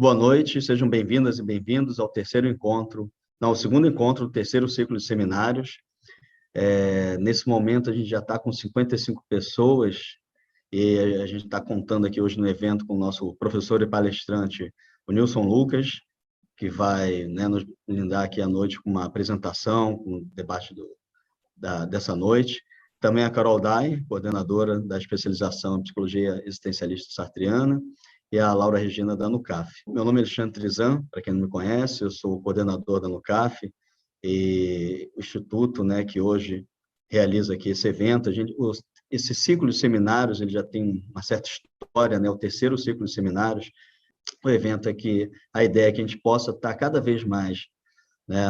Boa noite, sejam bem-vindas e bem-vindos ao segundo encontro do terceiro ciclo de seminários. Nesse momento, a gente já está com 55 pessoas e a gente está contando aqui hoje no evento com o nosso professor e palestrante, o Nilson Lucas, que vai, nos brindar aqui à noite com uma apresentação, com o debate dessa noite. Também a Carol Dai, coordenadora da especialização em Psicologia Existencialista Sartriana, e a Laura Regina da NUCAF. Meu nome é Alexandre Trizan, para quem não me conhece, eu sou o coordenador da NUCAF, e o instituto, que hoje realiza aqui esse evento. Esse ciclo de seminários ele já tem uma certa história, o terceiro ciclo de seminários. O evento é que a ideia é que a gente possa estar cada vez mais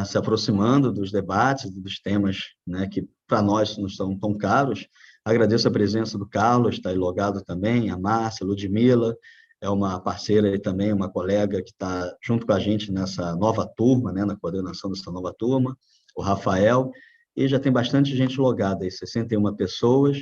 se aproximando dos debates, dos temas que para nós não são tão caros. Agradeço a presença do Carlos, está aí logado também, a Márcia, a Ludmila, é uma parceira e também uma colega que está junto com a gente nessa nova turma, na coordenação dessa nova turma, o Rafael, e já tem bastante gente logada aí, 61 pessoas.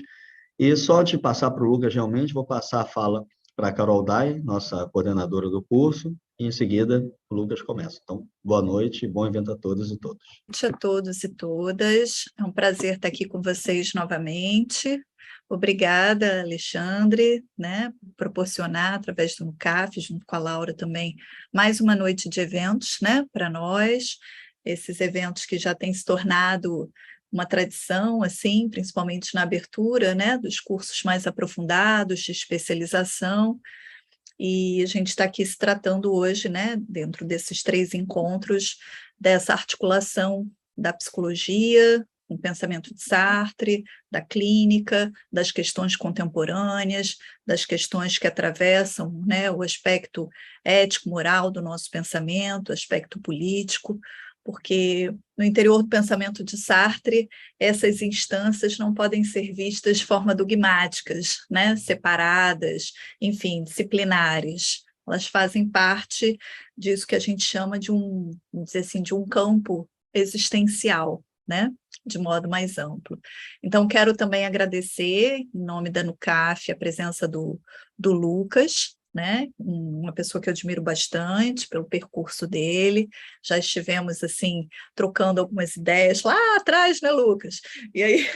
E só de passar para o Lucas, realmente, vou passar a fala para a Carol Dai, nossa coordenadora do curso, e em seguida o Lucas começa. Então, boa noite e bom evento a todos e todas. Boa noite a todos e todas, é um prazer estar aqui com vocês novamente. Obrigada, Alexandre, por proporcionar, através do NUCAF, junto com a Laura também, mais uma noite de eventos, para nós, esses eventos que já têm se tornado uma tradição, assim, principalmente na abertura, dos cursos mais aprofundados, de especialização, e a gente está aqui se tratando hoje, dentro desses 3 encontros, dessa articulação da psicologia, com o pensamento de Sartre, da clínica, das questões contemporâneas, das questões que atravessam o aspecto ético-moral do nosso pensamento, aspecto político, porque no interior do pensamento de Sartre, essas instâncias não podem ser vistas de forma dogmáticas, separadas, enfim, disciplinares. Elas fazem parte disso que a gente chama de vamos dizer assim, de um campo existencial, de modo mais amplo. Então, quero também agradecer, em nome da NUCAF, a presença do Lucas, uma pessoa que eu admiro bastante pelo percurso dele. Já estivemos assim trocando algumas ideias lá atrás, Lucas? E aí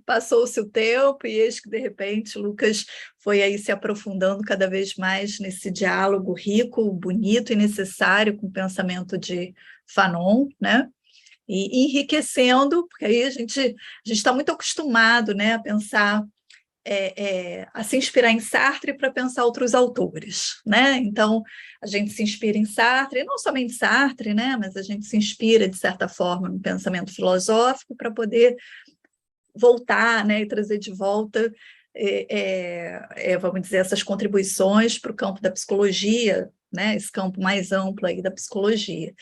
passou-se o tempo e eis que de repente o Lucas foi aí se aprofundando cada vez mais nesse diálogo rico, bonito e necessário com o pensamento de Fanon, e enriquecendo, porque aí a gente está muito acostumado a pensar, a se inspirar em Sartre para pensar outros autores, Então, a gente se inspira em Sartre, não somente Sartre, mas a gente se inspira, de certa forma, no pensamento filosófico para poder voltar, e trazer de volta, vamos dizer, essas contribuições para o campo da psicologia, esse campo mais amplo aí da psicologia.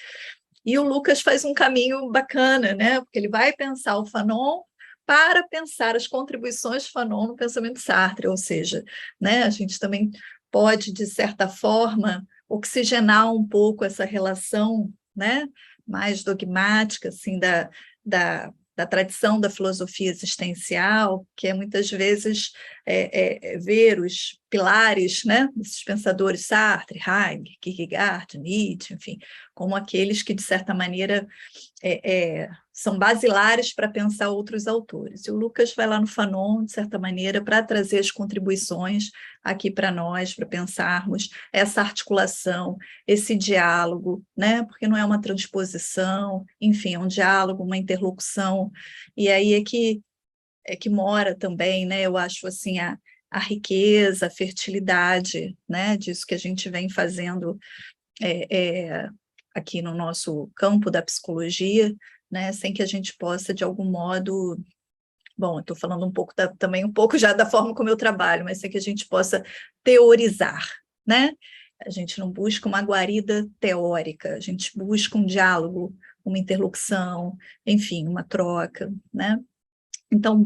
E o Lucas faz um caminho bacana, porque ele vai pensar o Fanon para pensar as contribuições de Fanon no pensamento de Sartre, ou seja, a gente também pode, de certa forma, oxigenar um pouco essa relação mais dogmática assim, da tradição da filosofia existencial, que é muitas vezes ver os pilares desses pensadores Sartre, Heidegger, Kierkegaard, Nietzsche, enfim, como aqueles que, de certa maneira, são basilares para pensar outros autores. E o Lucas vai lá no Fanon, de certa maneira, para trazer as contribuições aqui para nós, para pensarmos essa articulação, esse diálogo, porque não é uma transposição, enfim, é um diálogo, uma interlocução, e aí é que mora também, eu acho assim, a riqueza, a fertilidade, disso que a gente vem fazendo aqui no nosso campo da psicologia, sem que a gente possa, de algum modo, bom, estou falando um pouco também um pouco já da forma como eu trabalho, mas sem que a gente possa teorizar, A gente não busca uma guarida teórica, a gente busca um diálogo, uma interlocução, enfim, uma troca, Então,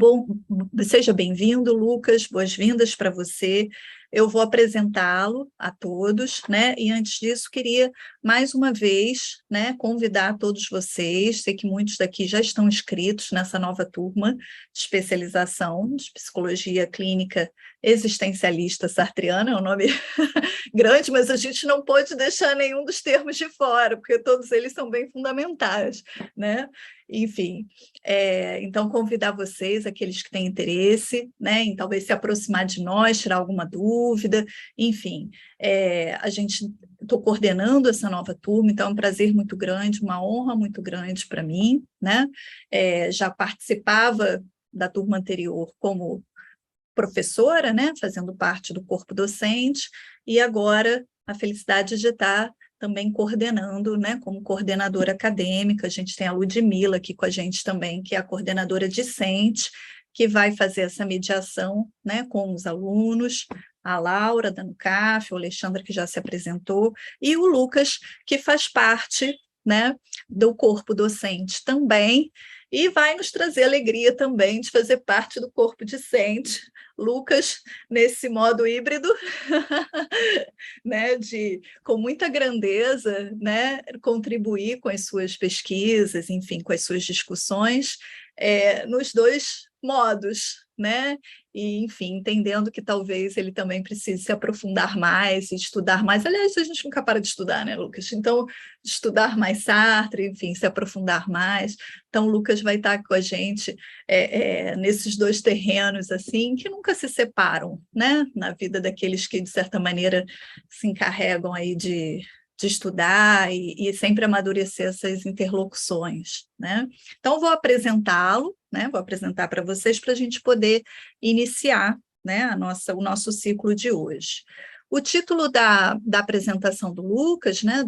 seja bem-vindo, Lucas, boas-vindas para você. eu vou apresentá-lo a todos, né? E antes disso, queria mais uma vez, né, convidar todos vocês, sei que muitos daqui já estão inscritos nessa nova turma de especialização de psicologia clínica existencialista sartreana, é um nome grande, mas a gente não pode deixar nenhum dos termos de fora, porque todos eles são bem fundamentais, né? Enfim, então convidar vocês, aqueles que têm interesse, né, em talvez se aproximar de nós, tirar alguma dúvida, enfim, estou coordenando essa nova turma, então é um prazer muito grande, uma honra muito grande para mim, né? Já participava da turma anterior como professora, né, fazendo parte do corpo docente, e agora a felicidade de estar também coordenando, né, como coordenadora acadêmica. A gente tem a Ludmila aqui com a gente também, que é a coordenadora discente, que vai fazer essa mediação, né, com os alunos, a Laura, da NUCAF, o Alexandre, que já se apresentou, e o Lucas, que faz parte, né, do corpo docente também, e vai nos trazer alegria também de fazer parte do corpo discente, Lucas, nesse modo híbrido, né, com muita grandeza, né, contribuir com as suas pesquisas, enfim, com as suas discussões, nos dois modos, né? E, enfim, entendendo que talvez ele também precise se aprofundar mais e estudar mais. Aliás, a gente nunca para de estudar, né, Lucas? Então, estudar mais Sartre, enfim, se aprofundar mais. Então, o Lucas vai estar com a gente nesses dois terrenos, assim, que nunca se separam, né? Na vida daqueles que, de certa maneira, se encarregam aí de estudar e sempre amadurecer essas interlocuções, né? Então, vou apresentá-lo, né? Vou apresentar para vocês para a gente poder iniciar, né, o nosso ciclo de hoje. O título da apresentação do Lucas, né,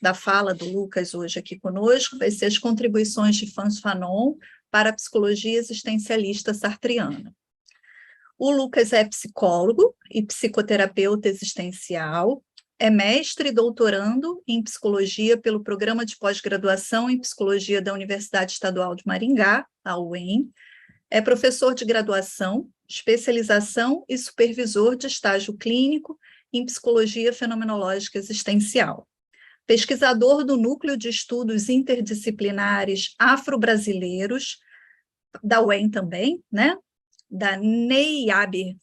da fala do Lucas hoje aqui conosco, vai ser As Contribuições de Frantz Fanon para a Psicologia Existencialista Sartreana. O Lucas é psicólogo e psicoterapeuta existencial, é mestre e doutorando em psicologia pelo Programa de Pós-Graduação em Psicologia da Universidade Estadual de Maringá, a UEM, é professor de graduação, especialização e supervisor de estágio clínico em psicologia fenomenológica existencial. Pesquisador do Núcleo de Estudos Interdisciplinares Afro-Brasileiros, da UEM também, né? Da NEIAB,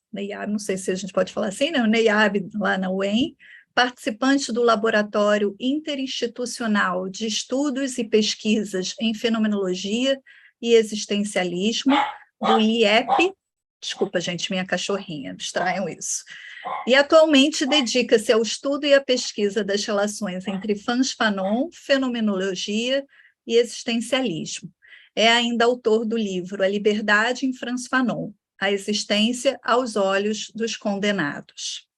não sei se a gente pode falar assim, né? O NEIAB lá na UEM, participante do Laboratório Interinstitucional de Estudos e Pesquisas em Fenomenologia e Existencialismo, do IEP, desculpa, gente, minha cachorrinha, abstraiam isso. E atualmente dedica-se ao estudo e à pesquisa das relações entre Frantz Fanon, fenomenologia e existencialismo. É ainda autor do livro A Liberdade em Frantz Fanon, a existência aos olhos dos condenados.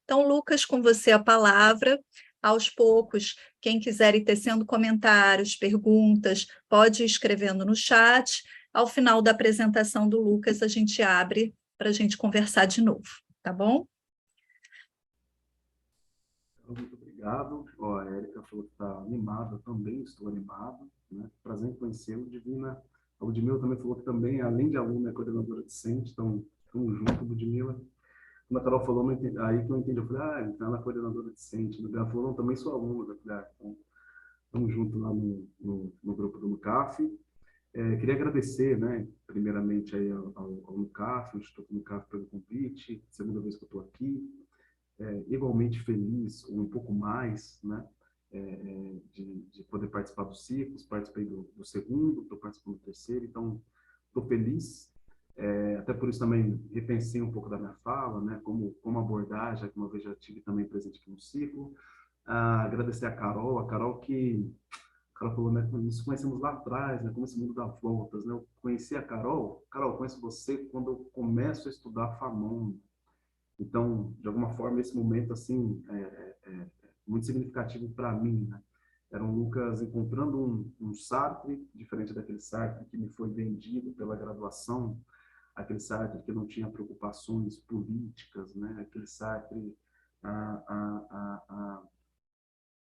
Então, Lucas, com você a palavra. Aos poucos, quem quiser ir tecendo comentários, perguntas, pode ir escrevendo no chat. Ao final da apresentação do Lucas, a gente abre para a gente conversar de novo, tá bom? Muito obrigado. A Érica falou que está animada, eu também estou animado, né? Prazer em conhecê-lo. A Ludmila também falou que também, além de aluna, é coordenadora discente, então estamos juntos, Ludmila. Quando a Carol falou, aí que eu entendi, eu falei, então ela é coordenadora discente. Ela falou, não, também sou aluna. Eu falei, então estamos juntos lá no grupo do NUCAF. Queria agradecer, né, primeiramente aí ao NUCAF, ao Instituto NUCAF pelo convite, segunda vez que eu estou aqui. Igualmente feliz, ou um pouco mais, né, de poder participar dos ciclos. Participei do segundo, estou participando do terceiro, então estou feliz. Até por isso também repensei um pouco da minha fala, né, como abordar, já que uma vez já tive também presente aqui no ciclo. Agradecer a Carol que Carol falou, né, nos conhecemos lá atrás, né, como esse mundo dá voltas, né, eu conheci a Carol, eu conheço você quando eu começo a estudar Fanon. Então, de alguma forma, esse momento, assim, é muito significativo para mim, né? Era um Lucas encontrando um Sartre, diferente daquele Sartre que me foi vendido pela graduação, aquele Sartre que não tinha preocupações políticas, né? Aquele Sartre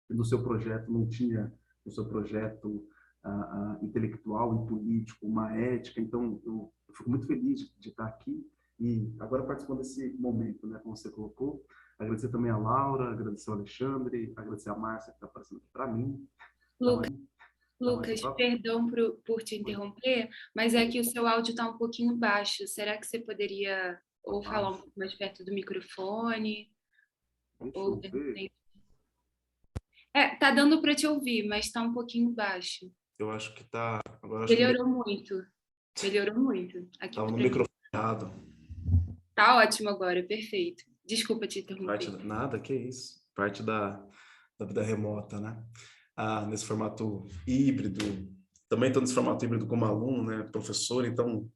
que no seu projeto não tinha, no seu projeto intelectual e político, uma ética. Então, eu fico muito feliz de estar aqui E agora participando desse momento, né, como você colocou, agradecer também a Laura, agradecer ao Alexandre, agradecer a Márcia que está aparecendo aqui para mim. Lucas, Então, perdão por te interromper, mas é que o seu áudio está um pouquinho baixo. Será que você poderia ou falar um pouco mais perto do microfone? Deixa Ou eu ver. tá dando para te ouvir, mas está um pouquinho baixo. Eu acho que tá. Agora Melhorou muito. Melhorou muito. Aqui estava no microfone errado. Tá ótimo agora, perfeito. Desculpa te interromper. Nada, que isso. Parte da vida remota, né? Nesse formato híbrido. Também estou nesse formato híbrido como aluno, né? Professor, então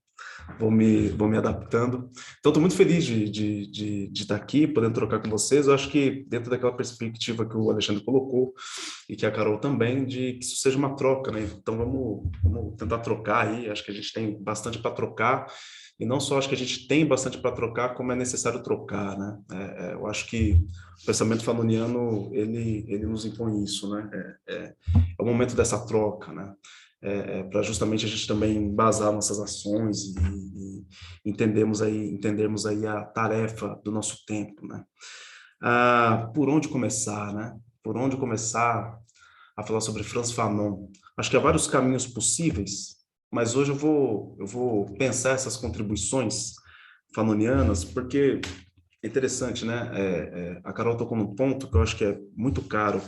vou me adaptando. Então, estou muito feliz de estar aqui, podendo trocar com vocês. Eu acho que dentro daquela perspectiva que o Alexandre colocou, e que a Carol também, de que isso seja uma troca, né? Então, vamos tentar trocar aí. Acho que a gente tem bastante para trocar. E não só acho que a gente tem bastante para trocar, como é necessário trocar, né? Eu acho que o pensamento fanoniano, ele nos impõe isso, né? É o momento dessa troca, né? Para justamente a gente também embasar nossas ações e entendermos aí a tarefa do nosso tempo, né? Por onde começar, né? Por onde começar a falar sobre Frantz Fanon? Acho que há vários caminhos possíveis, mas hoje eu vou pensar essas contribuições fanonianas, porque é interessante, né? A Carol tocou num ponto que eu acho que é muito caro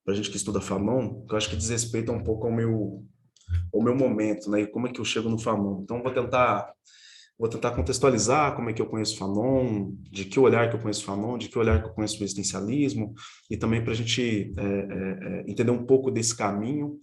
para a gente que estuda Fanon, que eu acho que diz respeito um pouco ao meu momento, né? E como é que eu chego no Fanon. Então, vou tentar contextualizar como é que eu conheço Fanon, de que olhar que eu conheço Fanon, de que olhar que eu conheço o existencialismo, e também para a gente entender um pouco desse caminho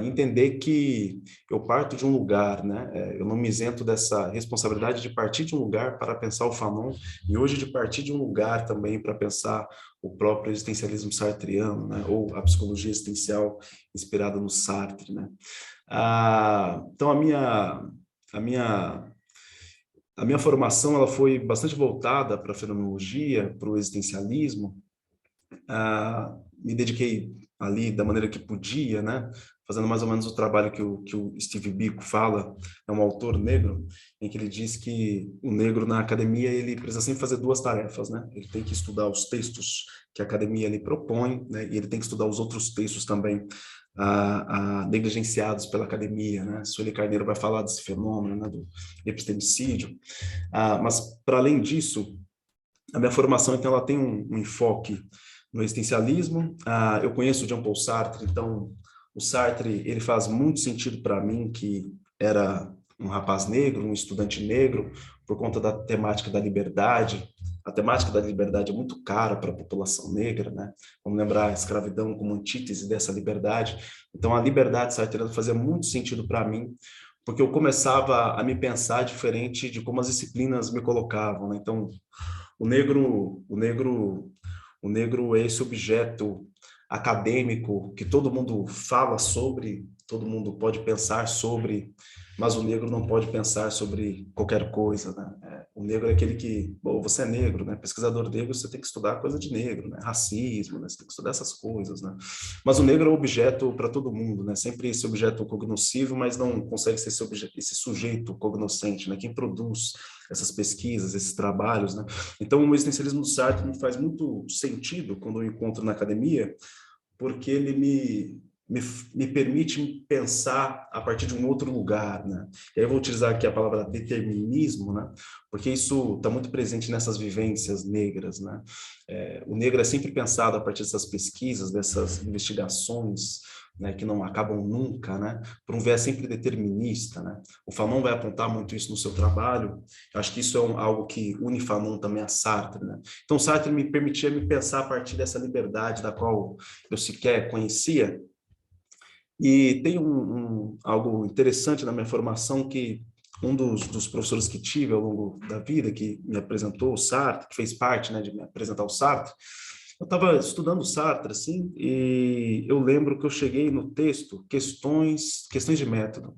e entender que eu parto de um lugar, né? Eu não me isento dessa responsabilidade de partir de um lugar para pensar o Fanon, e hoje de partir de um lugar também para pensar o próprio existencialismo sartreano, né? Ou a psicologia existencial inspirada no Sartre, né? Então, a minha formação ela foi bastante voltada para a fenomenologia, para o existencialismo. Me dediquei ali da maneira que podia, né? Fazendo mais ou menos o trabalho que o Steve Biko fala, é um autor negro, em que ele diz que o negro na academia ele precisa sempre fazer duas tarefas, né? Ele tem que estudar os textos que a academia lhe propõe, né? E ele tem que estudar os outros textos também negligenciados pela academia, né? Sueli Carneiro vai falar desse fenômeno, né? Do epistemicídio. Mas, para além disso, a minha formação, então, ela tem um enfoque no existencialismo. Eu conheço o Jean-Paul Sartre, então, o Sartre, ele faz muito sentido para mim, que era um rapaz negro, um estudante negro, por conta da temática da liberdade. A temática da liberdade é muito cara para a população negra, né? Vamos lembrar a escravidão como antítese dessa liberdade. Então, a liberdade sartreana fazia muito sentido para mim, porque eu começava a me pensar diferente de como as disciplinas me colocavam, né? Então, o negro é esse objeto acadêmico que todo mundo fala sobre, todo mundo pode pensar sobre, mas o negro não pode pensar sobre qualquer coisa, né? O negro é aquele que, bom, você é negro, né? Pesquisador negro, você tem que estudar coisa de negro, né? Racismo, né? Você tem que estudar essas coisas, né? Mas o negro é um objeto para todo mundo, né? Sempre esse objeto cognoscivo, mas não consegue ser esse sujeito cognoscente, né? Quem produz essas pesquisas, esses trabalhos, né? Então, o existencialismo do Sartre me faz muito sentido quando eu encontro na academia, porque ele me permite pensar a partir de um outro lugar, né? E aí eu vou utilizar aqui a palavra determinismo, né? Porque isso está muito presente nessas vivências negras, né? O negro é sempre pensado a partir dessas pesquisas, dessas investigações, né, que não acabam nunca, né? Por um viés sempre determinista, né? O Fanon vai apontar muito isso no seu trabalho. Eu acho que isso é algo que une Fanon também a Sartre, né? Então, Sartre me permitia me pensar a partir dessa liberdade da qual eu sequer conhecia. E tem algo interessante na minha formação que um dos professores que tive ao longo da vida, que me apresentou o Sartre, que fez parte, né, de me apresentar o Sartre, eu estava estudando o Sartre, assim, e eu lembro que eu cheguei no texto questões de método.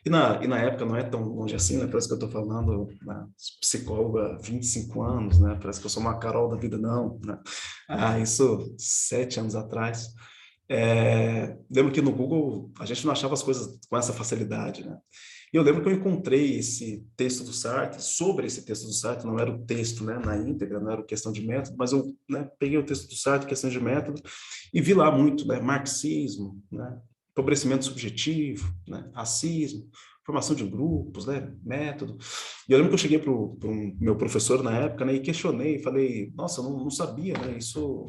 E na época não é tão longe assim, né? Parece que eu estou falando na psicóloga há 25 anos, né? Parece que eu sou uma Carol da vida, não, né? Isso 7 anos atrás. Lembro que no Google a gente não achava as coisas com essa facilidade, né? E eu lembro que eu encontrei esse texto do Sartre, sobre esse texto do Sartre, não era o texto, né, na íntegra, não era questão de método, mas eu, né, peguei o texto do Sartre, questão de método, e vi lá muito, né, marxismo, né, empobrecimento subjetivo, né, racismo, formação de grupos, né, método. E eu lembro que eu cheguei para o meu professor na época, né, e questionei, falei, nossa, eu não sabia, né, isso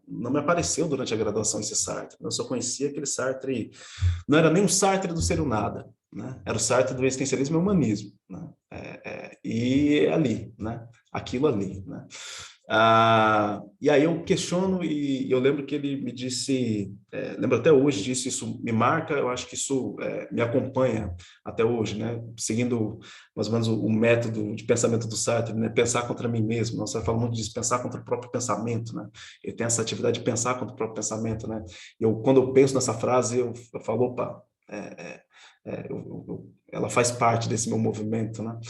não me apareceu durante a graduação, esse Sartre. Eu só conhecia aquele Sartre, não era nem o Sartre do ser o nada, né, era o Sartre do existencialismo e humanismo, né, e ali, né, aquilo ali, né. E aí eu questiono e eu lembro que ele me disse, lembro até hoje disso, isso me marca, eu acho que isso me acompanha até hoje, né? Seguindo mais ou menos o método de pensamento do Sartre, né? Pensar contra mim mesmo. Não, você fala muito disso, pensar contra o próprio pensamento, né? Ele tem essa atividade de pensar contra o próprio pensamento, né? Quando eu penso nessa frase, eu falo, opa, ela faz parte desse meu movimento, né?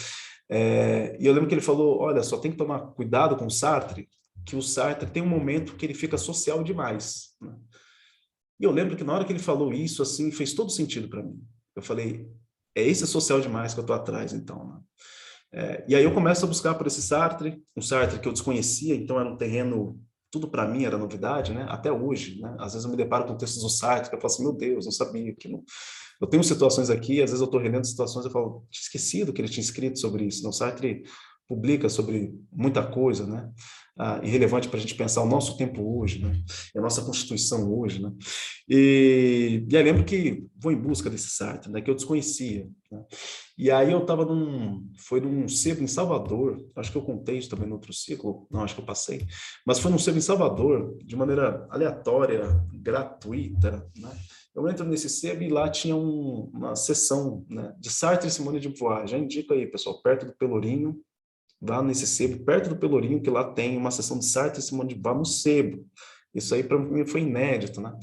E eu lembro que ele falou, olha, só tem que tomar cuidado com o Sartre, que o Sartre tem um momento que ele fica social demais, né? E eu lembro que na hora que ele falou isso, assim, fez todo sentido para mim. Eu falei, é esse social demais que eu estou atrás, então, né? E aí eu começo a buscar por esse Sartre, um Sartre que eu desconhecia, então era um terreno, tudo para mim era novidade, né? Até hoje, né? Às vezes eu me deparo com textos do Sartre, que eu falo assim, meu Deus, não sabia que não... Eu tenho situações aqui, às vezes eu estou relendo situações e falo, tinha esquecido que ele tinha escrito sobre isso. Não, Sartre publica sobre muita coisa, né? Irrelevante para a gente pensar o nosso tempo hoje, né? E a nossa Constituição hoje, né? E aí lembro que vou em busca desse Sartre, né? Que eu desconhecia, né? E aí eu estava foi num sebo em Salvador, acho que eu contei isso também no outro ciclo, não, acho que eu passei, mas foi num sebo em Salvador, de maneira aleatória, gratuita, né? Eu entro nesse sebo e lá tinha uma sessão, né, de Sartre e Simone de Beauvoir. Já indica aí, pessoal, perto do Pelourinho, vá nesse sebo, perto do Pelourinho, que lá tem uma sessão de Sartre e Simone de Beauvoir no sebo. Isso aí para mim foi inédito, né?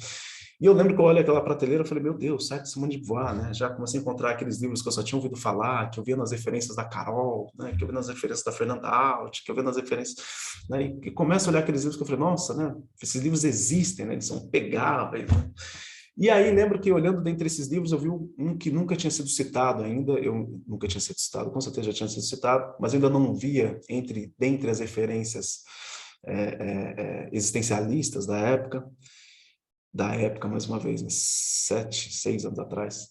E eu lembro que eu olhei aquela prateleira e falei, meu Deus, Sartre e Simone de Beauvoir, né? Já comecei a encontrar aqueles livros que eu só tinha ouvido falar, que eu via nas referências da Carol, né? Que eu via nas referências da Fernanda Alt, que eu via nas referências... Né? E começo a olhar aqueles livros que eu falei, nossa, né? Esses livros existem, né? Eles são pegáveis, né? E aí lembro que olhando dentre esses livros eu vi um que nunca tinha sido citado ainda, eu nunca tinha sido citado, com certeza já tinha sido citado, mas ainda não via dentre as referências existencialistas da época mais uma vez, né, 6 anos atrás.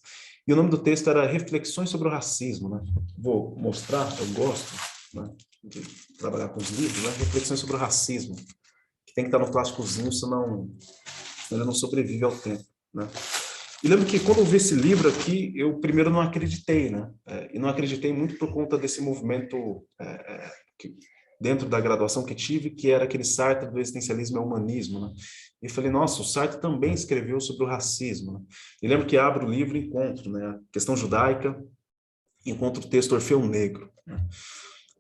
E o nome do texto era Reflexões sobre o Racismo, né? Vou mostrar, eu gosto, né, de trabalhar com os livros, né? Reflexões sobre o Racismo, que tem que estar no plásticozinho, senão ele não sobrevive ao tempo, né? E lembro que quando eu vi esse livro aqui, eu primeiro não acreditei, né? E não acreditei muito por conta desse movimento dentro da graduação que tive, que era aquele Sartre do existencialismo e humanismo, né? E falei, nossa, o Sartre também escreveu sobre o racismo, né? E lembro que abro o livro e encontro, né, a questão judaica, encontro o texto Orfeu Negro, né?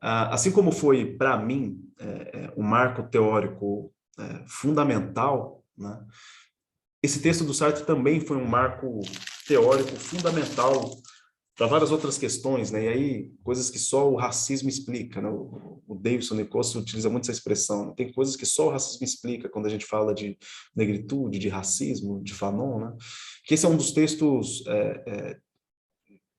Assim como foi, para mim, um marco teórico fundamental, né? Esse texto do Sartre também foi um marco teórico fundamental para várias outras questões, né? E aí, coisas que só o racismo explica, né? O Davidson Nicosso utiliza muito essa expressão, né? Tem coisas que só o racismo explica quando a gente fala de negritude, de racismo, de Fanon, né? Que esse é um dos textos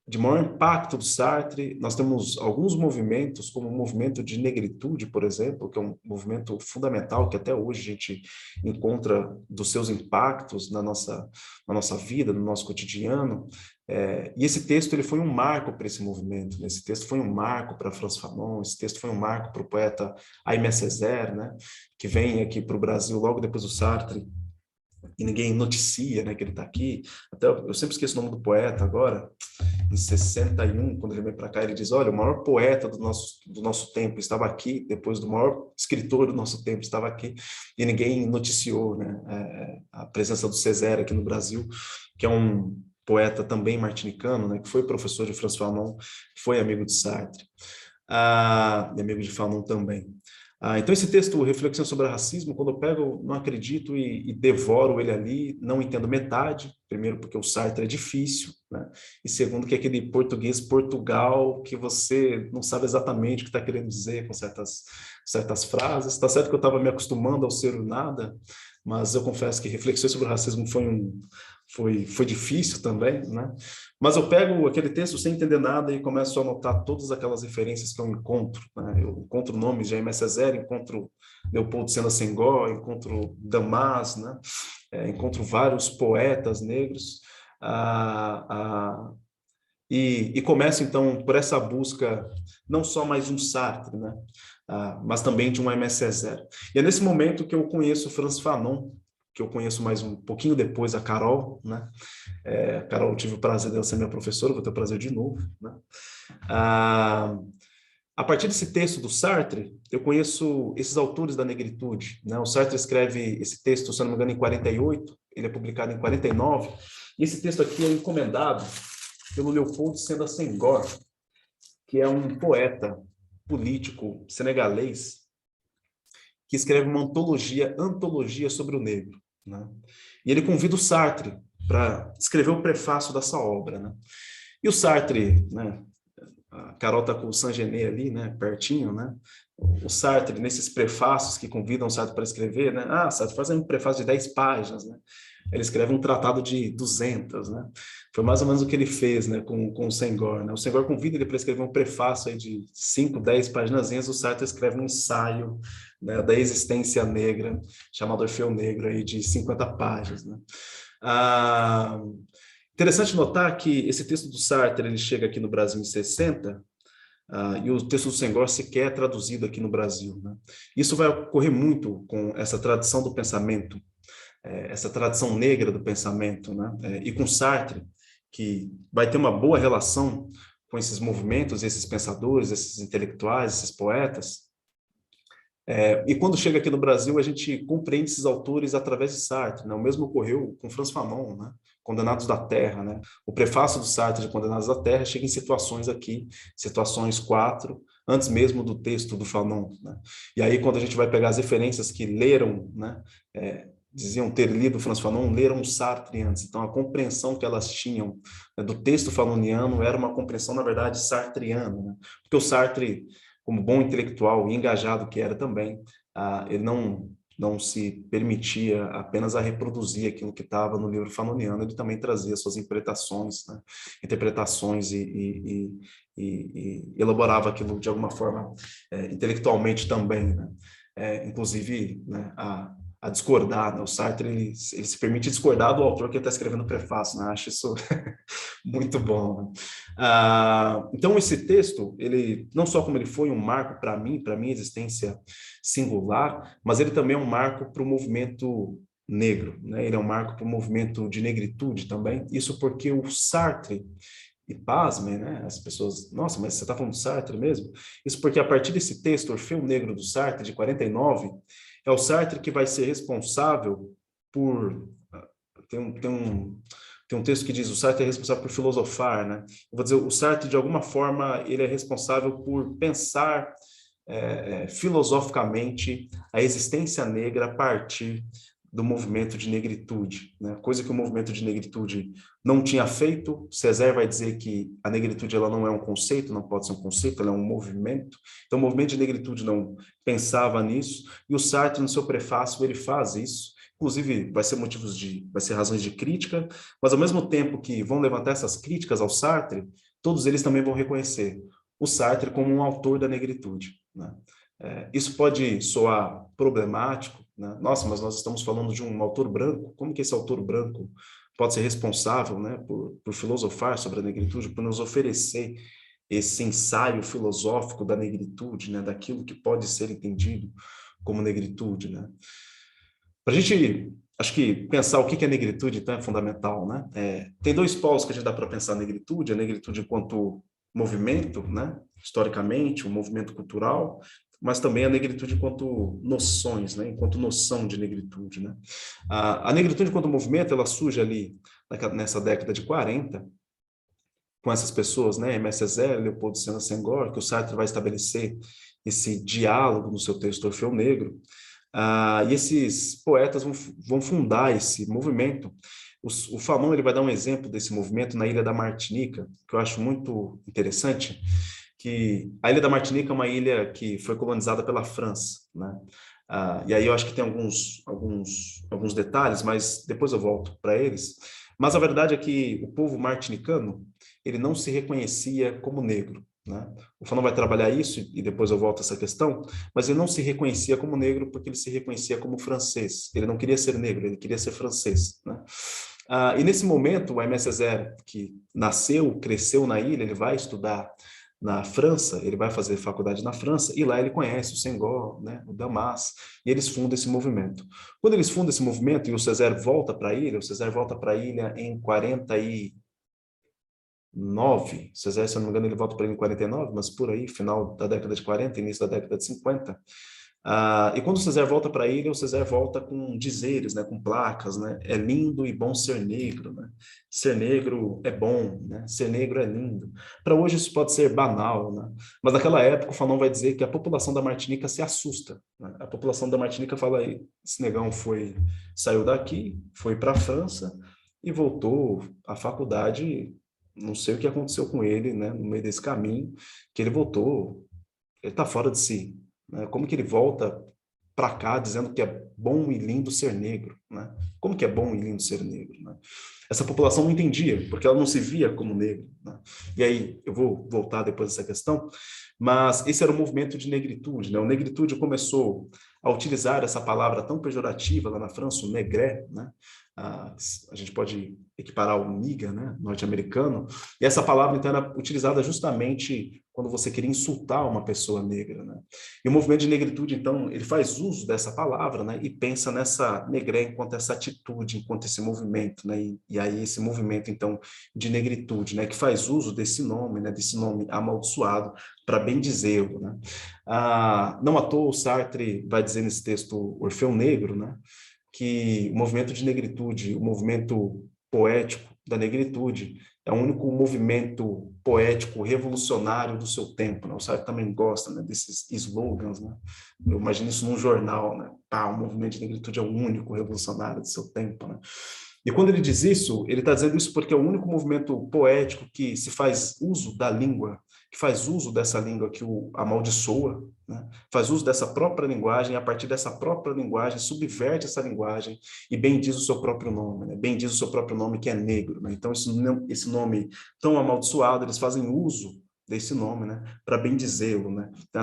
de maior impacto do Sartre. Nós temos alguns movimentos, como o movimento de negritude, por exemplo, que é um movimento fundamental que até hoje a gente encontra dos seus impactos na nossa vida, no nosso cotidiano. E esse texto ele foi um marco para esse movimento, né? Esse texto foi um marco para Frantz Fanon, esse texto foi um marco para o poeta Aimé Césaire, né? Que vem aqui para o Brasil logo depois do Sartre, e ninguém noticia, né, que ele está aqui. Até eu sempre esqueço o nome do poeta agora. Em 61, quando ele vem para cá, ele diz, olha, o maior poeta do nosso tempo estava aqui, depois do maior escritor do nosso tempo estava aqui, e ninguém noticiou, né, a presença do Césaire aqui no Brasil, que é um poeta também martinicano, né, que foi professor de Frantz Fanon, foi amigo de Sartre, e amigo de Fanon também. Então esse texto, Reflexão sobre o Racismo, quando eu pego, eu não acredito e devoro ele ali, não entendo metade, primeiro porque o Sartre é difícil, né? E segundo que é aquele português Portugal que você não sabe exatamente o que está querendo dizer com certas frases. Está certo que eu estava me acostumando ao ser o nada, mas eu confesso que Reflexões sobre o Racismo foi foi difícil também, né? Mas eu pego aquele texto sem entender nada e começo a anotar todas aquelas referências que eu encontro, né? Eu encontro nomes de Aimé Césaire, encontro Leopoldo Sédar Senghor, encontro Damas, né? Encontro vários poetas negros, e começo, então, por essa busca, não só mais de um Sartre, né? Mas também de um Aimé Césaire. E é nesse momento que eu conheço Frantz Fanon, que eu conheço mais um pouquinho depois a Carol, né? Carol, eu tive o prazer dela ser minha professora, vou ter o prazer de novo, né? A partir desse texto do Sartre, eu conheço esses autores da negritude, né? O Sartre escreve esse texto, se não me engano, em 48, ele é publicado em 49, e esse texto aqui é encomendado pelo Leopoldo Sédar Senghor, que é um poeta político senegalês, que escreve uma antologia sobre o negro, né? E ele convida o Sartre para escrever o prefácio dessa obra, né? E o Sartre, né? A Carol está com o Saint-Gené ali, né? Pertinho, né? O Sartre, nesses prefácios que convidam o Sartre para escrever, né? Sartre, faz um prefácio de 10 páginas, né? Ele escreve um tratado de 200, né? Foi mais ou menos o que ele fez, né, com o Senghor, né? O Senghor convida ele para escrever um prefácio aí de 5, 10 páginas, o Sartre escreve um ensaio, né, da existência negra, chamado Orfeu Negro, aí, de 50 páginas, né? Interessante notar que esse texto do Sartre, ele chega aqui no Brasil em 60, e o texto do Senghor sequer é traduzido aqui no Brasil, né? Isso vai ocorrer muito com essa tradição do pensamento, essa tradição negra do pensamento, né? E com Sartre, que vai ter uma boa relação com esses movimentos, esses pensadores, esses intelectuais, esses poetas. E quando chega aqui no Brasil, a gente compreende esses autores através de Sartre, né? O mesmo ocorreu com Frantz Fanon, né? Condenados da Terra, né? O prefácio do Sartre de Condenados da Terra chega em situações aqui, situações 4, antes mesmo do texto do Fanon, né? E aí, quando a gente vai pegar as referências que leram, né? Diziam ter lido Frantz Fanon, leram Sartre antes. Então, a compreensão que elas tinham, né, do texto fanoniano era uma compreensão, na verdade, sartreana, né? Porque o Sartre, como bom intelectual e engajado que era também, ele não se permitia apenas a reproduzir aquilo que estava no livro fanoniano, ele também trazia suas interpretações e elaborava aquilo de alguma forma intelectualmente também, né? Inclusive, né, a discordar, né? O Sartre ele se permite discordar do autor que está escrevendo o prefácio, né? Acho isso muito bom, né? Então esse texto, ele não só como ele foi um marco para minha existência singular, mas ele também é um marco para o movimento negro, né? Ele é um marco para o movimento de negritude também. Isso porque o Sartre, e pasmem, né? As pessoas, nossa, mas você está falando do Sartre mesmo? Isso porque a partir desse texto, Orfeu Negro do Sartre, de 49, é o Sartre que vai ser responsável por... Tem um texto que diz, o Sartre é responsável por filosofar, né? Eu vou dizer, o Sartre, de alguma forma, ele é responsável por pensar filosoficamente a existência negra a partir do movimento de negritude, né? Coisa que o movimento de negritude não tinha feito. Césaire vai dizer que a negritude ela não é um conceito, não pode ser um conceito, ela é um movimento. Então, o movimento de negritude não pensava nisso, e o Sartre, no seu prefácio, ele faz isso. Inclusive, vai ser razões de crítica, mas ao mesmo tempo que vão levantar essas críticas ao Sartre, todos eles também vão reconhecer o Sartre como um autor da negritude, né? Isso pode soar problemático, né? Nossa, mas nós estamos falando de um autor branco, como que esse autor branco pode ser responsável, né, por filosofar sobre a negritude, por nos oferecer esse ensaio filosófico da negritude, né, daquilo que pode ser entendido como negritude, né? Para a gente, acho que pensar o que é negritude, então, é fundamental, né? Tem dois polos que a gente dá para pensar a negritude enquanto movimento, né, historicamente, um movimento cultural, mas também a negritude enquanto noções, né, enquanto noção de negritude, né? A negritude enquanto movimento, ela surge ali nessa década de 40, com essas pessoas, né, Aimé Césaire, Leopoldo Sédar Senghor, que o Sartre vai estabelecer esse diálogo no seu texto Orfeu Negro, e esses poetas vão fundar esse movimento. O Fanon ele vai dar um exemplo desse movimento na Ilha da Martinica, que eu acho muito interessante, que a Ilha da Martinica é uma ilha que foi colonizada pela França, né? E aí eu acho que tem alguns detalhes, mas depois eu volto para eles. Mas a verdade é que o povo martinicano, ele não se reconhecia como negro, né? O Fanon vai trabalhar isso, e depois eu volto a essa questão, mas ele não se reconhecia como negro porque ele se reconhecia como francês. Ele não queria ser negro, ele queria ser francês, né? E nesse momento, o Aimé Césaire, que nasceu, cresceu na ilha, ele vai estudar na França, ele vai fazer faculdade na França, e lá ele conhece o Senghor, né, o Damas, e eles fundam esse movimento. Quando eles fundam esse movimento e o Césaire volta para a ilha, o Césaire volta para a ilha em 49, Césaire, se eu não me engano, ele volta para ele em 49, mas por aí, final da década de 40, início da década de 50. E quando o Césaire volta para a ilha, o Césaire volta com dizeres, né, com placas, né? É lindo e bom ser negro, né? Ser negro é bom, né? Ser negro é lindo. Para hoje isso pode ser banal, né? Mas naquela época o Fanon vai dizer que a população da Martinica se assusta, né? A população da Martinica fala aí, esse negão saiu daqui, foi para a França e voltou à faculdade, não sei o que aconteceu com ele, né? No meio desse caminho, que ele voltou, ele está fora de si. Como que ele volta para cá dizendo que é bom e lindo ser negro, né? Como que é bom e lindo ser negro, né? Essa população não entendia, porque ela não se via como negro, né? E aí, eu vou voltar depois dessa questão, mas esse era o movimento de negritude, né? O negritude começou a utilizar essa palavra tão pejorativa lá na França, o negré, né? A gente pode equiparar ao nigger, né, norte-americano, e essa palavra então era utilizada justamente quando você queria insultar uma pessoa negra, né? E o movimento de negritude, então, ele faz uso dessa palavra, né, e pensa nessa negré enquanto essa atitude, enquanto esse movimento, né, e aí esse movimento, então, de negritude, né, que faz uso desse nome, né, desse nome amaldiçoado, para bem dizê-lo, né? Não à toa o Sartre vai dizer nesse texto Orfeu Negro, né, que o movimento de negritude, o movimento poético da negritude, é o único movimento poético revolucionário do seu tempo, né? O Sartre também gosta, né, desses slogans, né? Eu imagino isso num jornal, né? O movimento de negritude é o único revolucionário do seu tempo, né? E quando ele diz isso, ele está dizendo isso porque é o único movimento poético que se faz uso da língua, que faz uso dessa língua que o amaldiçoa, né? Faz uso dessa própria linguagem, e a partir dessa própria linguagem, subverte essa linguagem e bendiz o seu próprio nome, né? Bendiz o seu próprio nome que é negro, né? Então, esse nome tão amaldiçoado, eles fazem uso desse nome, né? Para bendizê-lo, né? Então,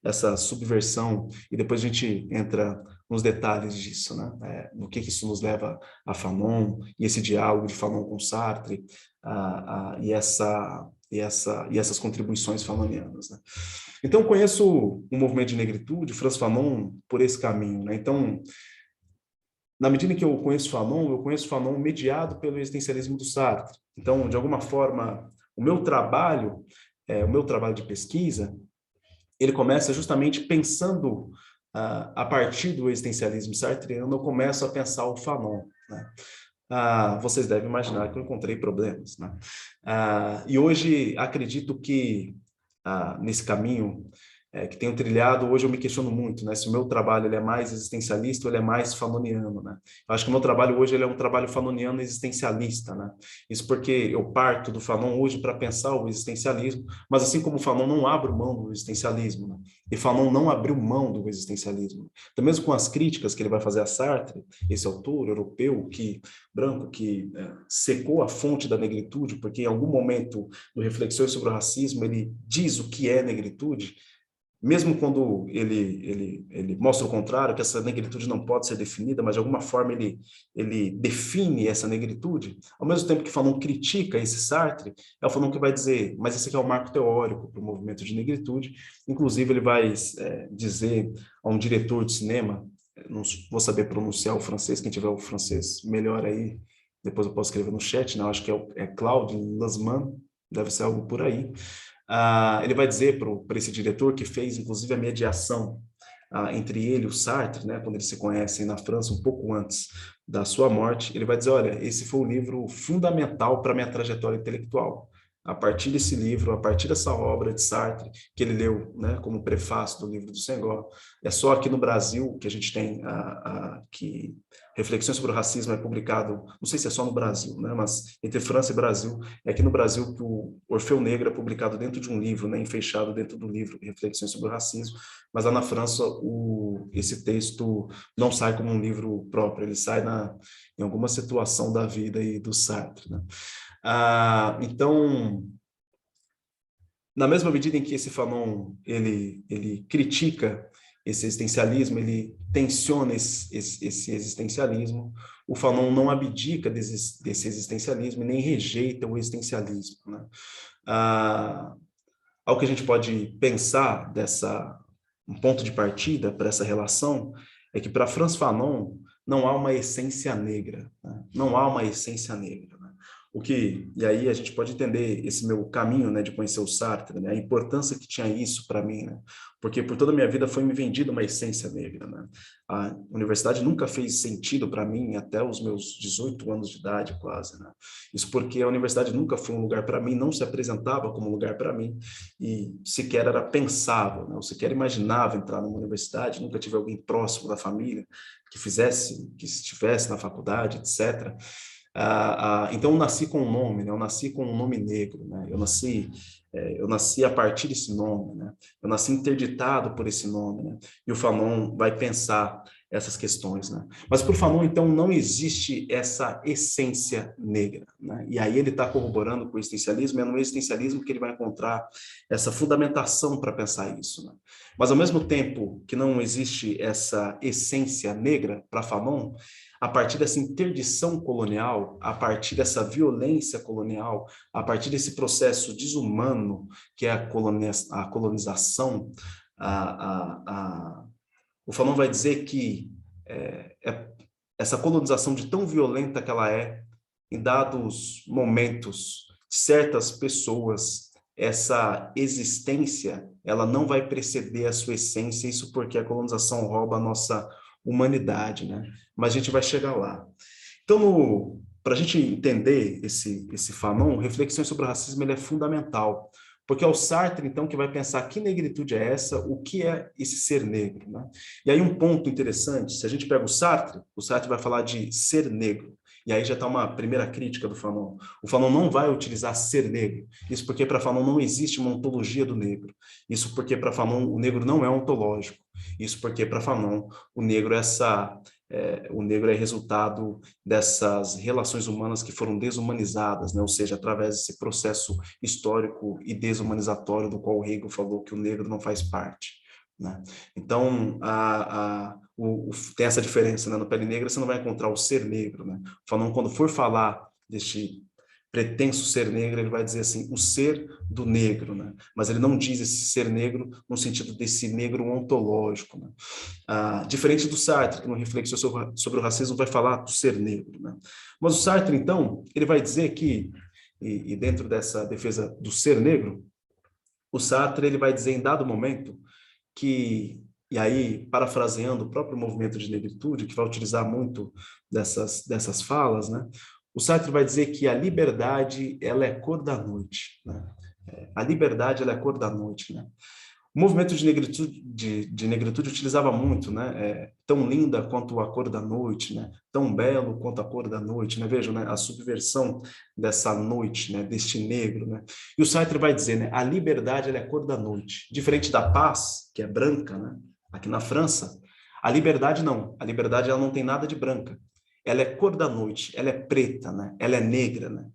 essa subversão, e depois a gente entra nos detalhes disso, né? No que isso nos leva a Fanon, e esse diálogo de Fanon com Sartre, e essas contribuições fanonianas, né? Então, conheço o movimento de negritude, Franz Fanon, por esse caminho, né? Então, na medida em que eu conheço Fanon mediado pelo existencialismo do Sartre. Então, de alguma forma, o meu trabalho de pesquisa, ele começa justamente pensando a partir do existencialismo sartreano, eu começo a pensar o Fanon, né? Vocês devem imaginar que eu encontrei problemas, né? E hoje acredito que nesse caminho que tenho trilhado, hoje eu me questiono muito, né? Se o meu trabalho ele é mais existencialista ou ele é mais fanoniano, né? Eu acho que o meu trabalho hoje ele é um trabalho fanoniano existencialista, né? Isso porque eu parto do Fanon hoje para pensar o existencialismo, mas assim como o Fanon não abre mão do existencialismo, né? E Fanon não abriu mão do existencialismo. Então, mesmo com as críticas que ele vai fazer a Sartre, esse autor europeu branco que secou a fonte da negritude, porque em algum momento no Reflexões sobre o Racismo ele diz o que é negritude, mesmo quando ele mostra o contrário, que essa negritude não pode ser definida, mas de alguma forma ele define essa negritude, ao mesmo tempo que Fanon critica esse Sartre, é o Fanon que vai dizer, mas esse aqui é o marco teórico para o movimento de negritude. Inclusive ele vai dizer a um diretor de cinema, não vou saber pronunciar o francês, quem tiver o francês melhor aí, depois eu posso escrever no chat, né? Acho que é Claude Lanzmann, deve ser algo por aí. Ele vai dizer para esse diretor, que fez inclusive a mediação entre ele e o Sartre, né, quando eles se conhecem na França, um pouco antes da sua morte, ele vai dizer, olha, esse foi um livro fundamental para a minha trajetória intelectual. a partir desse livro, a partir dessa obra de Sartre, que ele leu, né, como prefácio do livro do Senghor. É só aqui no Brasil que a gente tem que Reflexões sobre o Racismo é publicado, não sei se é só no Brasil, né, mas entre França e Brasil, é aqui no Brasil que o Orfeu Negro é publicado dentro de um livro, né, enfeixado dentro do livro Reflexões sobre o Racismo, mas lá na França esse texto não sai como um livro próprio, ele sai em alguma situação da vida e do Sartre, né. Então, na mesma medida em que esse Fanon ele critica esse existencialismo, ele tensiona esse existencialismo, o Fanon não abdica desse existencialismo e nem rejeita o existencialismo, né? Algo que a gente pode pensar um ponto de partida para essa relação é que para Frantz Fanon não há uma essência negra, né? Não há uma essência negra, né? E aí a gente pode entender esse meu caminho, né, de conhecer o Sartre, né, a importância que tinha isso para mim, né, porque por toda a minha vida foi me vendida uma essência negra, né, a universidade nunca fez sentido para mim até os meus 18 anos de idade quase, né, isso porque a universidade nunca foi um lugar para mim, não se apresentava como um lugar para mim, e sequer era pensável, né, eu sequer imaginava entrar numa universidade, nunca tive alguém próximo da família que estivesse na faculdade, etc., então eu nasci com um nome, né? Eu nasci com um nome negro, né? Eu nasci a partir desse nome, né? Eu nasci interditado por esse nome, né? E o Fanon vai pensar essas questões, né? Mas para o Fanon, então, não existe essa essência negra, né? E aí ele está corroborando com o existencialismo, é no existencialismo que ele vai encontrar essa fundamentação para pensar isso, né? Mas ao mesmo tempo que não existe essa essência negra para Fanon, a partir dessa interdição colonial, a partir dessa violência colonial, a partir desse processo desumano que é a colonização, o Fanon vai dizer que essa colonização de tão violenta que ela é, em dados momentos, certas pessoas, essa existência, ela não vai preceder a sua essência, isso porque a colonização rouba a nossa humanidade, né? Mas a gente vai chegar lá. Então, para a gente entender esse Fanon, Reflexões sobre o Racismo, ele é fundamental, porque é o Sartre, então, que vai pensar que negritude é essa, o que é esse ser negro, né? E aí um ponto interessante, se a gente pega o Sartre vai falar de ser negro, e aí já está uma primeira crítica do Fanon. O Fanon não vai utilizar ser negro, isso porque para Fanon não existe uma ontologia do negro, isso porque para Fanon o negro não é ontológico, isso porque para Fanon o negro é resultado dessas relações humanas que foram desumanizadas, né? Ou seja, através desse processo histórico e desumanizatório do qual o Hegel falou que o negro não faz parte, né? Então, tem essa diferença, né? No Pele Negra você não vai encontrar o ser negro, né? O Fanon, quando for falar deste pretenso ser negro, ele vai dizer assim, o ser do negro, né? Mas ele não diz esse ser negro no sentido desse negro ontológico, né? Diferente do Sartre, que no Reflexão sobre o Racismo vai falar do ser negro, né? Mas o Sartre, então, ele vai dizer que, e dentro dessa defesa do ser negro, o Sartre ele vai dizer em dado momento que, e aí parafraseando o próprio movimento de negritude, que vai utilizar muito dessas falas, né? O Sartre vai dizer que a liberdade, ela é cor da noite, né? A liberdade, ela é cor da noite, né? O movimento de negritude utilizava muito, né? Tão linda quanto a cor da noite, né? Tão belo quanto a cor da noite, né? Vejam, né? A subversão dessa noite, né? Deste negro, né? E o Sartre vai dizer, né? A liberdade, ela é cor da noite. Diferente da paz, que é branca, né? Aqui na França, a liberdade não. A liberdade, ela não tem nada de branca. Ela é cor da noite, ela é preta, né? Ela é negra, né?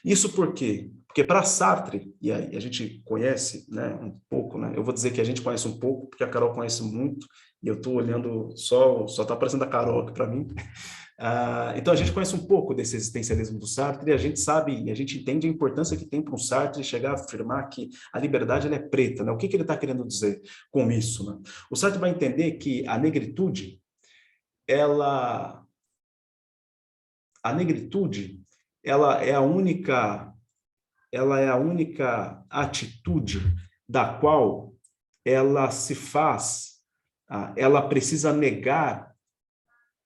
Isso por quê? Porque para Sartre, e aí a gente conhece, né, um pouco, né? Eu vou dizer que a gente conhece um pouco, porque a Carol conhece muito, e eu estou olhando, só está aparecendo a Carol aqui para mim. Então a gente conhece um pouco desse existencialismo do Sartre, e a gente sabe, e a gente entende a importância que tem para um Sartre chegar a afirmar que a liberdade ela é preta, né? O que ele está querendo dizer com isso, né? O Sartre vai entender que a negritude, ela é a única atitude da qual ela se faz, ela precisa negar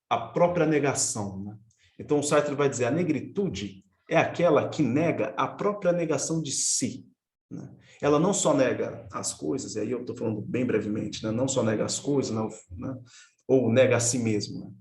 a própria negação, né? Então o Sartre vai dizer, a negritude, é aquela que nega a própria negação de si, né? Ela não só nega as coisas, e aí eu estou falando bem brevemente, né? Não só nega as coisas, não, né? Ou nega a si mesmo, né?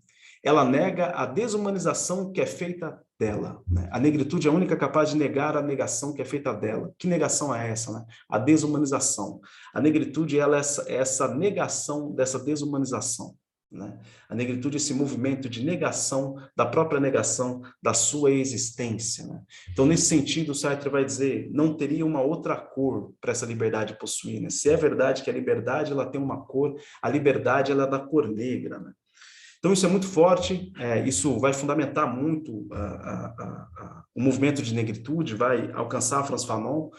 Ela nega a desumanização que é feita dela, né? A negritude é a única capaz de negar a negação que é feita dela. Que negação é essa, né? A desumanização. A negritude, ela é essa negação dessa desumanização, né? A negritude é esse movimento de negação da própria negação da sua existência, né? Então, nesse sentido, o Sartre vai dizer, não teria uma outra cor para essa liberdade possuir, né? Se é verdade que a liberdade ela tem uma cor, a liberdade ela é da cor negra, né? Então, isso é muito forte, isso vai fundamentar muito o movimento de negritude, vai alcançar Frantz Fanon,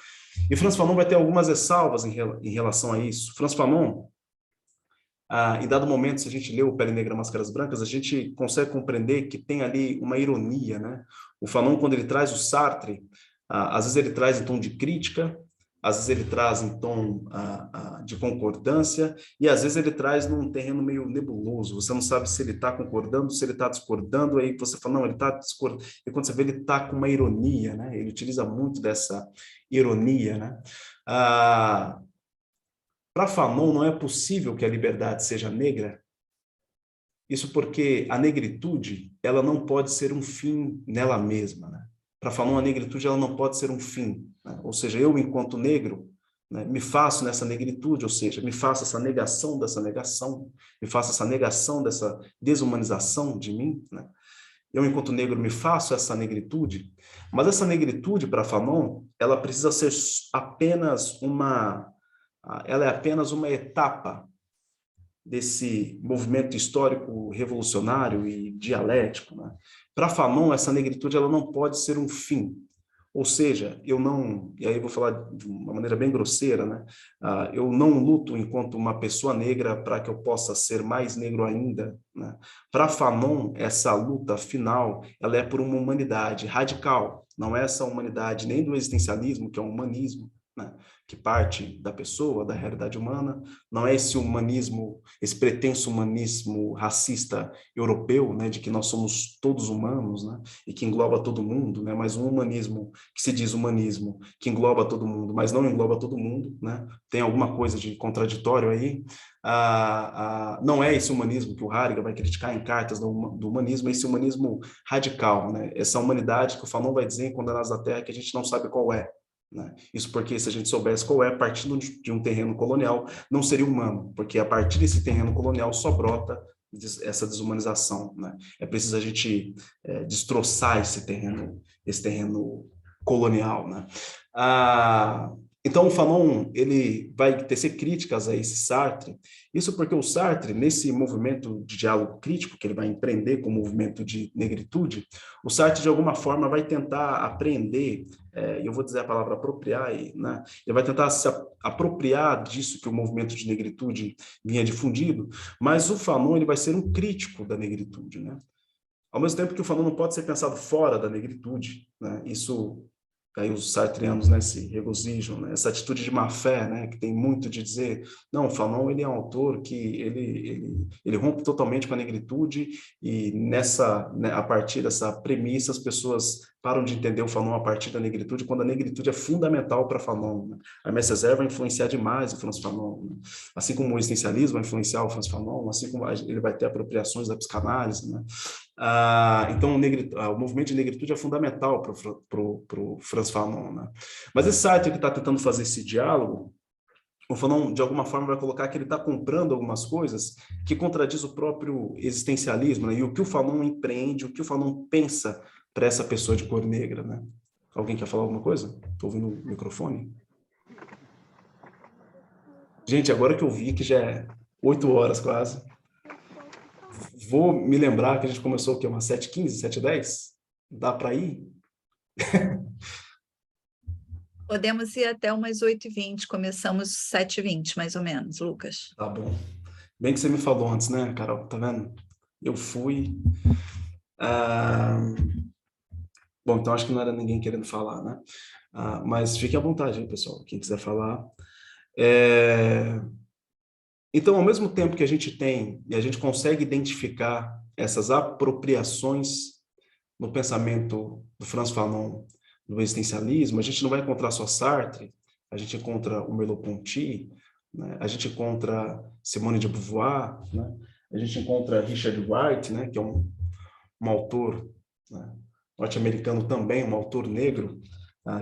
e Frantz Fanon vai ter algumas ressalvas em relação a isso. Frantz Fanon, em dado momento, se a gente lê o Pele Negra, Máscaras Brancas, a gente consegue compreender que tem ali uma ironia, né? O Fanon, quando ele traz o Sartre, às vezes ele traz em tom de crítica, às vezes ele traz em tom de concordância, e às vezes ele traz num terreno meio nebuloso. Você não sabe se ele está concordando, se ele está discordando, aí você fala, não, ele está discordando. E quando você vê, ele está com uma ironia, né? Ele utiliza muito dessa ironia, né? Para Fanon, não é possível que a liberdade seja negra. Isso porque a negritude, ela não pode ser um fim nela mesma, né? Para Fanon, a negritude ela não pode ser um fim, né? Ou seja, eu, enquanto negro, né, me faço nessa negritude, ou seja, me faço essa negação dessa negação, me faço essa negação dessa desumanização de mim, né? Eu, enquanto negro, me faço essa negritude, mas essa negritude, para Fanon, ela precisa ser apenas ela é apenas uma etapa desse movimento histórico revolucionário e dialético, né? Para Fanon, essa negritude ela não pode ser um fim. Ou seja, eu não, e aí eu vou falar de uma maneira bem grosseira, né? Eu não luto enquanto uma pessoa negra para que eu possa ser mais negro ainda, né? Para Fanon, essa luta final, ela é por uma humanidade radical. Não é essa humanidade nem do existencialismo, que é um humanismo, né, que parte da pessoa, da realidade humana, não é esse humanismo, esse pretenso humanismo racista europeu, né, de que nós somos todos humanos, né, e que engloba todo mundo, né, mas um humanismo que se diz humanismo, que engloba todo mundo, mas não engloba todo mundo, né, tem alguma coisa de contraditório aí. Não é esse humanismo que o Heidegger vai criticar em Cartas do Humanismo, é esse humanismo radical, né, essa humanidade que o Fanon vai dizer em Condenados da Terra que a gente não sabe qual é. Né? Isso porque se a gente soubesse qual é, partindo de um terreno colonial, não seria humano, porque a partir desse terreno colonial só brota essa desumanização. Né? É preciso a gente destroçar esse terreno colonial. Né? Então, o Fanon ele vai tecer críticas a esse Sartre, isso porque o Sartre, nesse movimento de diálogo crítico que ele vai empreender com o movimento de negritude, o Sartre, de alguma forma, vai tentar apreender, eu vou dizer a palavra apropriar, né? Ele vai tentar se apropriar disso que o movimento de negritude vinha difundido, mas o Fanon ele vai ser um crítico da negritude. Né? Ao mesmo tempo que o Fanon não pode ser pensado fora da negritude, né? Isso... Aí os sartreanos, né, se regozijam, né? Essa atitude de má fé, né, que tem muito de dizer, não, o Fanon ele é um autor que ele rompe totalmente com a negritude e né, a partir dessa premissa as pessoas param de entender o Fanon a partir da negritude, quando a negritude é fundamental para Fanon. Né? A Aimé Césaire vai influenciar demais o Frantz Fanon, né? Assim como o existencialismo vai influenciar o Frantz Fanon, assim como ele vai ter apropriações da psicanálise, né? Então, o movimento de negritude é fundamental para o Frantz Fanon. Né? Mas esse Sartre que está tentando fazer esse diálogo, o Fanon, de alguma forma, vai colocar que ele está comprando algumas coisas que contradiz o próprio existencialismo, né? E o que o Fanon empreende, o que o Fanon pensa para essa pessoa de cor negra. Né? Alguém quer falar alguma coisa? Estou ouvindo o microfone. Gente, agora que eu vi que já é 8 horas quase, vou me lembrar que a gente começou o quê? Umas 7h15, 7h10? Dá para ir? Podemos ir até umas 8h20, começamos 7h20, mais ou menos, Lucas. Tá bom. Bem que você me falou antes, né, Carol? Tá vendo? Eu fui... Bom, então acho que não era ninguém querendo falar, né? Mas fique à vontade aí, pessoal, quem quiser falar. Então, ao mesmo tempo que a gente tem, e a gente consegue identificar essas apropriações no pensamento do Frantz Fanon, do existencialismo, a gente não vai encontrar só Sartre, a gente encontra o Merleau-Ponty, né? A gente encontra Simone de Beauvoir, né? A gente encontra Richard Wright, né? Que é um autor, né, norte-americano também, um autor negro,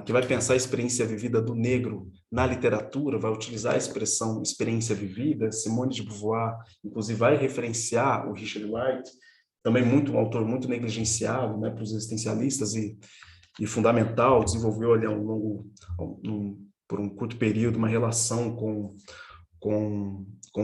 que vai pensar a experiência vivida do negro na literatura, vai utilizar a expressão experiência vivida. Simone de Beauvoir, inclusive, vai referenciar o Richard Wright, também um autor muito negligenciado, né, para os existencialistas e fundamental, desenvolveu ali por um curto período uma relação com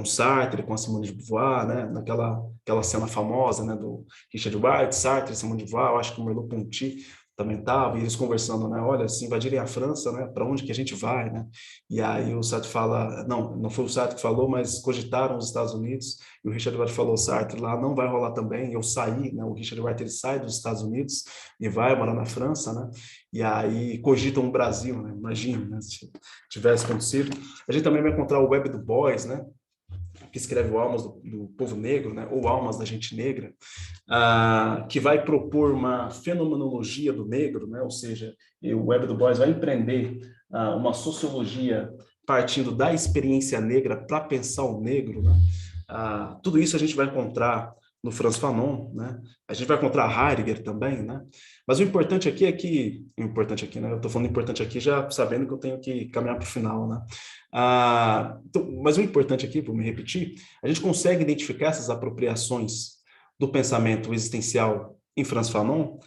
Sartre, com a Simone de Beauvoir, né, aquela cena famosa, né, do Richard Wright, Sartre, Simone de Beauvoir, eu acho que o Merleau-Ponty também estava, e eles conversando, né, olha, se invadirem a França, né, para onde que a gente vai, né? E aí o Sartre fala, não foi o Sartre que falou, mas cogitaram os Estados Unidos, e o Richard Wright falou, Sartre, lá não vai rolar também, eu saí, né, o Richard Wright ele sai dos Estados Unidos e vai morar na França, né? E aí cogitam o Brasil, né? Imagina, né, se tivesse acontecido. A gente também vai encontrar o Webb Du Bois, né, que escreve o Almas do Povo Negro, né, ou Almas da Gente Negra, que vai propor uma fenomenologia do negro, né, ou seja, o Webb Du Bois vai empreender uma sociologia partindo da experiência negra para pensar o negro, né? Tudo isso a gente vai encontrar no Frantz Fanon, né? A gente vai encontrar Heidegger também, né? Mas o importante aqui né? Eu estou falando importante aqui já sabendo que eu tenho que caminhar para o final, né? Então, mas o importante aqui, vou me repetir, a gente consegue identificar essas apropriações do pensamento existencial em Frantz Fanon,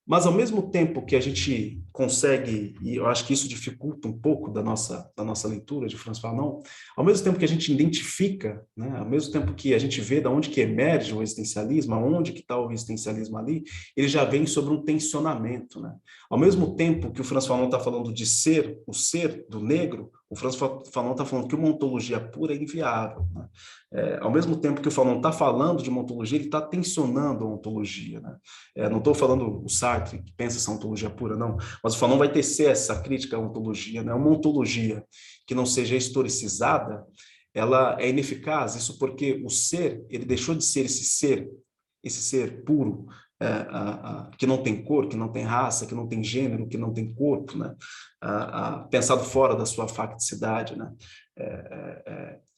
mas ao mesmo tempo que a gente consegue, e eu acho que isso dificulta um pouco da nossa leitura de Frantz Fanon, ao mesmo tempo que a gente identifica, né, ao mesmo tempo que a gente vê de onde que emerge o existencialismo, aonde que está o existencialismo ali, ele já vem sobre um tensionamento, né? Ao mesmo tempo que o Frantz Fanon está falando de ser, o ser do negro, o Frantz Fanon está falando que uma ontologia pura é inviável, né? Ao mesmo tempo que o Fanon está falando de uma ontologia, ele está tensionando a ontologia, né? Não estou falando o Sartre, que pensa essa ontologia pura, não, mas o Fanon vai tecer essa crítica à ontologia, né? Uma ontologia que não seja historicizada, ela é ineficaz, isso porque o ser, ele deixou de ser esse ser puro, que não tem cor, que não tem raça, que não tem gênero, que não tem corpo, né? Pensado fora da sua facticidade, né?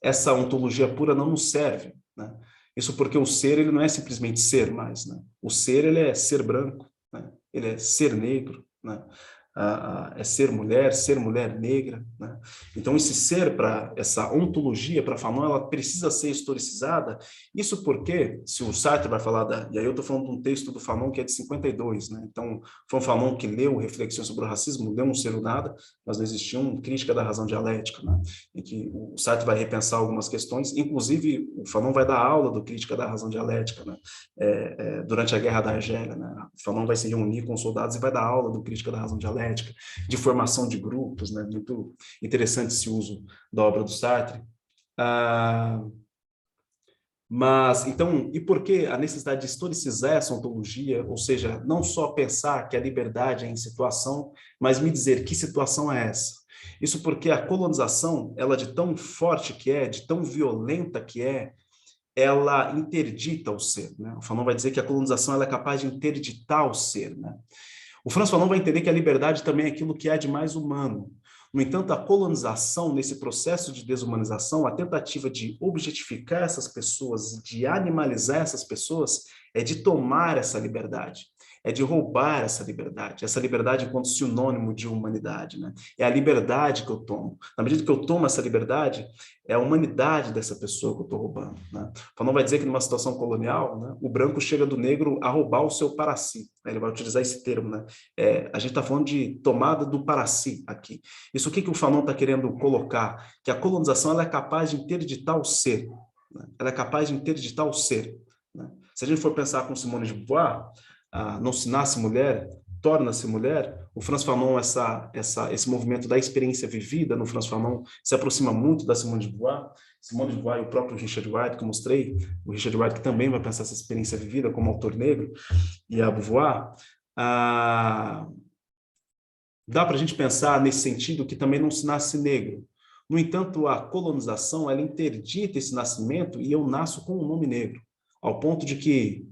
Essa ontologia pura não nos serve, né? Isso porque o ser, ele não é simplesmente ser mais, né? O ser, ele é ser branco, né? Ele é ser negro, né? É ser mulher negra, né? Então esse ser, essa ontologia para Fanon, ela precisa ser historicizada. Isso porque, se o Sartre vai falar e aí eu estou falando de um texto do Fanon que é de 52, né? Então foi um Fanon que leu Reflexões sobre o Racismo, leu Não Ser o Nada, mas não existia uma crítica da razão dialética, né? Em que o Sartre vai repensar algumas questões, inclusive o Fanon vai dar aula do Crítica da Razão Dialética, né? Durante a Guerra da Argélia, né? O Fanon vai se reunir com os soldados e vai dar aula do Crítica da Razão Dialética, de formação de grupos, né? Muito interessante esse uso da obra do Sartre. Mas, então, e por que a necessidade de historicizar essa ontologia, ou seja, não só pensar que a liberdade é em situação, mas me dizer que situação é essa? Isso porque a colonização, ela de tão forte que é, de tão violenta que é, ela interdita o ser, né? O Fanon vai dizer que a colonização ela é capaz de interditar o ser, né? O Frantz Fanon vai entender que a liberdade também é aquilo que há de mais humano. No entanto, a colonização, nesse processo de desumanização, a tentativa de objetificar essas pessoas, de animalizar essas pessoas, é de tomar essa liberdade, é de roubar essa liberdade enquanto sinônimo de humanidade, né? É a liberdade que eu tomo. Na medida que eu tomo essa liberdade, é a humanidade dessa pessoa que eu estou roubando, né? Fanon vai dizer que numa situação colonial, né, o branco chega do negro a roubar o seu para si, né? Ele vai utilizar esse termo, né? A gente está falando de tomada do para si aqui. Isso o que o Fanon está querendo colocar? Que a colonização ela é capaz de interditar o ser, né? Ela é capaz de interditar o ser, né? Se a gente for pensar com Simone de Beauvoir, não se nasce mulher, torna-se mulher, o Frantz Fanon, esse movimento da experiência vivida no Frantz Fanon se aproxima muito da Simone de Beauvoir. Simone de Beauvoir e o próprio Richard Wright, que eu mostrei, o Richard Wright que também vai pensar essa experiência vivida como autor negro, e a Beauvoir, dá para a gente pensar nesse sentido que também não se nasce negro. No entanto, a colonização, ela interdita esse nascimento e eu nasço com o nome negro, ao ponto de que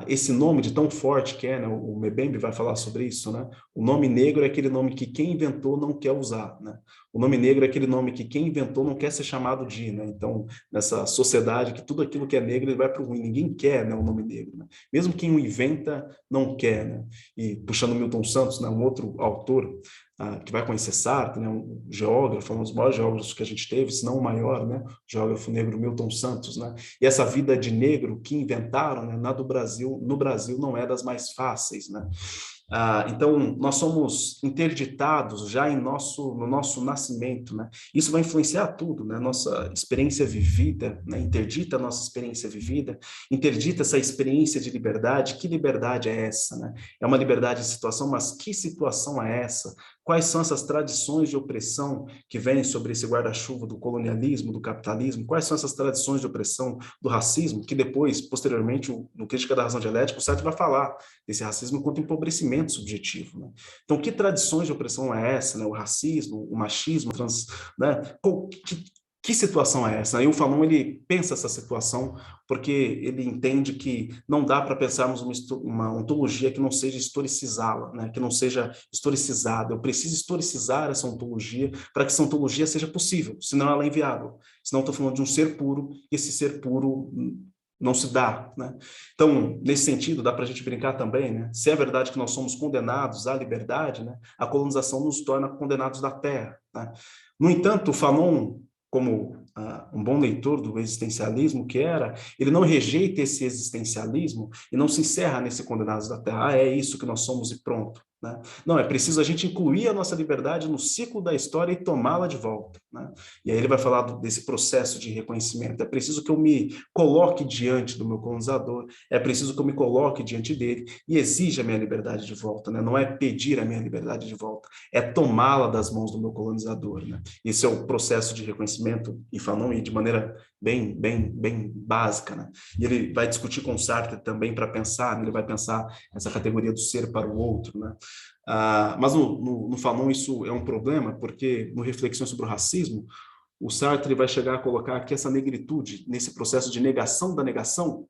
esse nome de tão forte que é, né? O Mbembe vai falar sobre isso, né? O nome negro é aquele nome que quem inventou não quer usar, né? O nome negro é aquele nome que quem inventou não quer ser chamado de, né? Então, nessa sociedade que tudo aquilo que é negro ele vai para o ruim, ninguém quer, né, o nome negro, né? Mesmo quem o inventa não quer, né? E puxando Milton Santos, né, um outro autor que vai conhecer Sartre, né, um geógrafo, um dos maiores geógrafos que a gente teve, se não o maior, né, o geógrafo negro Milton Santos, né? E essa vida de negro que inventaram, né, no Brasil não é das mais fáceis, né? Então, nós somos interditados já no nosso nascimento, né? Isso vai influenciar tudo, né? Nossa experiência vivida, né? Interdita a nossa experiência vivida, interdita essa experiência de liberdade. Que liberdade é essa, né? É uma liberdade de situação, mas que situação é essa? Quais são essas tradições de opressão que vêm sobre esse guarda-chuva do colonialismo, do capitalismo? Quais são essas tradições de opressão do racismo, que depois, posteriormente, no Crítica da Razão Dialética, o Sartre vai falar desse racismo enquanto empobrecimento subjetivo, né? Então, que tradições de opressão é essa, né? O racismo, o machismo, né? Que situação é essa? E o Fanon, ele pensa essa situação porque ele entende que não dá para pensarmos uma ontologia que não seja historicizá-la, né? Que não seja historicizada. Eu preciso historicizar essa ontologia para que essa ontologia seja possível, senão ela é inviável. Senão estou falando de um ser puro, e esse ser puro não se dá, né? Então, nesse sentido, dá para a gente brincar também, né? Se é verdade que nós somos condenados à liberdade, né? A colonização nos torna condenados da terra, né? No entanto, o Fanon, como um bom leitor do existencialismo que era, ele não rejeita esse existencialismo e não se encerra nesse condenados da terra. É isso que nós somos e pronto, né? Não, é preciso a gente incluir a nossa liberdade no ciclo da história e tomá-la de volta, né? E aí ele vai falar desse processo de reconhecimento. É preciso que eu me coloque diante do meu colonizador, é preciso que eu me coloque diante dele e exija a minha liberdade de volta, né? Não é pedir a minha liberdade de volta, é tomá-la das mãos do meu colonizador, né? Esse é o processo de reconhecimento e Fanon, e de maneira bem básica, né? E ele vai discutir com Sartre também para pensar, né? Ele vai pensar essa categoria do ser para o outro, né? Mas no Fanon isso é um problema, porque no Reflexões sobre o Racismo, o Sartre vai chegar a colocar que essa negritude, nesse processo de negação da negação,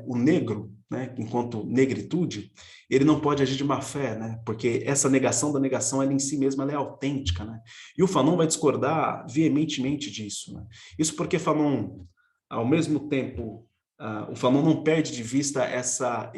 o negro, né, enquanto negritude, ele não pode agir de má fé, né, porque essa negação da negação, ela em si mesma ela é autêntica, né, e o Fanon vai discordar veementemente disso, né, isso porque Fanon, ao mesmo tempo, o Fanon não perde de vista essa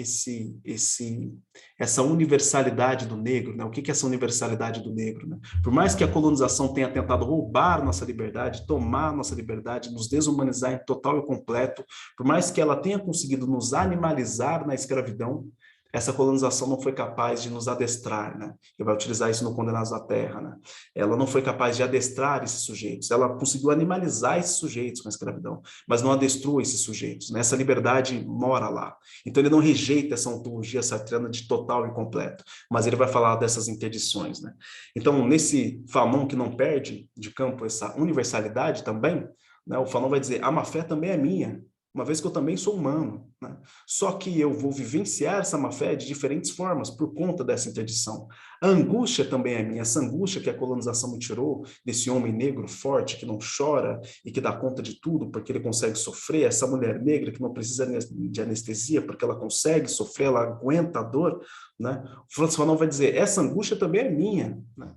universalidade do negro, né? O que é essa universalidade do negro, né? Por mais que a colonização tenha tentado roubar nossa liberdade, tomar nossa liberdade, nos desumanizar em total e completo, por mais que ela tenha conseguido nos animalizar na escravidão, essa colonização não foi capaz de nos adestrar, né? Ele vai utilizar isso no Condenados à Terra, né? Ela não foi capaz de adestrar esses sujeitos, ela conseguiu animalizar esses sujeitos com a escravidão, mas não adestrou esses sujeitos, né? Essa liberdade mora lá. Então ele não rejeita essa ontologia sartriana de total e completo, mas ele vai falar dessas interdições, né? Então, nesse Fanon que não perde de campo essa universalidade também, né? O Fanon vai dizer, a má-fé também é minha, uma vez que eu também sou humano, né? Só que eu vou vivenciar essa má-fé de diferentes formas por conta dessa interdição. A angústia também é minha, essa angústia que a colonização me tirou, desse homem negro forte que não chora e que dá conta de tudo porque ele consegue sofrer, essa mulher negra que não precisa de anestesia porque ela consegue sofrer, ela aguenta a dor, né? O Francis Fanon vai dizer, essa angústia também é minha, né?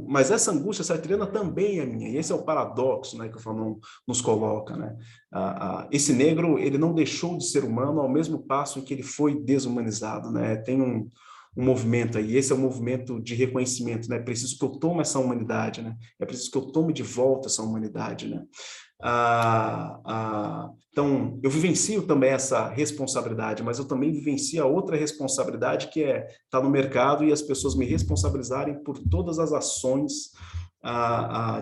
Mas essa angústia sartriana também é minha, e esse é o paradoxo, né, que o Fanon nos coloca, né? Esse negro, ele não deixou de ser humano ao mesmo passo em que ele foi desumanizado, né? Tem um movimento aí, esse é o movimento de reconhecimento, né? É preciso que eu tome essa humanidade, né? É preciso que eu tome de volta essa humanidade, né? Então, eu vivencio também essa responsabilidade, mas eu também vivencio a outra responsabilidade, que é estar no mercado e as pessoas me responsabilizarem por todas as ações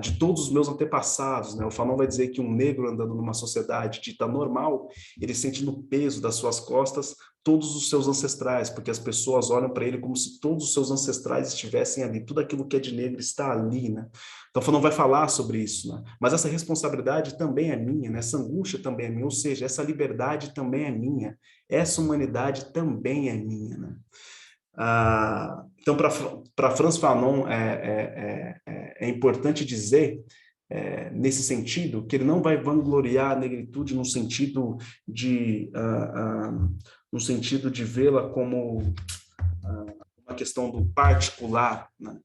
de todos os meus antepassados, né? O Fanon vai dizer que um negro andando numa sociedade dita normal, ele sente no peso das suas costas todos os seus ancestrais, porque as pessoas olham para ele como se todos os seus ancestrais estivessem ali, tudo aquilo que é de negro está ali, né? Então, o Fanon vai falar sobre isso, né? Mas essa responsabilidade também é minha, né? Essa angústia também é minha, ou seja, essa liberdade também é minha, essa humanidade também é minha, né? Então, para Francis Fanon, é importante dizer nesse sentido, que ele não vai vangloriar a negritude no sentido de vê-la como uma questão do particular, né?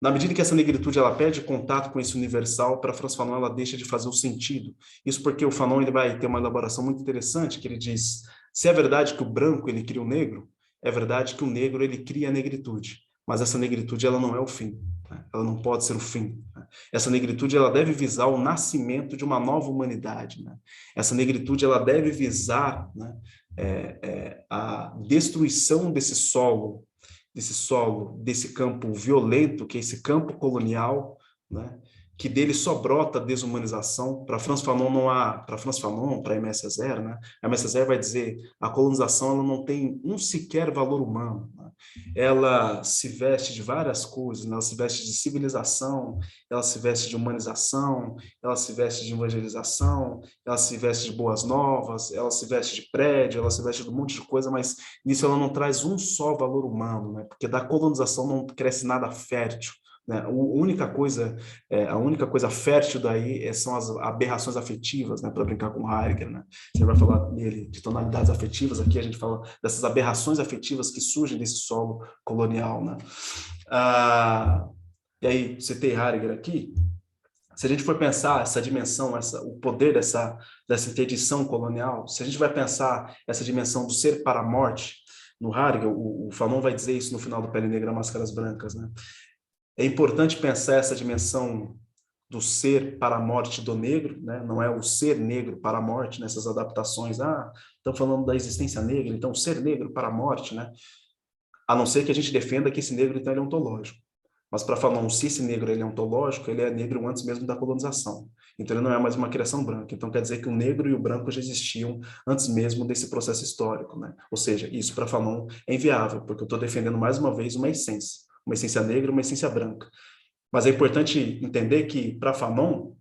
Na medida que essa negritude ela perde contato com esse universal, para Frantz Fanon ela deixa de fazer o sentido. Isso porque o Fanon ele vai ter uma elaboração muito interessante, que ele diz: se é verdade que o branco ele cria o negro, é verdade que o negro ele cria a negritude, mas essa negritude ela não é o fim, né? Ela não pode ser o fim, né? Essa negritude ela deve visar o nascimento de uma nova humanidade, né? Essa negritude ela deve visar, né, a destruição desse solo, desse campo violento, que é esse campo colonial, né, que dele só brota a desumanização. Para Frantz Fanon não há, para Frantz Fanon, para Aimé Césaire, né, Aimé Césaire vai dizer: a colonização ela não tem um sequer valor humano, né? Ela se veste de várias coisas, né? Ela se veste de civilização, ela se veste de humanização, ela se veste de evangelização, ela se veste de boas novas, ela se veste de prédio, ela se veste de um monte de coisa, mas nisso ela não traz um só valor humano, né? Porque da colonização não cresce nada fértil, né? A única coisa fértil daí são as aberrações afetivas, né? Para brincar com Heidegger, né? Você vai falar dele de tonalidades afetivas, aqui a gente fala dessas aberrações afetivas que surgem desse solo colonial, né? E aí, citei Heidegger aqui. Se a gente for pensar essa dimensão, o poder dessa interdição colonial, se a gente vai pensar essa dimensão do ser para a morte, no Heidegger, o Fanon vai dizer isso no final do Pele Negra, Máscaras Brancas, né? É importante pensar essa dimensão do ser para a morte do negro, né? Não é o ser negro para a morte, nessas adaptações. Estão falando da existência negra, então o ser negro para a morte, né? A não ser que a gente defenda que esse negro, então, ele é ontológico. Mas para Fanon, se esse negro ele é ontológico, ele é negro antes mesmo da colonização. Então, ele não é mais uma criação branca. Então, quer dizer que o negro e o branco já existiam antes mesmo desse processo histórico, né? Ou seja, isso para Fanon é inviável, porque eu estou defendendo mais uma vez uma essência negra, uma essência branca. Mas é importante entender que, para Fanon,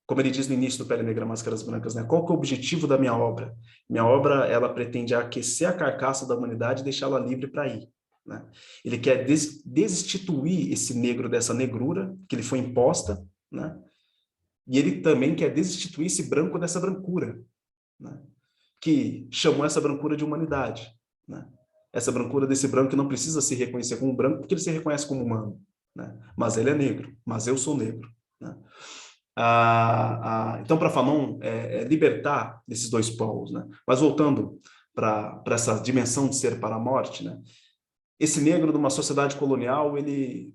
como ele diz no início do Pele Negra, Máscaras Brancas, né? Qual que é o objetivo da minha obra? Minha obra, ela pretende aquecer a carcaça da humanidade e deixá-la livre para ir, né? Ele quer desinstituir esse negro dessa negrura que lhe foi imposta, né? E ele também quer desinstituir esse branco dessa brancura, né? Que chamou essa brancura de humanidade, né? Essa brancura desse branco que não precisa se reconhecer como branco, porque ele se reconhece como humano, né? Mas ele é negro, mas eu sou negro, né? Então, para Fanon, libertar desses dois polos, né? Mas voltando para essa dimensão de ser para a morte, né? Esse negro de uma sociedade colonial, ele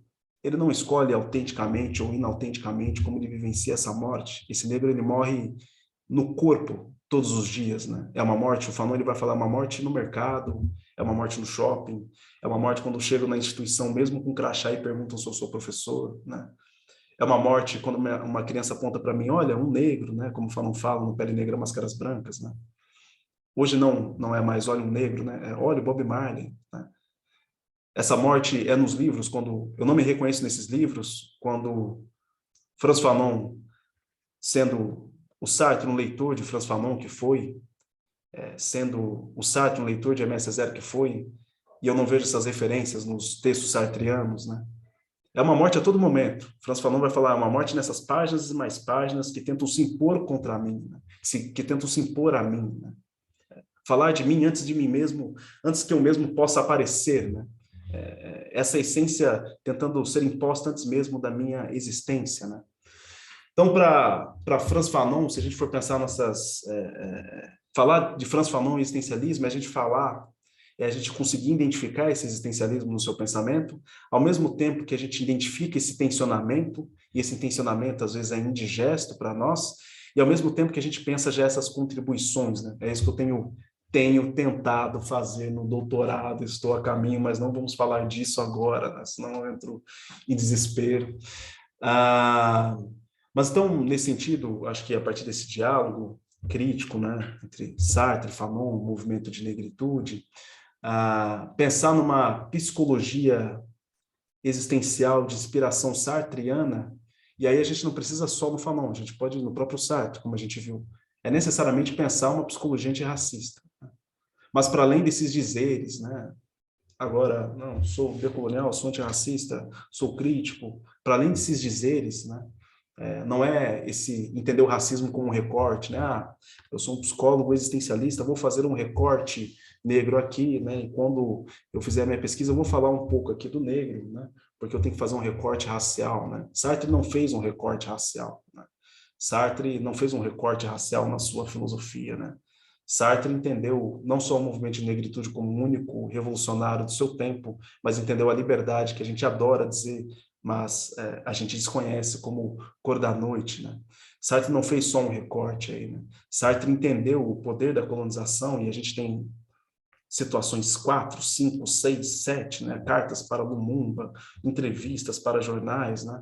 não escolhe autenticamente ou inautenticamente como ele vivencia essa morte. Esse negro, ele morre no corpo todos os dias, né? É uma morte, o Fanon ele vai falar, uma morte no mercado, é uma morte no shopping, é uma morte quando eu chego na instituição, mesmo com crachá, e perguntam se eu sou professor, né? É uma morte quando uma criança aponta para mim, olha, um negro, né? Como o Fanon fala, no Pele Negra, Máscaras Brancas, né? Hoje não é mais olha um negro, né? É olha o Bob Marley, né? Essa morte é nos livros, quando eu não me reconheço nesses livros, quando Frantz Fanon, sendo o Sartre um leitor de Frantz Fanon, que foi, sendo o Sartre um leitor de Aimé Césaire, que foi, e eu não vejo essas referências nos textos sartreanos, né? É uma morte a todo momento. Frantz Fanon vai falar, é uma morte nessas páginas e mais páginas que tentam se impor contra mim, né? Que tentam se impor a mim, né? Falar de mim antes de mim mesmo, antes que eu mesmo possa aparecer, né? Essa essência tentando ser imposta antes mesmo da minha existência, né? Então, para Frantz Fanon, se a gente for pensar falar de Frantz Fanon e existencialismo, a gente conseguir identificar esse existencialismo no seu pensamento, ao mesmo tempo que a gente identifica esse tensionamento, e esse tensionamento às vezes é indigesto para nós, e ao mesmo tempo que a gente pensa já essas contribuições, né? É isso que eu tenho tentado fazer no doutorado, estou a caminho, mas não vamos falar disso agora, né? Senão eu entro em desespero. Mas então, nesse sentido, acho que a partir desse diálogo crítico, né, entre Sartre e Fanon, o movimento de negritude, pensar numa psicologia existencial de inspiração sartreana, e aí a gente não precisa só no Fanon, a gente pode ir no próprio Sartre, como a gente viu, é necessariamente pensar uma psicologia antirracista. Mas para além desses dizeres, né, agora, não, sou decolonial, sou antirracista, sou crítico, para além desses dizeres, né, Não é esse entender o racismo como um recorte, né? Ah, eu sou um psicólogo existencialista, vou fazer um recorte negro aqui, né? E quando eu fizer a minha pesquisa, eu vou falar um pouco aqui do negro, né? Porque eu tenho que fazer um recorte racial, né? Sartre não fez um recorte racial, né? Sartre não fez um recorte racial na sua filosofia, né? Sartre entendeu não só o movimento de negritude como um único revolucionário do seu tempo, mas entendeu a liberdade, que a gente adora dizer, mas a gente desconhece como cor da noite, né? Sartre não fez só um recorte aí, né? Sartre entendeu o poder da colonização, e a gente tem situações 4, 5, 6, 7, né? Cartas para Lumumba, entrevistas para jornais, né?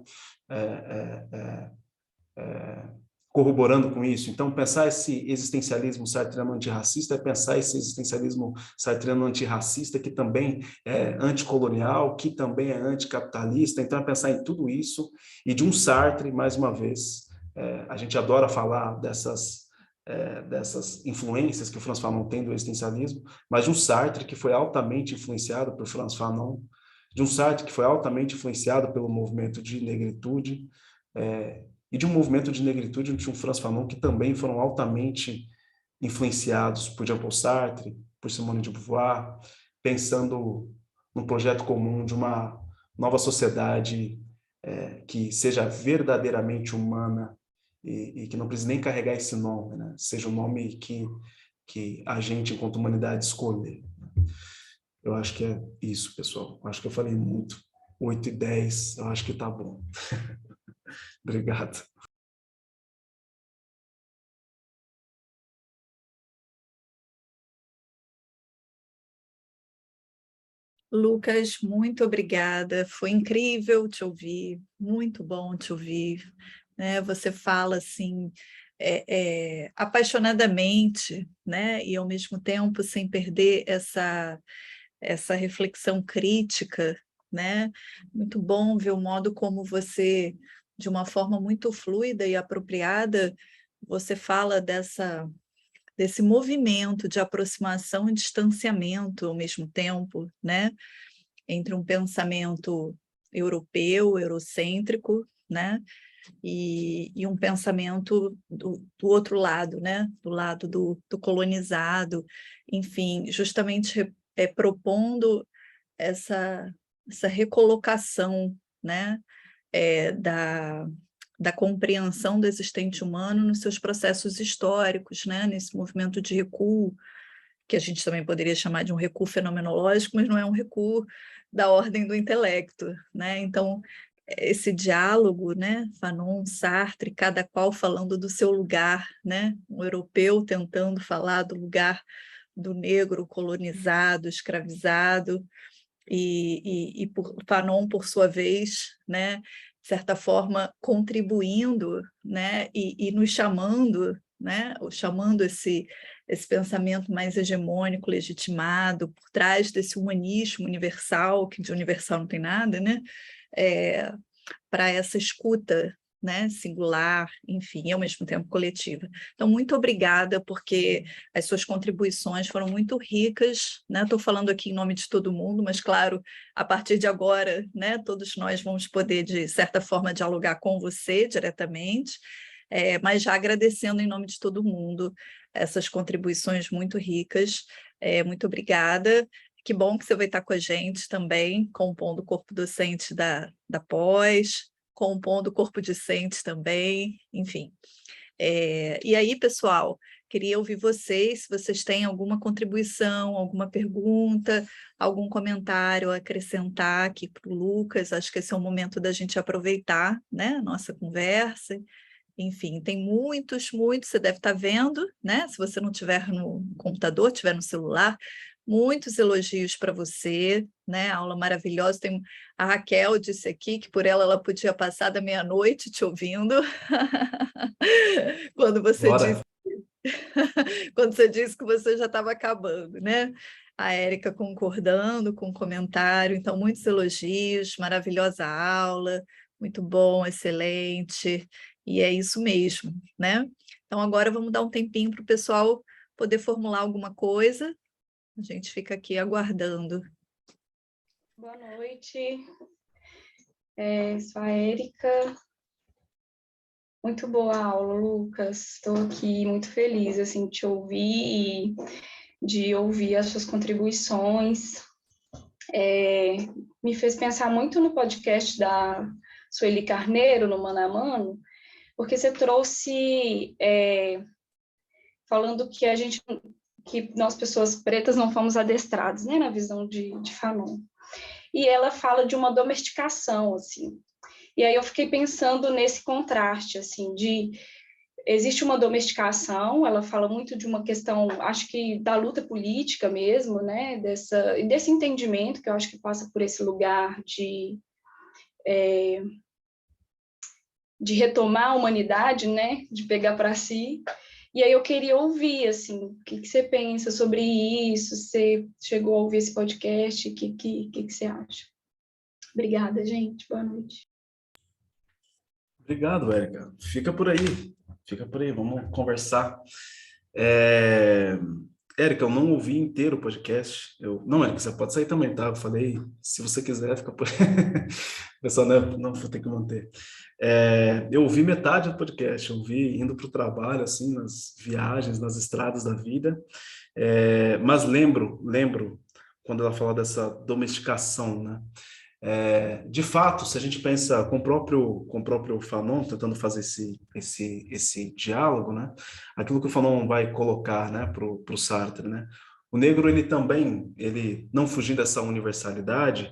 Corroborando com isso. Então, pensar esse existencialismo sartreano antirracista é pensar esse existencialismo sartreano antirracista que também é anticolonial, que também é anticapitalista. Então, é pensar em tudo isso e de um Sartre, mais uma vez, a gente adora falar dessas influências que o Frantz Fanon tem do existencialismo, mas de um Sartre que foi altamente influenciado por Frantz Fanon, de um Sartre que foi altamente influenciado pelo movimento de negritude, e de um movimento de negritude de um Frantz Fanon que também foram altamente influenciados por Jean-Paul Sartre, por Simone de Beauvoir, pensando num projeto comum de uma nova sociedade que seja verdadeiramente humana e que não precise nem carregar esse nome, né? Seja o nome que a gente, enquanto humanidade, escolher. Eu acho que é isso, pessoal. Eu acho que eu falei muito. 8:10, eu acho que tá bom. Obrigado. Lucas, muito obrigada. Foi incrível te ouvir, muito bom te ouvir. Né? Você fala assim apaixonadamente, né? E ao mesmo tempo sem perder essa reflexão crítica, né? Muito bom ver o modo como você, de uma forma muito fluida e apropriada, você fala desse movimento de aproximação e distanciamento ao mesmo tempo, né? Entre um pensamento europeu, eurocêntrico, né? E um pensamento do outro lado, né? Do lado do colonizado, enfim, justamente propondo essa recolocação, né? Da compreensão do existente humano nos seus processos históricos, né? Nesse movimento de recuo, que a gente também poderia chamar de um recuo fenomenológico, mas não é um recuo da ordem do intelecto, né? Então, esse diálogo, né? Fanon, Sartre, cada qual falando do seu lugar, né? Um europeu tentando falar do lugar do negro colonizado, escravizado, e Fanon, por sua vez, né? De certa forma, contribuindo, né? E nos chamando, né? Ou chamando esse pensamento mais hegemônico, legitimado, por trás desse humanismo universal, que de universal não tem nada, né? Para essa escuta, né, singular, enfim, e ao mesmo tempo coletiva. Então, muito obrigada, porque as suas contribuições foram muito ricas, né? Estou falando aqui em nome de todo mundo, mas, claro, a partir de agora, né, todos nós vamos poder, de certa forma, dialogar com você diretamente, mas já agradecendo em nome de todo mundo essas contribuições muito ricas. Muito obrigada. Que bom que você vai estar com a gente também, compondo o corpo docente da pós, compondo o corpo discente também, enfim. E aí, pessoal, queria ouvir vocês, se vocês têm alguma contribuição, alguma pergunta, algum comentário a acrescentar aqui para o Lucas. Acho que esse é o momento da gente aproveitar, né, a nossa conversa. Enfim, tem muitos, você deve estar vendo, né? Se você não tiver no computador, tiver no celular, muitos elogios para você, né? Aula maravilhosa. Tem a Raquel disse aqui que por ela podia passar da meia-noite te ouvindo. Quando você disse quando você disse que você já estava acabando, né? A Érica concordando com o comentário, então muitos elogios, maravilhosa aula, muito bom, excelente, e é isso mesmo, né? Então agora vamos dar um tempinho para o pessoal poder formular alguma coisa, a gente fica aqui aguardando. Boa noite, sou a Érica, Muito boa a aula, Lucas. Estou aqui muito feliz assim, de te ouvir e de ouvir as suas contribuições. Me fez pensar muito no podcast da Sueli Carneiro, no Mano a Mano, porque você trouxe, falando que nós, pessoas pretas, não fomos adestrados, né, na visão de Fanon. E ela fala de uma domesticação, assim. E aí eu fiquei pensando nesse contraste, assim, existe uma domesticação, ela fala muito de uma questão, acho que da luta política mesmo, né, desse entendimento, que eu acho que passa por esse lugar de retomar a humanidade, né, de pegar para si. E aí eu queria ouvir, assim, o que você pensa sobre isso, você chegou a ouvir esse podcast, o que você acha? Obrigada, gente, boa noite. Obrigado, Érica. Fica por aí, vamos conversar. Érica, eu não ouvi inteiro o podcast. Não, Érica, você pode sair também, tá? Eu falei, se você quiser, fica por aí. Pessoal, não vou ter que manter. Eu ouvi metade do podcast, eu ouvi indo para o trabalho, assim, nas viagens, nas estradas da vida. Mas lembro quando ela falou dessa domesticação, né? De fato, se a gente pensa com o próprio Fanon, tentando fazer esse diálogo, né? Aquilo que o Fanon vai colocar, né, para o Sartre, né? O negro, ele não fugindo dessa universalidade,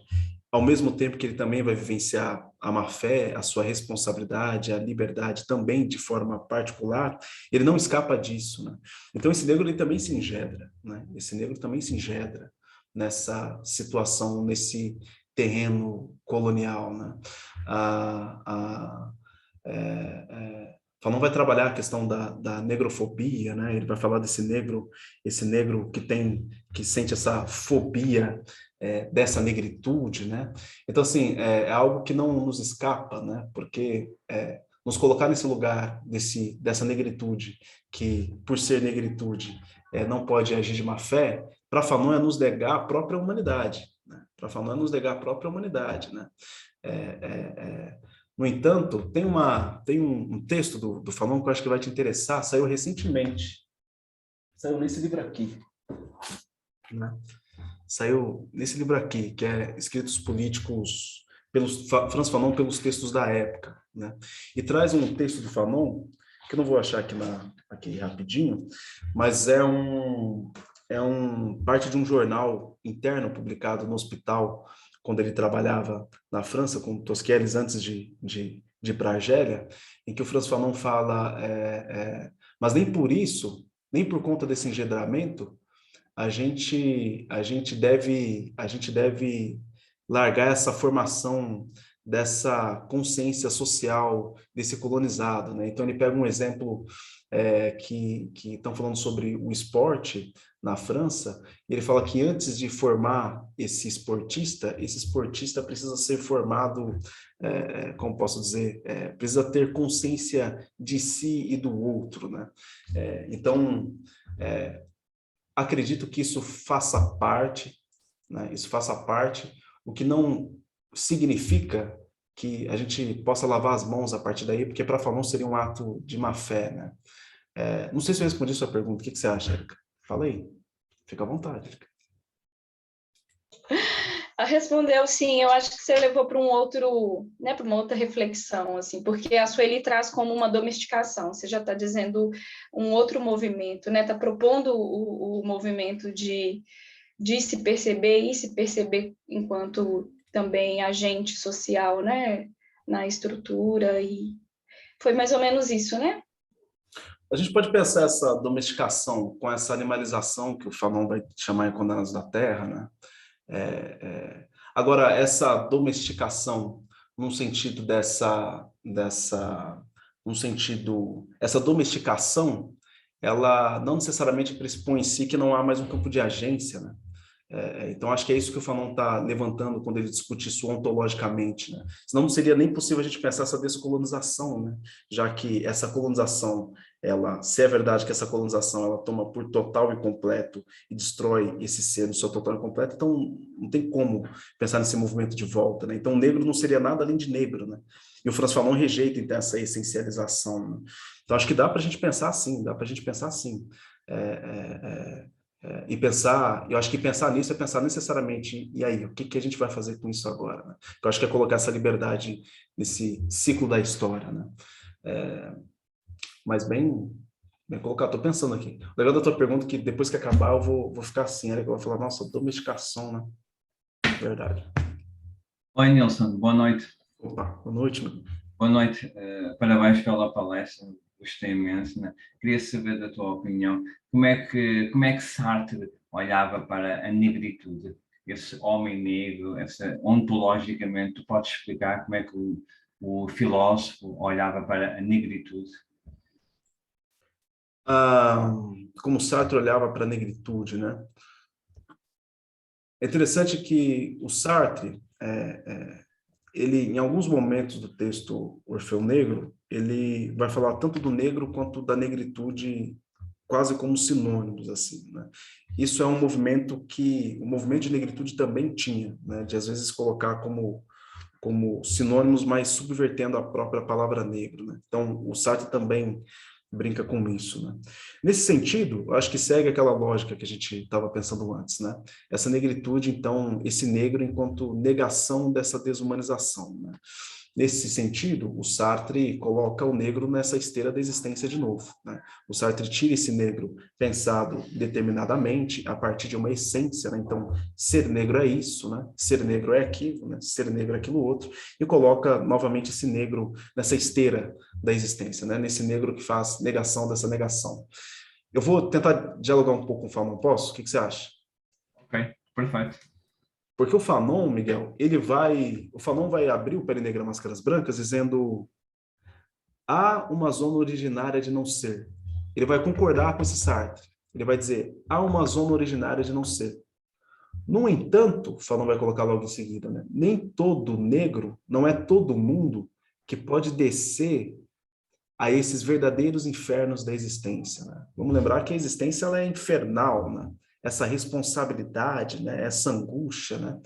ao mesmo tempo que ele também vai vivenciar a má-fé, a sua responsabilidade, a liberdade também de forma particular, ele não escapa disso, né? Então esse negro, ele também se engendra, né? Esse negro também se engendra nessa situação, nesse terreno colonial, né? Fanon vai trabalhar a questão da negrofobia, né? Ele vai falar esse negro que sente essa fobia dessa negritude, né? Então, assim, é algo que não nos escapa, né? Porque nos colocar nesse lugar dessa negritude, que por ser negritude não pode agir de má fé, para Fanon é nos negar a própria humanidade, né? Para Fanon é nos negar a própria humanidade, né? No entanto, tem um texto do Fanon que eu acho que vai te interessar, saiu recentemente, saiu nesse livro aqui, né? Saiu nesse livro aqui, que é Escritos Políticos pelos Franz Fanon, pelos textos da época, né? E traz um texto do Fanon, que eu não vou achar aqui rapidinho, mas parte de um jornal interno publicado no hospital, quando ele trabalhava na França com Tosquelles antes de ir para a Argélia, em que o Franz Fanon fala, mas nem por isso, nem por conta desse engendramento, a gente deve largar essa formação dessa consciência social desse colonizado, né? Então ele pega um exemplo que estão falando sobre o esporte na França, e ele fala que antes de formar esse esportista precisa ser formado, como posso dizer, precisa ter consciência de si e do outro, né? Então, acredito que isso faça parte, né? Isso faça parte, o que não significa que a gente possa lavar as mãos a partir daí, porque para Fanon seria um ato de má fé, né? Não sei se eu respondi sua pergunta. O que você acha, Érica? Fala aí. Fica à vontade, Érica. Respondeu sim, eu acho que você levou para para uma outra reflexão, assim, porque a Sueli traz como uma domesticação, você já está dizendo um outro movimento, né? Está propondo o movimento de se perceber e se perceber enquanto também agente social, né? Na estrutura, e foi mais ou menos isso, né? A gente pode pensar essa domesticação com essa animalização que o Fanon vai chamar em Condenados da Terra, né? Agora, essa domesticação num sentido essa domesticação, ela não necessariamente pressupõe em si que não há mais um campo de agência, né? Então, acho que é isso que o Fanon está levantando quando ele discute isso ontologicamente, né? Senão não seria nem possível a gente pensar essa descolonização, né? Já que essa colonização, se é verdade que essa colonização ela toma por total e completo e destrói esse ser no seu total e completo, então não tem como pensar nesse movimento de volta, né? Então, negro não seria nada além de negro, né? E o Franz Fanon rejeita, então, essa essencialização, né? Então, acho que dá para a gente pensar assim, e pensar, eu acho que pensar nisso é pensar necessariamente, e aí, o que a gente vai fazer com isso agora, né? Eu acho que é colocar essa liberdade nesse ciclo da história, né? Mas bem colocado, estou pensando aqui. O legal da tua pergunta é que depois que acabar eu vou ficar assim, aí eu vou falar, nossa, domesticação, né? Verdade. Oi, Nilson, boa noite. Opa, boa noite, meu. Boa noite, parabéns pela palestra, gostei imenso, né? Queria saber da tua opinião, como é que Sartre olhava para a negritude, esse homem negro, ontologicamente, tu podes explicar como é que o filósofo olhava para a negritude? Como Sartre olhava para a negritude, né? É interessante que o Sartre, ele, em alguns momentos do texto Orfeu Negro, ele vai falar tanto do negro quanto da negritude quase como sinônimos, assim, né? Isso é um movimento que o movimento de negritude também tinha, né? De às vezes colocar como sinônimos, mas subvertendo a própria palavra negro, né? Então, o Sartre também brinca com isso, né? Nesse sentido, eu acho que segue aquela lógica que a gente estava pensando antes, né? Essa negritude, então, esse negro enquanto negação dessa desumanização, né? Nesse sentido, o Sartre coloca o negro nessa esteira da existência de novo, né? O Sartre tira esse negro pensado determinadamente a partir de uma essência, né? Então, ser negro é isso, né? Ser negro é aquilo, né? Ser negro é aquilo outro, e coloca novamente esse negro nessa esteira da existência, né? Nesse negro que faz negação dessa negação. Eu vou tentar dialogar um pouco com o Fanon, posso? O que você acha? Ok, perfeito. Porque o Fanon, Miguel, o Fanon vai abrir o Pele Negra Máscaras Brancas dizendo há uma zona originária de não ser. Ele vai concordar com esse Sartre. Ele vai dizer, há uma zona originária de não ser. No entanto, o Fanon vai colocar logo em seguida, né? Nem todo negro, não é todo mundo que pode descer a esses verdadeiros infernos da existência, né? Vamos lembrar que a existência ela é infernal, né? Essa responsabilidade, né? Essa angústia, né?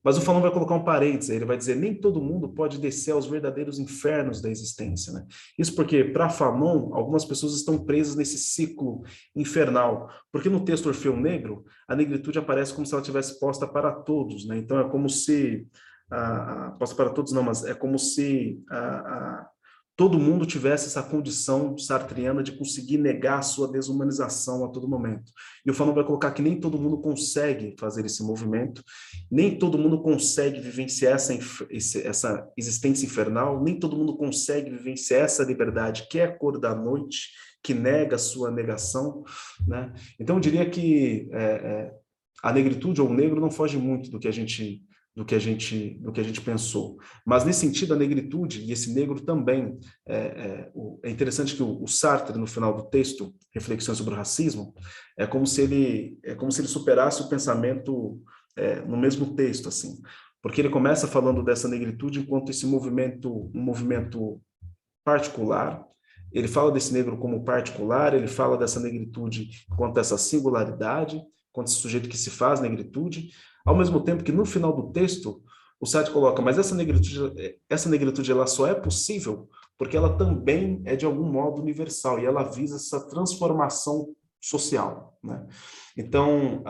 Mas o Fanon vai colocar um parênteses, ele vai dizer, nem todo mundo pode descer aos verdadeiros infernos da existência, né? Isso porque, para Fanon, algumas pessoas estão presas nesse ciclo infernal, porque no texto Orfeu Negro, a negritude aparece como se ela tivesse posta para todos, né? Então é como se, posta para todos não, mas é como se todo mundo tivesse essa condição sartriana de conseguir negar a sua desumanização a todo momento. E o Fanon vai colocar que nem todo mundo consegue fazer esse movimento, nem todo mundo consegue vivenciar essa existência infernal, nem todo mundo consegue vivenciar essa liberdade que é a cor da noite, que nega a sua negação, né? Então, eu diria que a negritude ou o negro não foge muito do que a gente pensou. Mas, nesse sentido, a negritude, e esse negro também, é interessante que o Sartre, no final do texto, Reflexões sobre o Racismo, é como se ele superasse o pensamento no mesmo texto, assim, porque ele começa falando dessa negritude enquanto um movimento particular. Ele fala desse negro como particular, ele fala dessa negritude enquanto essa singularidade, enquanto esse sujeito que se faz negritude, ao mesmo tempo que no final do texto o Sartre coloca, mas essa negritude ela só é possível porque ela também é de algum modo universal e ela visa essa transformação social, né? Então,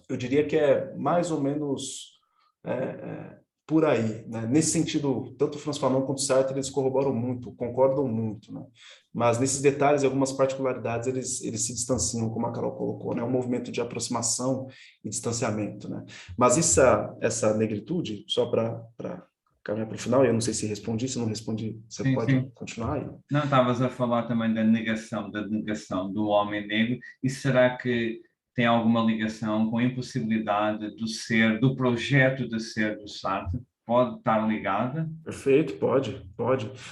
eu diria que é mais ou menos por aí, né? Nesse sentido, tanto o Franz Fanon quanto o Sartre, eles corroboram muito, concordam muito, né? Mas nesses detalhes e algumas particularidades, eles se distanciam, como a Carol colocou, né? Um movimento de aproximação e distanciamento, né? Mas essa negritude, só para caminhar para o final, eu não sei se respondi, se não respondi, você pode continuar aí. Não, estavas a falar também da negação do homem negro, e será que tem alguma ligação com a impossibilidade do projeto de ser do Sartre? Pode estar ligada? Perfeito, pode.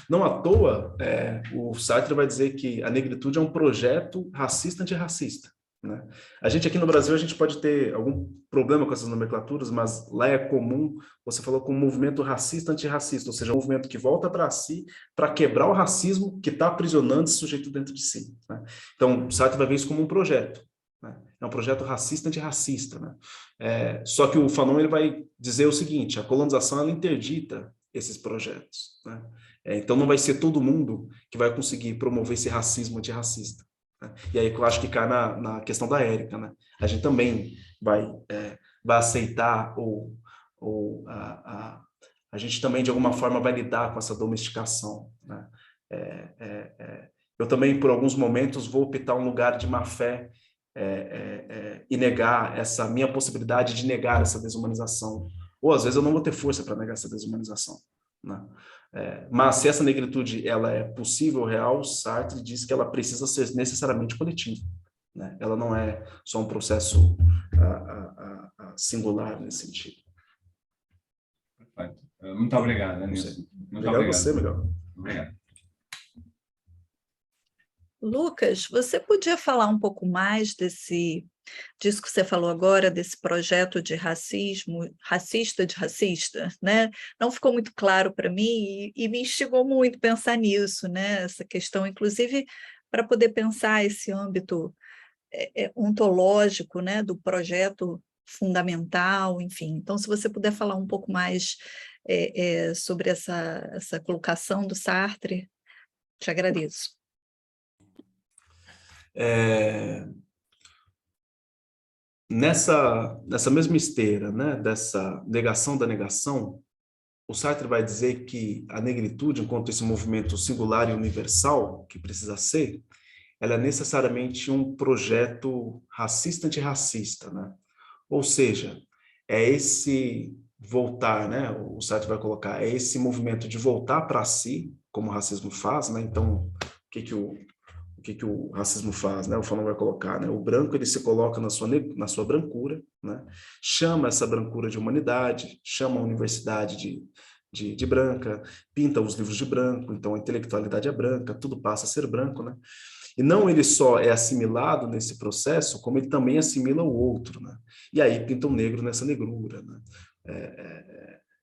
Não à toa, o Sartre vai dizer que a negritude é um projeto racista antirracista. né? A gente aqui no Brasil, a gente pode ter algum problema com essas nomenclaturas, mas lá é comum, você falou, com um movimento racista antirracista, ou seja, um movimento que volta para si para quebrar o racismo que está aprisionando esse sujeito dentro de si, né? Então, o Sartre vai ver isso como um projeto, né? É um projeto racista antirracista, né? Só que o Fanon ele vai dizer o seguinte: a colonização ela interdita esses projetos, né? Então não vai ser todo mundo que vai conseguir promover esse racismo antirracista, né? E aí eu acho que cai na questão da Érica, né? A gente também vai aceitar a gente também de alguma forma vai lidar com essa domesticação, né? Eu também por alguns momentos vou optar um lugar de má fé e negar essa minha possibilidade de negar essa desumanização, ou às vezes eu não vou ter força para negar essa desumanização, né? Mas se essa negritude ela é possível, real, Sartre diz que ela precisa ser necessariamente coletiva, né? Ela não é só um processo singular nesse sentido. Perfeito. Muito obrigado, Nilson. Muito obrigado a você, Miguel. Obrigado. Lucas, você podia falar um pouco mais disso que você falou agora, desse projeto de racismo, racista de racista, né? Não ficou muito claro para mim e me instigou muito pensar nisso, né? Essa questão, inclusive, para poder pensar esse âmbito ontológico, né? Do projeto fundamental, enfim. Então, se você puder falar um pouco mais sobre essa colocação do Sartre, te agradeço. Nessa mesma esteira, né, dessa negação da negação, o Sartre vai dizer que a negritude, enquanto esse movimento singular e universal que precisa ser, ela é necessariamente um projeto racista antirracista, né? Ou seja, é esse voltar, né, o Sartre vai colocar, é esse movimento de voltar para si, como o racismo faz, né? Então, o que o racismo faz, né? O Fanon vai colocar, né? O branco ele se coloca na sua brancura, né? Chama essa brancura de humanidade, chama a universidade de branca, pinta os livros de branco, então a intelectualidade é branca, tudo passa a ser branco, né? E não ele só é assimilado nesse processo, como ele também assimila o outro, né? E aí pinta o negro nessa negrura, né?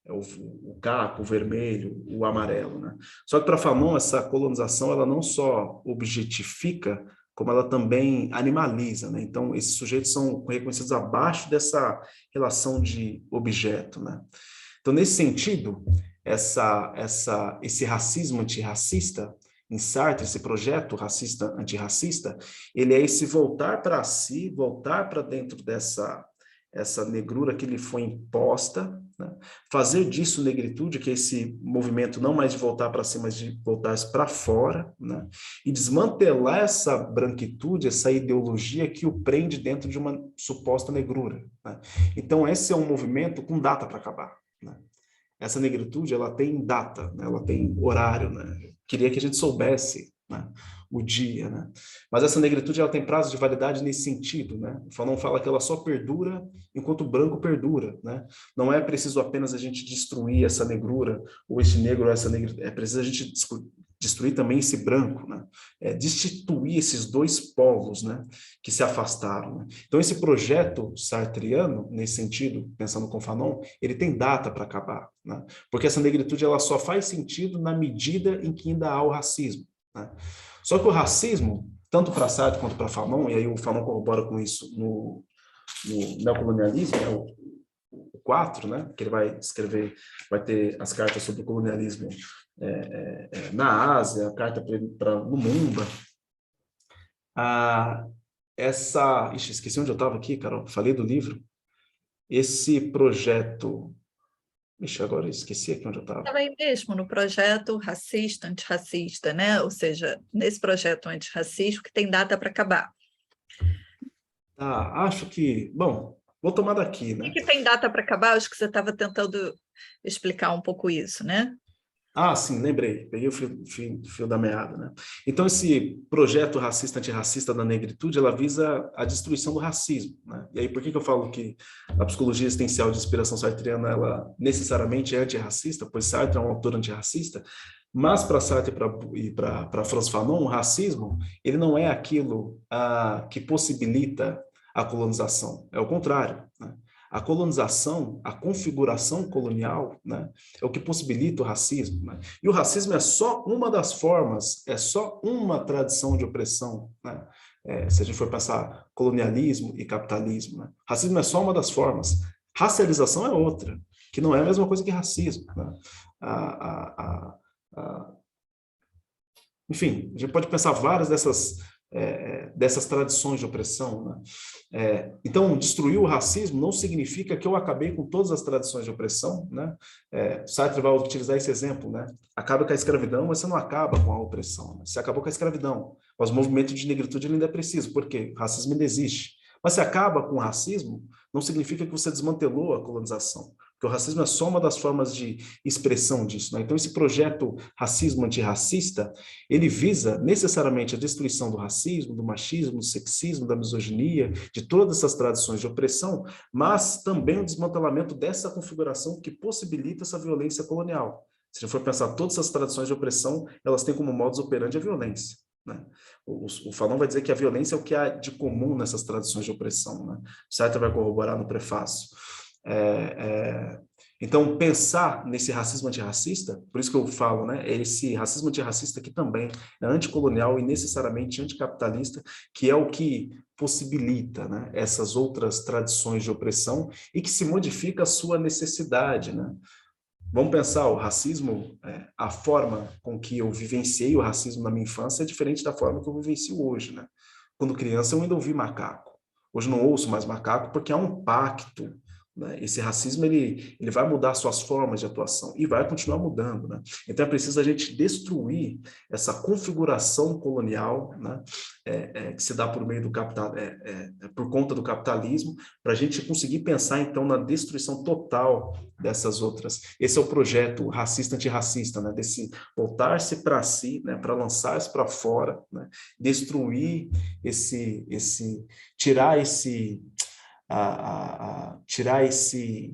O caco, o vermelho, o amarelo, né? Só que para Fanon essa colonização ela não só objetifica, como ela também animaliza, né? Então esses sujeitos são reconhecidos abaixo dessa relação de objeto, né? Então nesse sentido esse racismo antirracista em Sartre, esse projeto racista antirracista, ele é esse voltar para si, voltar para dentro essa negrura que lhe foi imposta, né? Fazer disso negritude, que é esse movimento não mais de voltar para si, mas de voltar para fora, né? E desmantelar essa branquitude, essa ideologia que o prende dentro de uma suposta negrura, né? Então esse é um movimento com data para acabar, né? Essa negritude ela tem data, né? Ela tem horário, né? Queria que a gente soubesse, né, o dia, né? Mas essa negritude ela tem prazo de validade nesse sentido, né? O Fanon fala que ela só perdura enquanto o branco perdura, né? Não é preciso apenas a gente destruir essa negrura ou esse negro ou essa negra, é preciso a gente destruir também esse branco, né? Destituir esses dois povos, né, que se afastaram, né? Então esse projeto sartriano, nesse sentido, pensando com Fanon, ele tem data para acabar, né? Porque essa negritude ela só faz sentido na medida em que ainda há o racismo, né? Só que o racismo, tanto para Sartre quanto para Fanon, e aí o Fanon corrobora com isso no neocolonialismo, né, o 4, né, que ele vai escrever, vai ter as cartas sobre o colonialismo na Ásia, a carta para Lumumba. Esqueci onde eu estava aqui, Carol, falei do livro. Esse projeto... agora eu esqueci aqui onde eu estava. Estava aí mesmo, no projeto racista, antirracista, né? Ou seja, nesse projeto antirracista que tem data para acabar. Acho que... Bom, vou tomar daqui, né? O que tem data para acabar? Acho que você estava tentando explicar um pouco isso, né? Sim, lembrei. Peguei o fio da meada, né? Então, esse projeto racista antirracista da negritude, ela visa a destruição do racismo, né? E aí, por que eu falo que a psicologia existencial de inspiração sartriana, ela necessariamente é antirracista? Pois Sartre é um autor antirracista, Mas para Sartre e para Franz Fanon, o racismo ele não é aquilo que possibilita a colonização, é o contrário, né? A colonização, a configuração colonial, né, é o que possibilita o racismo, né? E o racismo é só uma das formas, é só uma tradição de opressão, né? Se a gente for pensar colonialismo e capitalismo, né? Racismo é só uma das formas, racialização é outra, que não é a mesma coisa que racismo, né? Enfim, a gente pode pensar várias dessas tradições de opressão, né? Então, destruir o racismo não significa que eu acabei com todas as tradições de opressão, né? Sartre vai utilizar esse exemplo, né? Acaba com a escravidão, mas você não acaba com a opressão, né? Você acabou com a escravidão, mas o movimento de negritude ainda é preciso, porque o racismo ainda existe. Mas se acaba com o racismo, não significa que você desmantelou a colonização, porque o racismo é só uma das formas de expressão disso, né? Então, esse projeto racismo antirracista, ele visa necessariamente a destruição do racismo, do machismo, do sexismo, da misoginia, de todas essas tradições de opressão, mas também o desmantelamento dessa configuração que possibilita essa violência colonial. Se a gente for pensar, todas essas tradições de opressão, elas têm como modus operandi a violência, né? O Fanon vai dizer que a violência é o que há de comum nessas tradições de opressão, né? Sartre vai corroborar no prefácio. Então, pensar nesse racismo antirracista, por isso que eu falo, né, é esse racismo antirracista que também é anticolonial e necessariamente anticapitalista, que é o que possibilita, né, essas outras tradições de opressão e que se modifica a sua necessidade, né? Vamos pensar, o racismo, a forma com que eu vivenciei o racismo na minha infância é diferente da forma que eu vivencio hoje, né? Quando criança eu ainda ouvi macaco. Hoje não ouço mais macaco porque há um pacto, né? Esse racismo ele vai mudar suas formas de atuação e vai continuar mudando, né? Então é preciso a gente destruir essa configuração colonial, né? Que se dá por meio do capital, por conta do capitalismo, para a gente conseguir pensar então na destruição total dessas outras. Esse é o projeto racista antirracista, né? Desse voltar-se para si, né? Para lançar-se para fora, né? Destruir tirar tirar esse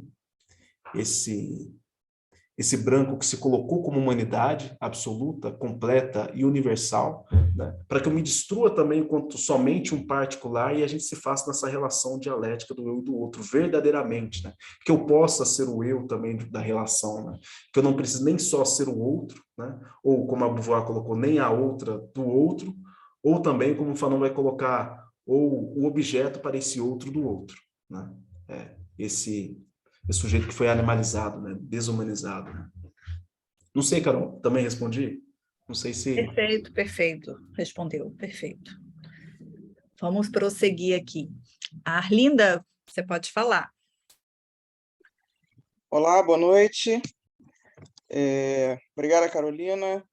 branco que se colocou como humanidade absoluta, completa e universal, né? Para que eu me destrua também enquanto somente um particular e a gente se faça nessa relação dialética do eu e do outro, verdadeiramente, né? Que eu possa ser o eu também da relação, né? Que eu não preciso nem só ser o outro, né? Ou como a Beauvoir colocou, nem a outra do outro, ou também como o Fanon vai colocar, ou o objeto para esse outro do outro, né? Esse sujeito que foi animalizado, né? Desumanizado, né? Não sei, Carol, também respondi? Não sei se... Perfeito, perfeito. Respondeu, perfeito. Vamos prosseguir aqui. Arlinda, você pode falar. Olá, boa noite. Obrigada, Carolina.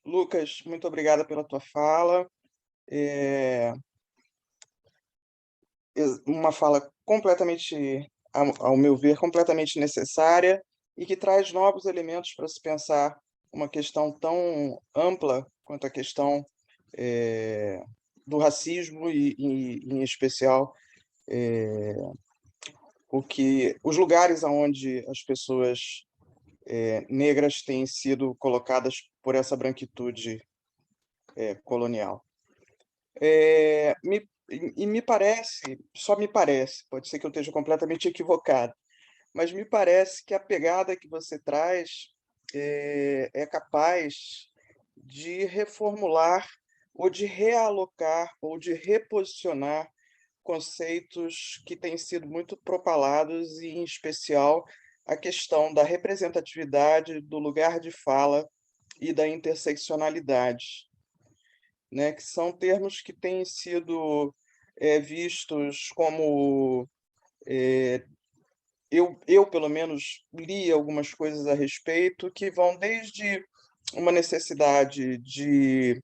Lucas, muito obrigada pela tua fala. Uma fala completamente, ao meu ver, completamente necessária e que traz novos elementos para se pensar uma questão tão ampla quanto a questão do racismo e, em especial, os lugares onde as pessoas negras têm sido colocadas por essa branquitude colonial. Me parece, só me parece, pode ser que eu esteja completamente equivocado, mas me parece que a pegada que você traz é capaz de reformular ou de realocar ou de reposicionar conceitos que têm sido muito propalados e, em especial, a questão da representatividade, do lugar de fala e da interseccionalidade, né, que são termos que têm sido vistos como... eu, pelo menos, li algumas coisas a respeito, que vão desde uma necessidade de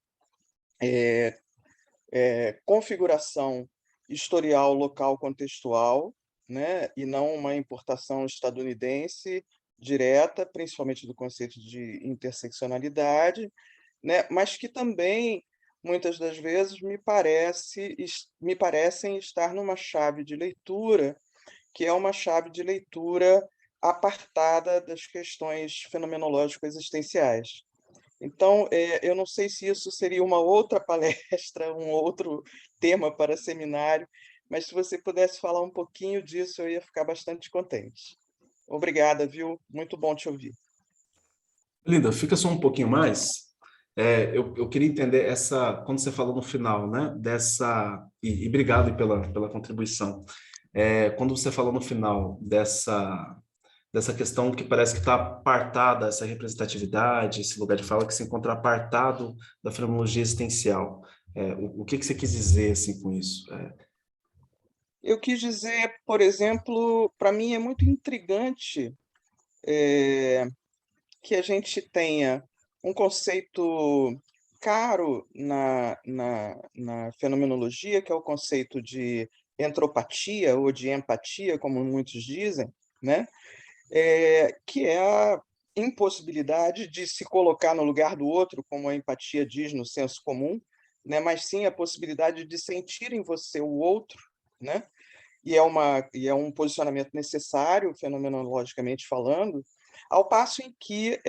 configuração historial local contextual, né, e não uma importação estadunidense direta, principalmente do conceito de interseccionalidade, né, mas que também, muitas das vezes, me parecem estar numa chave de leitura, que é uma chave de leitura apartada das questões fenomenológico-existenciais. Então, eu não sei se isso seria uma outra palestra, um outro tema para seminário, mas se você pudesse falar um pouquinho disso, eu ia ficar bastante contente. Obrigada, viu? Muito bom te ouvir. Linda, fica só um pouquinho mais. Eu queria entender quando você falou no final, né, e obrigado pela contribuição. Quando você falou no final dessa questão que parece que está apartada, essa representatividade, esse lugar de fala que se encontra apartado da fenomenologia existencial. O que você quis dizer assim, com isso? Eu quis dizer, por exemplo, para mim é muito intrigante que a gente tenha um conceito caro na fenomenologia, que é o conceito de entropatia ou de empatia, como muitos dizem, né? Que é a impossibilidade de se colocar no lugar do outro, como a empatia diz no senso comum, né? Mas sim a possibilidade de sentir em você o outro, né? E é um posicionamento necessário, fenomenologicamente falando, ao passo em que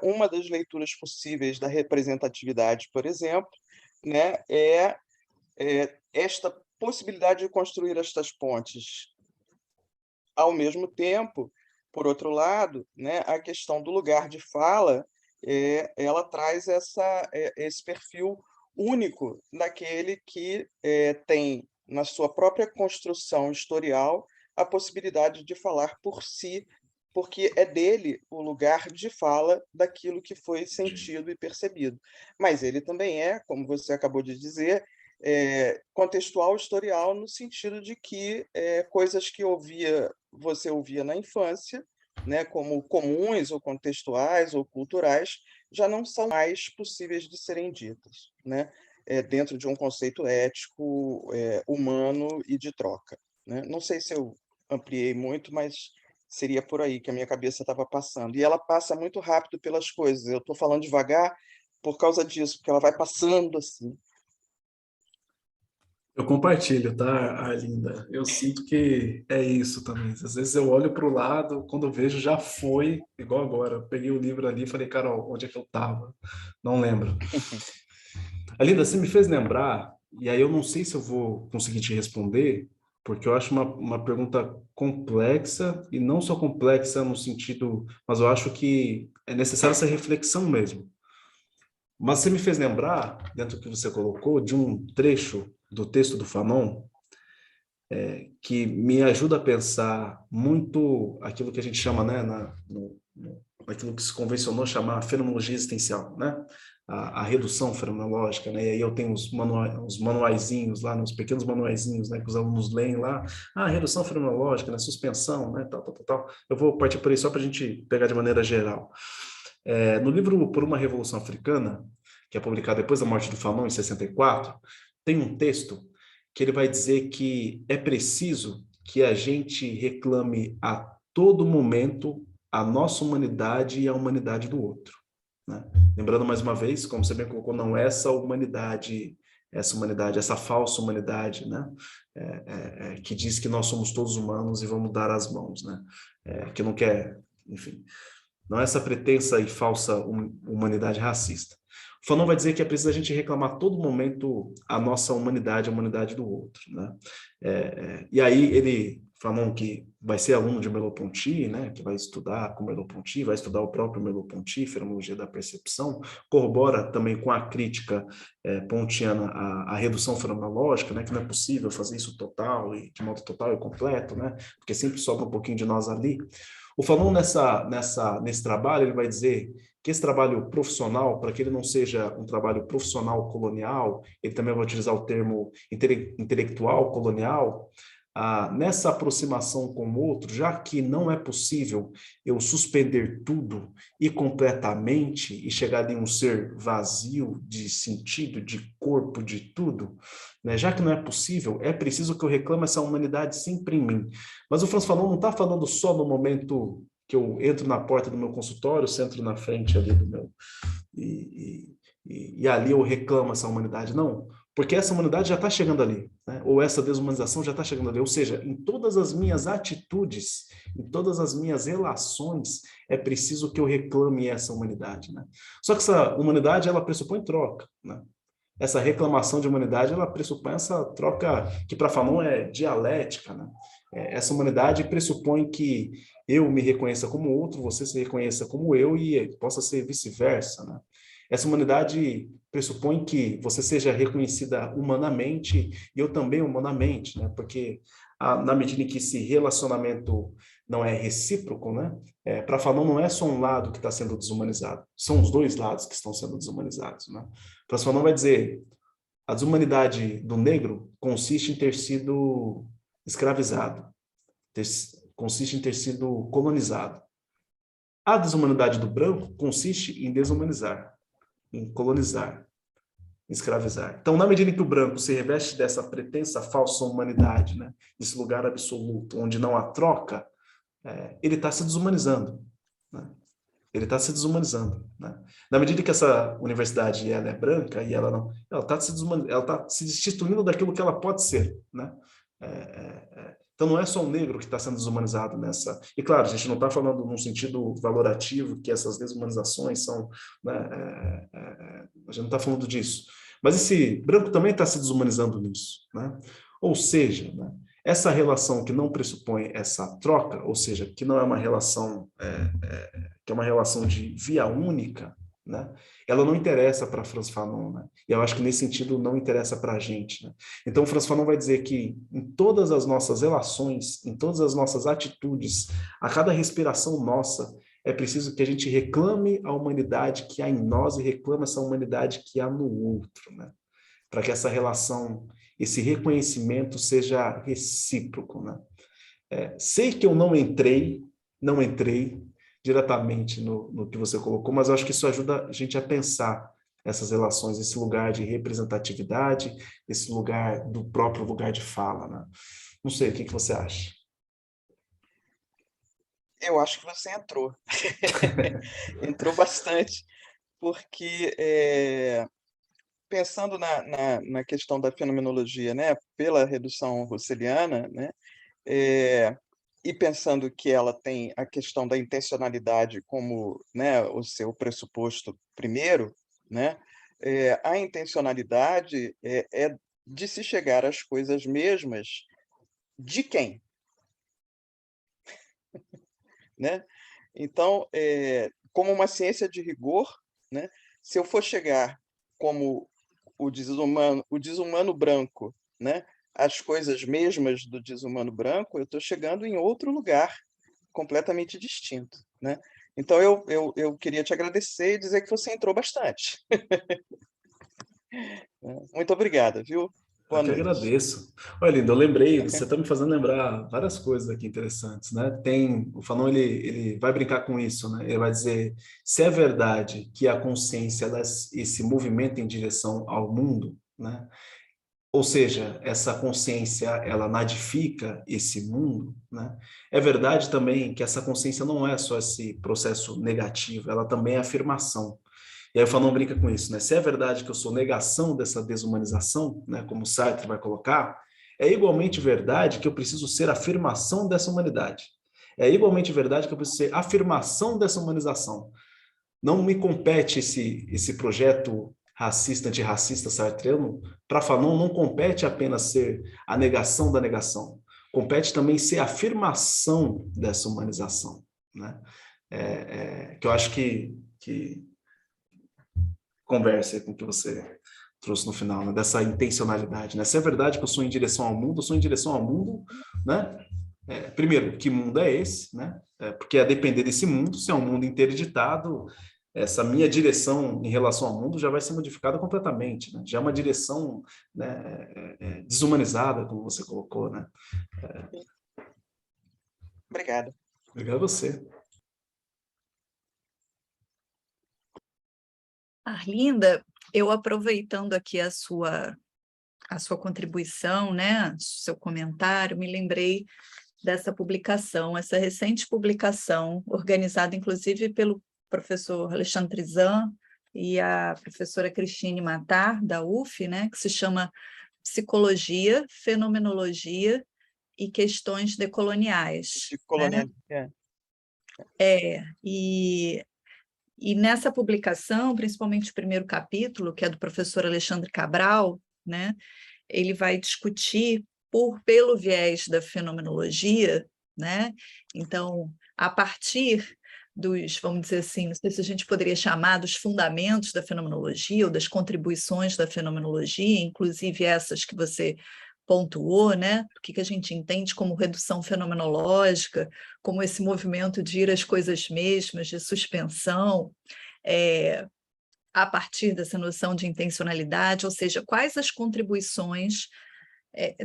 uma das leituras possíveis da representatividade, por exemplo, né, esta possibilidade de construir estas pontes. Ao mesmo tempo, por outro lado, né, a questão do lugar de fala, ela traz esse perfil único daquele que tem, na sua própria construção historial, a possibilidade de falar por si, porque é dele o lugar de fala daquilo que foi sentido e percebido. Mas ele também é, como você acabou de dizer, contextual historial, no sentido de que coisas que você ouvia na infância, né, como comuns ou contextuais ou culturais, já não são mais possíveis de serem ditas, né, dentro de um conceito ético, humano e de troca, né? Não sei se eu ampliei muito, mas seria por aí que a minha cabeça estava passando. E ela passa muito rápido pelas coisas. Eu estou falando devagar por causa disso, porque ela vai passando assim. Eu compartilho, tá, Arlinda? Eu sinto que é isso também. Às vezes eu olho para o lado, quando eu vejo já foi, igual agora. Eu peguei o livro ali e falei, Carol, onde é que eu estava? Não lembro. Arlinda, você me fez lembrar, e aí eu não sei se eu vou conseguir te responder, porque eu acho uma pergunta complexa, e não só complexa no sentido, mas eu acho que é necessária essa reflexão mesmo. Mas você me fez lembrar, dentro do que você colocou, de um trecho do texto do Fanon, que me ajuda a pensar muito aquilo que a gente chama, né, aquilo que se convencionou chamar fenomenologia existencial, né? A redução fenomenológica, né? E aí eu tenho os manuaizinhos lá, os pequenos manuaizinhos, né, que os alunos leem lá, redução fenomenológica, né, suspensão, né, tal. Eu vou partir por aí só para a gente pegar de maneira geral. No livro Por uma Revolução Africana, que é publicado depois da morte do Fanon, em 64, tem um texto que ele vai dizer que é preciso que a gente reclame a todo momento a nossa humanidade e a humanidade do outro, né? Lembrando mais uma vez, como você bem colocou, não é essa humanidade, essa falsa humanidade, né? Que diz que nós somos todos humanos e vamos dar as mãos, né? Que não quer, enfim, não é essa pretensa e falsa humanidade racista. O Fanon vai dizer que é preciso a gente reclamar a todo momento a nossa humanidade, a humanidade do outro, né? E aí ele, Fanon, que vai ser aluno de Merleau-Ponty, né, que vai estudar com Merleau-Ponty, vai estudar o próprio Merleau-Ponty, fenomenologia da percepção, corrobora também com a crítica pontiana à redução fenomenológica, né, que não é possível fazer isso total e de modo total e completo, né, porque sempre sobra um pouquinho de nós ali. O Fanon, nesse trabalho, ele vai dizer que esse trabalho profissional, para que ele não seja um trabalho profissional colonial, ele também vai utilizar o termo intelectual colonial, nessa aproximação com o outro, já que não é possível eu suspender tudo e completamente e chegar em um ser vazio de sentido, de corpo, de tudo, né? Já que não é possível, é preciso que eu reclame essa humanidade sempre em mim. Mas o Franz Fanon não está falando só no momento que eu entro na porta do meu consultório, sento na frente ali do meu... E ali eu reclamo essa humanidade. Não. Porque essa humanidade já está chegando ali, né? Ou essa desumanização já está chegando ali. Ou seja, em todas as minhas atitudes, em todas as minhas relações, é preciso que eu reclame essa humanidade, né? Só que essa humanidade, ela pressupõe troca, né? Essa reclamação de humanidade, ela pressupõe essa troca que para Fanon é dialética, né? Essa humanidade pressupõe que eu me reconheça como outro, você se reconheça como eu e possa ser vice-versa, né? Essa humanidade pressupõe que você seja reconhecida humanamente e eu também humanamente, né? Porque na medida em que esse relacionamento não é recíproco, né? Para Fanon não é só um lado que está sendo desumanizado, são os dois lados que estão sendo desumanizados, né? Para Fanon vai dizer, a desumanidade do negro consiste em ter sido escravizado, consiste em ter sido colonizado. A desumanidade do branco consiste em desumanizar, em colonizar, em escravizar. Então, na medida em que o branco se reveste dessa pretensa falsa humanidade, né, desse lugar absoluto, onde não há troca, ele está se desumanizando, né? Ele está se desumanizando, né? Na medida que essa universidade ela é branca e ela está se destituindo daquilo que ela pode ser, né? Então não é só o negro que está sendo desumanizado nessa. E claro, a gente não está falando num sentido valorativo que essas desumanizações são, né? A gente não está falando disso. Mas esse branco também está se desumanizando nisso, né? Ou seja, né, essa relação que não pressupõe essa troca, ou seja, que não é uma relação que é uma relação de via única, né? Ela não interessa para Frantz Fanon, né? E eu acho que nesse sentido não interessa para a gente, né? Então Frantz Fanon vai dizer que em todas as nossas relações, em todas as nossas atitudes, a cada respiração nossa, é preciso que a gente reclame a humanidade que há em nós e reclame essa humanidade que há no outro, né? Para que essa relação, esse reconhecimento seja recíproco, né? Sei que eu não entrei diretamente no que você colocou, mas eu acho que isso ajuda a gente a pensar essas relações, esse lugar de representatividade, esse lugar do próprio lugar de fala, né? Não sei, o que você acha? Eu acho que você entrou. Entrou bastante, porque pensando na questão da fenomenologia, né, pela redução russeliana, né, e pensando que ela tem a questão da intencionalidade como, né, o seu pressuposto primeiro, né, a intencionalidade é de se chegar às coisas mesmas de quem? Né? Então, como uma ciência de rigor, né, se eu for chegar como o desumano branco, né, as coisas mesmas do desumano branco, eu estou chegando em outro lugar completamente distinto, né? Então, eu queria te agradecer e dizer que você entrou bastante. Muito obrigada, viu? Boa Eu que noite. agradeço. Olha, Lindo, eu lembrei, você está me fazendo lembrar várias coisas aqui interessantes, né? O Fanon, ele vai brincar com isso, né? Ele vai dizer, se é verdade que a consciência, esse movimento em direção ao mundo, né? Ou seja, essa consciência, ela nadifica esse mundo, né? É verdade também que essa consciência não é só esse processo negativo, ela também é afirmação. E aí o Fanon brinca com isso, né? Se é verdade que eu sou negação dessa desumanização, né, como Sartre vai colocar, é igualmente verdade que eu preciso ser afirmação dessa humanidade. É igualmente verdade que eu preciso ser afirmação dessa humanização. Não me compete esse projeto racista, antirracista, sartreano. Para Fanon, não compete apenas ser a negação da negação. Compete também ser a afirmação dessa humanização, né? Que eu acho que conversa com o que você trouxe no final, né? Dessa intencionalidade, né? Se é verdade que eu sou em direção ao mundo, eu sou em direção ao mundo, né? Primeiro, que mundo é esse, né? Porque a depender desse mundo, se é um mundo interditado, essa minha direção em relação ao mundo já vai ser modificada completamente, né? Já é uma direção, né, desumanizada, como você colocou, né? Obrigado. Obrigado a você. Arlinda, eu aproveitando aqui a sua contribuição, né, seu comentário, me lembrei dessa publicação, essa recente publicação, organizada inclusive pelo professor Alexandre Zan, e a professora Cristine Matar, da UF, né, que se chama Psicologia, Fenomenologia e Questões Decoloniais. De Né? colonial. E nessa publicação, principalmente o primeiro capítulo, que é do professor Alexandre Cabral, né, ele vai discutir pelo viés da fenomenologia, né? Então, a partir dos, vamos dizer assim, não sei se a gente poderia chamar dos fundamentos da fenomenologia ou das contribuições da fenomenologia, inclusive essas que você pontuou, né? O que a gente entende como redução fenomenológica, como esse movimento de ir às coisas mesmas, de suspensão, a partir dessa noção de intencionalidade, ou seja, quais as contribuições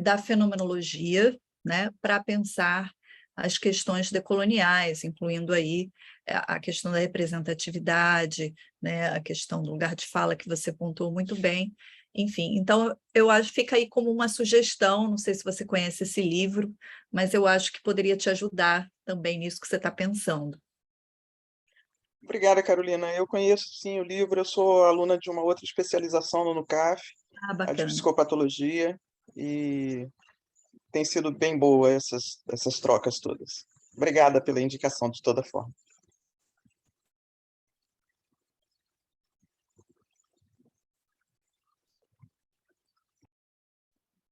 da fenomenologia, né, para pensar as questões decoloniais, incluindo aí a questão da representatividade, né, a questão do lugar de fala que você pontuou muito bem. Enfim, então eu acho que fica aí como uma sugestão, não sei se você conhece esse livro, mas eu acho que poderia te ajudar também nisso que você está pensando. Obrigada, Carolina. Eu conheço, sim, o livro. Eu sou aluna de uma outra especialização no UNCAF, a de Bacana. psicopatologia, e tem sido bem boa essas trocas todas. Obrigada pela indicação, de toda forma.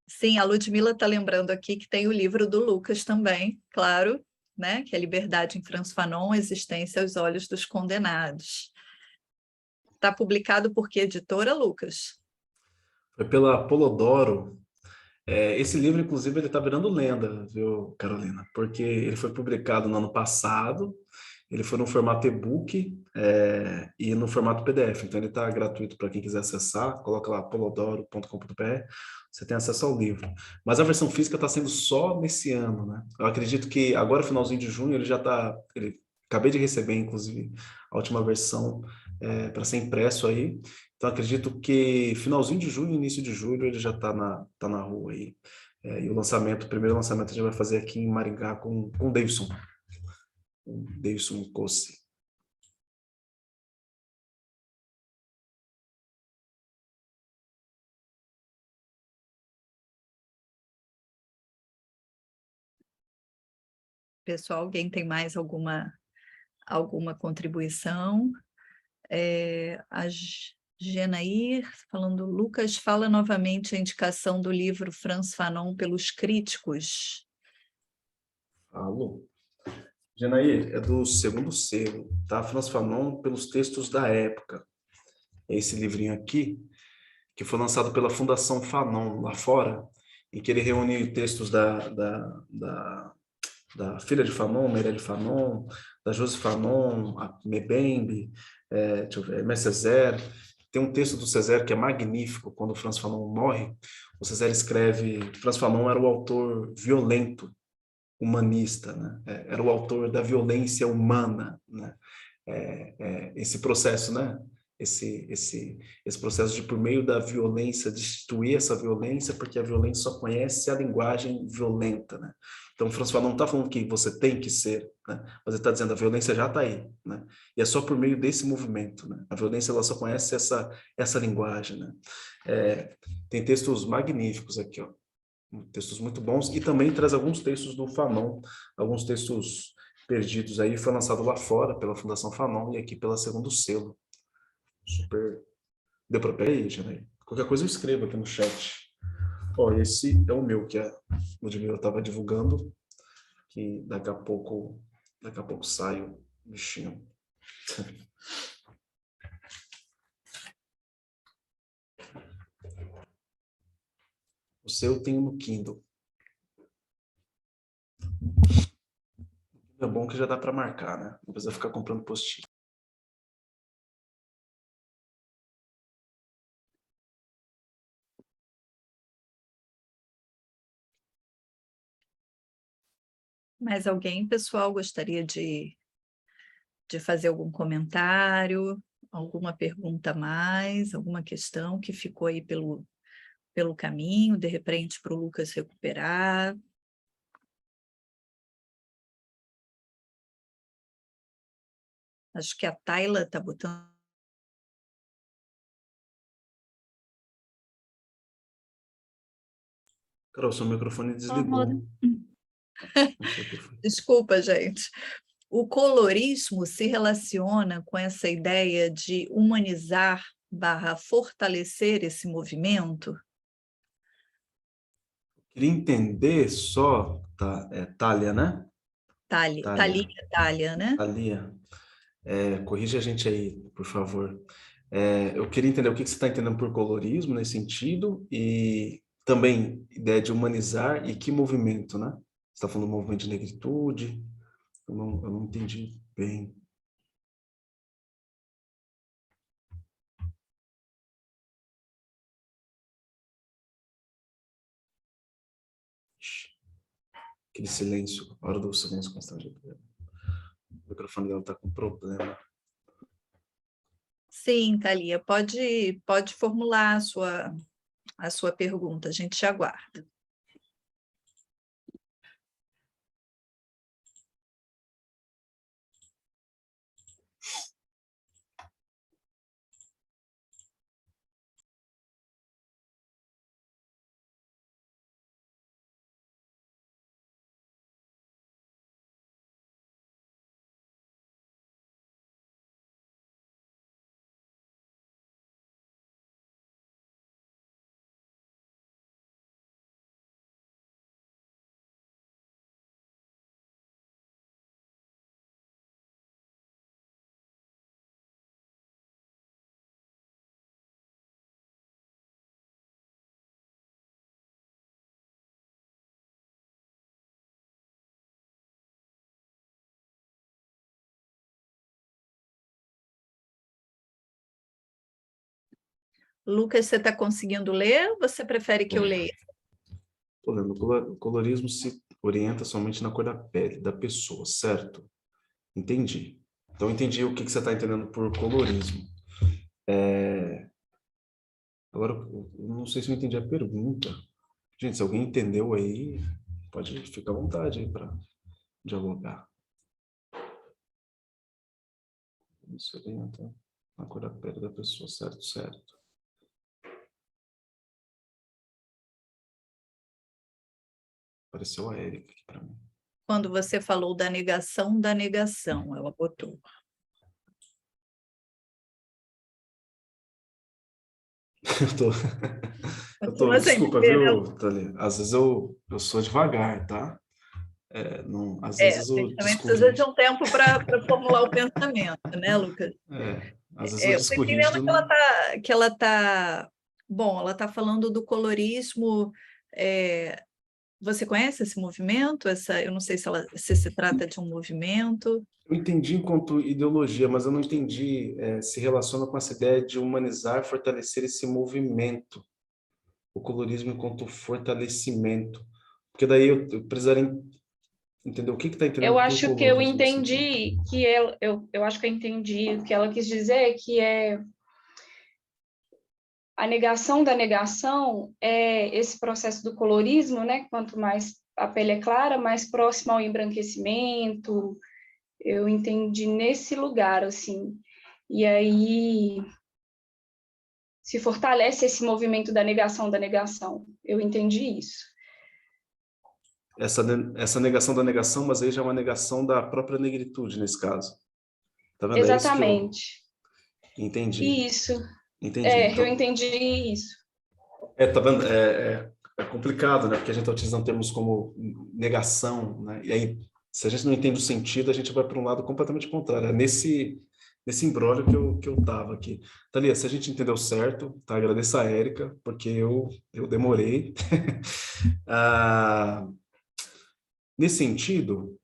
Sim, a Ludmila está lembrando aqui que tem o livro do Lucas também, claro, né? Que é Liberdade em Franz Fanon, Existência aos Olhos dos Condenados. Está publicado por que editora, Lucas? Foi pela Polodoro. Esse livro, inclusive, ele está virando lenda, viu, Carolina? Porque ele foi publicado no ano passado, ele foi no formato e-book e no formato PDF. Então, ele está gratuito para quem quiser acessar. Coloca lá polodoro.com.br, você tem acesso ao livro. Mas a versão física está sendo só nesse ano, né? Eu acredito que agora, finalzinho de junho, ele já está... Acabei de receber, inclusive, a última versão para ser impresso aí. Então, acredito que finalzinho de junho, início de julho, ele já está na rua aí. E o primeiro lançamento a gente vai fazer aqui em Maringá com o Davidson. O Davidson Cossi. Pessoal, alguém tem mais alguma contribuição? A Genair, falando, Lucas, fala novamente a indicação do livro Franz Fanon pelos críticos. Alô? Genair, é do segundo selo, tá? Franz Fanon pelos textos da época. É esse livrinho aqui, que foi lançado pela Fundação Fanon, lá fora, em que ele reúne textos da filha de Fanon, Meirelles Fanon, da Josi Fanon, a Mebembe, deixa eu ver, Aimé Césaire. Tem um texto do Césaire que é magnífico, quando o Franz Fanon morre. O Césaire escreve, Franz Fanon era o autor violento, humanista, né? Era o autor da violência humana, né? Esse processo, né? Esse processo de, por meio da violência, destituir essa violência, porque a violência só conhece a linguagem violenta, né? Então, o Franz Fanon não está falando que você tem que ser, né? Mas ele está dizendo a violência já está aí, né? E é só por meio desse movimento, né? A violência ela só conhece essa linguagem, né? Tem textos magníficos aqui, ó. Textos muito bons, e também traz alguns textos do Fanon, alguns textos perdidos aí, foi lançado lá fora pela Fundação Fanon e aqui pela Segundo Selo. Super. Deu para pegar aí, Janaí? Qualquer coisa eu escrevo aqui no chat. Ó, esse é o meu, que a Ludmila estava divulgando, que daqui a pouco sai o bichinho. O seu eu tenho no Kindle. É bom que já dá para marcar, né? Não precisa ficar comprando post-it. Mais alguém, pessoal, gostaria de fazer algum comentário, alguma pergunta a mais, alguma questão que ficou aí pelo caminho, de repente para o Lucas recuperar? Acho que a Tayla está botando Carol, seu microfone desligou. Não sei o que foi. Desculpa, gente. O colorismo se relaciona com essa ideia de humanizar / fortalecer esse movimento? Queria entender só, Thalia, né? Thalia, né? Thalia, corrija a gente aí, por favor. Eu queria entender o que você está entendendo por colorismo nesse sentido e também ideia de humanizar e que movimento, né? Você está falando do movimento de negritude? Eu não entendi bem. Aquele silêncio, a hora do silêncio constrangido. O microfone dela está com problema. Sim, Thalia, pode formular a sua pergunta, a gente te aguarda. Lucas, você está conseguindo ler ou você prefere que eu leia? Tô lendo. O colorismo se orienta somente na cor da pele da pessoa, certo? Entendi. Então, entendi o que você está entendendo por colorismo. Agora, eu não sei se eu entendi a pergunta. Gente, se alguém entendeu aí, pode ficar à vontade aí para dialogar. Isso orienta na cor da pele da pessoa, certo? Certo. Apareceu a Érica aqui para mim. Quando você falou da negação, ela botou. Desculpa, viu, Thalia? Às vezes eu sou devagar, tá? Às vezes A eu gente também descorrijo. precisa de um tempo para formular o pensamento, né, Lucas? Às vezes eu Eu estou descorrijo. entendendo que ela está... Bom, ela está falando do colorismo. Você conhece esse movimento? Eu não sei se trata de um movimento. Eu entendi enquanto ideologia, mas eu não entendi se relaciona com essa ideia de humanizar, fortalecer esse movimento. O colorismo enquanto fortalecimento. Porque daí eu precisaria entender o que está entendendo Eu por acho que eu colorismo. entendi que eu acho que eu entendi o que ela quis dizer, que é a negação da negação é esse processo do colorismo, né? Quanto mais a pele é clara, mais próximo ao embranquecimento. Eu entendi nesse lugar, assim. E aí se fortalece esse movimento da negação da negação. Eu entendi isso. Essa negação da negação, mas aí já é uma negação da própria negritude, nesse caso. Tá vendo? Exatamente. É isso que eu entendi. Isso. Entendi. Eu entendi isso. Tá vendo? É complicado, né? Porque a gente está utilizando termos como negação, né? E aí, se a gente não entende o sentido, a gente vai para um lado completamente contrário. É nesse imbróglio que eu estava aqui. Thalia, se a gente entendeu certo, tá? Agradeço a Érica, porque eu demorei. Nesse sentido,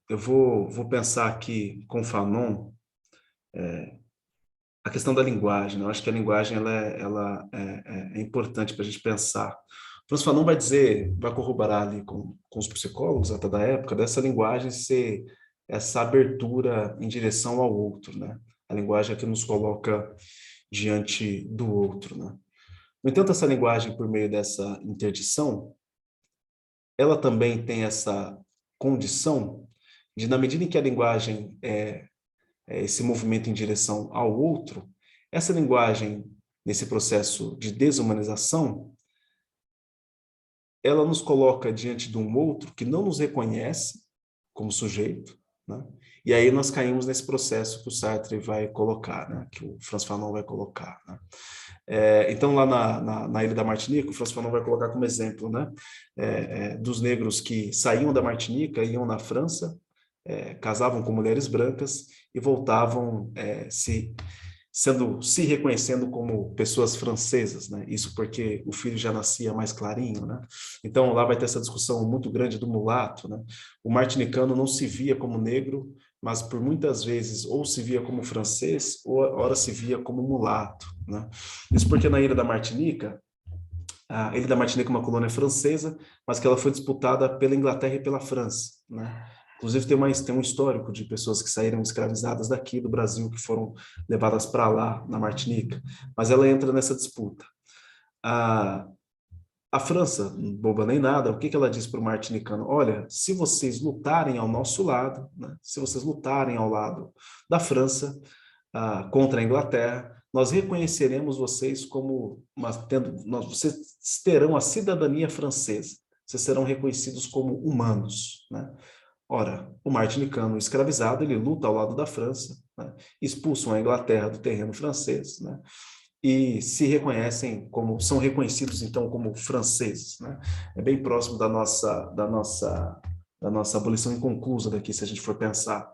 eu vou pensar aqui com o Fanon a questão da linguagem, né? Eu acho que a linguagem ela é importante para a gente pensar. O Franz Fanon vai corroborar ali com os psicólogos até da época, dessa linguagem ser essa abertura em direção ao outro, né? A linguagem é que nos coloca diante do outro, né? No entanto, essa linguagem, por meio dessa interdição, ela também tem essa condição de, na medida em que a linguagem esse movimento em direção ao outro, essa linguagem, nesse processo de desumanização, ela nos coloca diante de um outro que não nos reconhece como sujeito, né? E aí nós caímos nesse processo que o Sartre vai colocar, né? Que o Frantz Fanon vai colocar, né? Então, lá na Ilha da Martinica, o Frantz Fanon vai colocar como exemplo, né? Dos negros que saíam da Martinica, iam na França, casavam com mulheres brancas e voltavam se reconhecendo como pessoas francesas, né? Isso porque o filho já nascia mais clarinho, né? Então, lá vai ter essa discussão muito grande do mulato, né? O martinicano não se via como negro, mas por muitas vezes ou se via como francês, ou ora se via como mulato, né? Isso porque na Ilha da Martinica, a Ilha da Martinica é uma colônia francesa, mas que ela foi disputada pela Inglaterra e pela França, né? Inclusive tem um histórico de pessoas que saíram escravizadas daqui do Brasil, que foram levadas para lá, na Martinica, mas ela entra nessa disputa. A França, boba nem nada, o que ela diz para o martinicano? Olha, se vocês lutarem ao nosso lado, né, se vocês lutarem ao lado da França contra a Inglaterra, nós reconheceremos vocês como vocês terão a cidadania francesa, vocês serão reconhecidos como humanos, né? Ora, o martinicano escravizado, ele luta ao lado da França, né? Expulsam a Inglaterra do terreno francês, né? E são reconhecidos então como franceses, né? É bem próximo da nossa abolição inconclusa daqui, se a gente for pensar.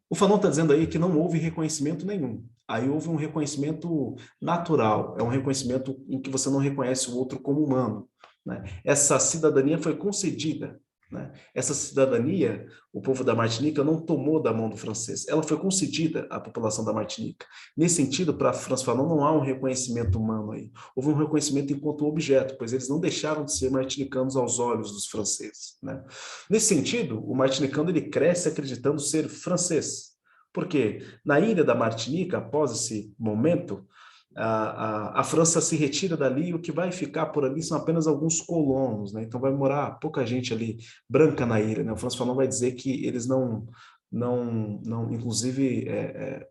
O Fanon está dizendo aí que não houve reconhecimento nenhum. Aí houve um reconhecimento natural, é um reconhecimento em que você não reconhece o outro como humano, né? Essa cidadania foi concedida, né? Essa cidadania, o povo da Martinica não tomou da mão do francês, ela foi concedida à população da Martinica. Nesse sentido, para Frantz Fanon, não há um reconhecimento humano aí. Houve um reconhecimento enquanto objeto, pois eles não deixaram de ser martinicanos aos olhos dos franceses, né? Nesse sentido, o martinicano ele cresce acreditando ser francês. Porque na ilha da Martinica, após esse momento, a França se retira dali e o que vai ficar por ali são apenas alguns colonos, né? Então vai morar pouca gente ali branca na ilha, né? O Frantz Fanon vai dizer que eles inclusive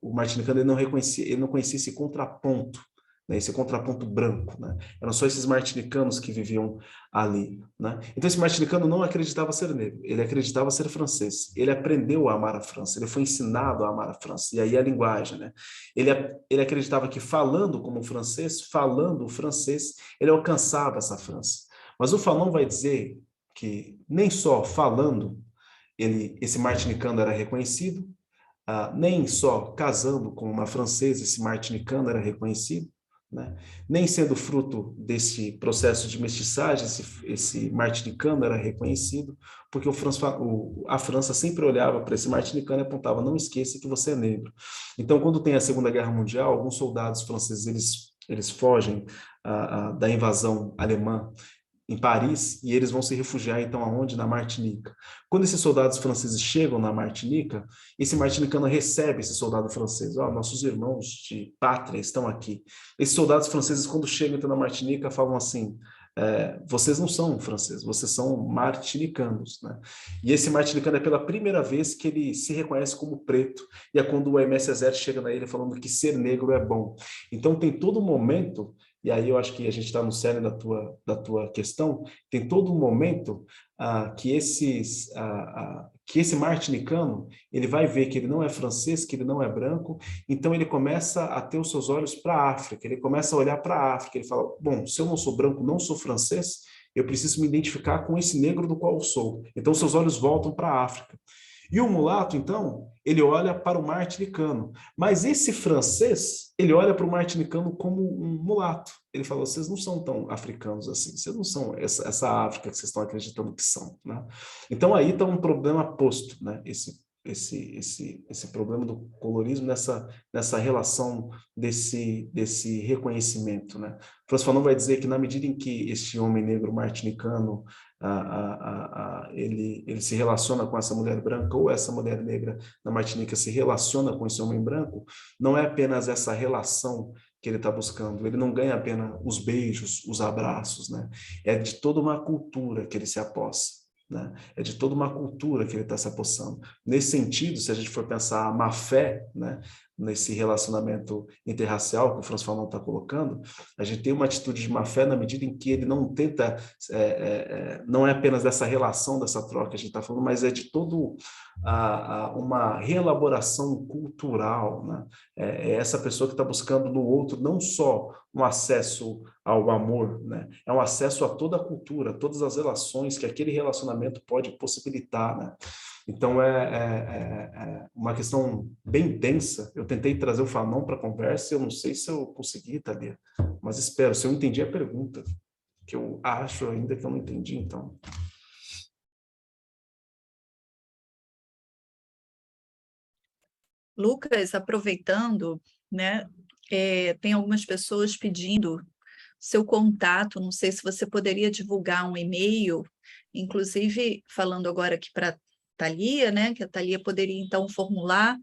o martinicano ele não conhecia esse contraponto, né? Esse contraponto branco, né? Eram só esses martinicanos que viviam ali, né? Então esse martinicano não acreditava ser negro, ele acreditava ser francês, ele aprendeu a amar a França, ele foi ensinado a amar a França, e aí a linguagem, né? Ele acreditava que falando como francês, falando o francês, ele alcançava essa França. Mas o Fanon vai dizer que nem só falando esse martinicano era reconhecido, nem só casando com uma francesa esse martinicano era reconhecido, né? Nem sendo fruto desse processo de mestiçagem, esse martinicano era reconhecido, porque a França sempre olhava para esse martinicano e apontava, não esqueça que você é negro. Então, quando tem a Segunda Guerra Mundial, alguns soldados franceses eles fogem da invasão alemã em Paris, e eles vão se refugiar, então, aonde? Na Martinica. Quando esses soldados franceses chegam na Martinica, esse martinicano recebe esse soldado francês. Nossos irmãos de pátria estão aqui. Esses soldados franceses, quando chegam então, na Martinica, falam assim, vocês não são franceses, vocês são martinicanos, né? E esse martinicano é pela primeira vez que ele se reconhece como preto, e é quando o Aimé Césaire chega na ilha falando que ser negro é bom. Então, tem todo um momento. E aí eu acho que a gente está no cerne da tua questão, tem todo um momento que esse martinicano, ele vai ver que ele não é francês, que ele não é branco, então ele começa a ter os seus olhos para a África, ele começa a olhar para a África, ele fala, bom, se eu não sou branco, não sou francês, eu preciso me identificar com esse negro do qual eu sou. Então seus olhos voltam para a África. E o mulato, então, ele olha para o martinicano. Mas esse francês, ele olha para o martinicano como um mulato. Ele fala, vocês não são tão africanos assim, vocês não são essa África que vocês estão acreditando que são, né? Então aí está um problema posto, né? Esse problema do colorismo nessa relação desse reconhecimento, né? Frantz Fanon vai dizer que na medida em que este homem negro martinicano ele se relaciona com essa mulher branca, ou essa mulher negra na Martinica se relaciona com esse homem branco, não é apenas essa relação que ele está buscando, ele não ganha apenas os beijos, os abraços, né? É de toda uma cultura que ele se apossa, né? É de toda uma cultura que ele está se apossando. Nesse sentido, se a gente for pensar a má-fé, né? nesse relacionamento interracial que o Franz Fanon está colocando, a gente tem uma atitude de má fé na medida em que ele não tenta, não é apenas dessa relação, dessa troca que a gente está falando, mas é de todo uma reelaboração cultural, né? É essa pessoa que está buscando no outro não só um acesso ao amor, né? É um acesso a toda a cultura, todas as relações que aquele relacionamento pode possibilitar, né? Então, é uma questão bem densa. Eu tentei trazer o Fanon para a conversa, eu não sei se eu consegui, Thalia, mas espero. Se eu entendi a pergunta, que eu acho ainda que eu não entendi, então. Lucas, aproveitando, né, tem algumas pessoas pedindo seu contato, não sei se você poderia divulgar um e-mail, inclusive falando agora aqui para Thalia, né, que a Thalia poderia então formular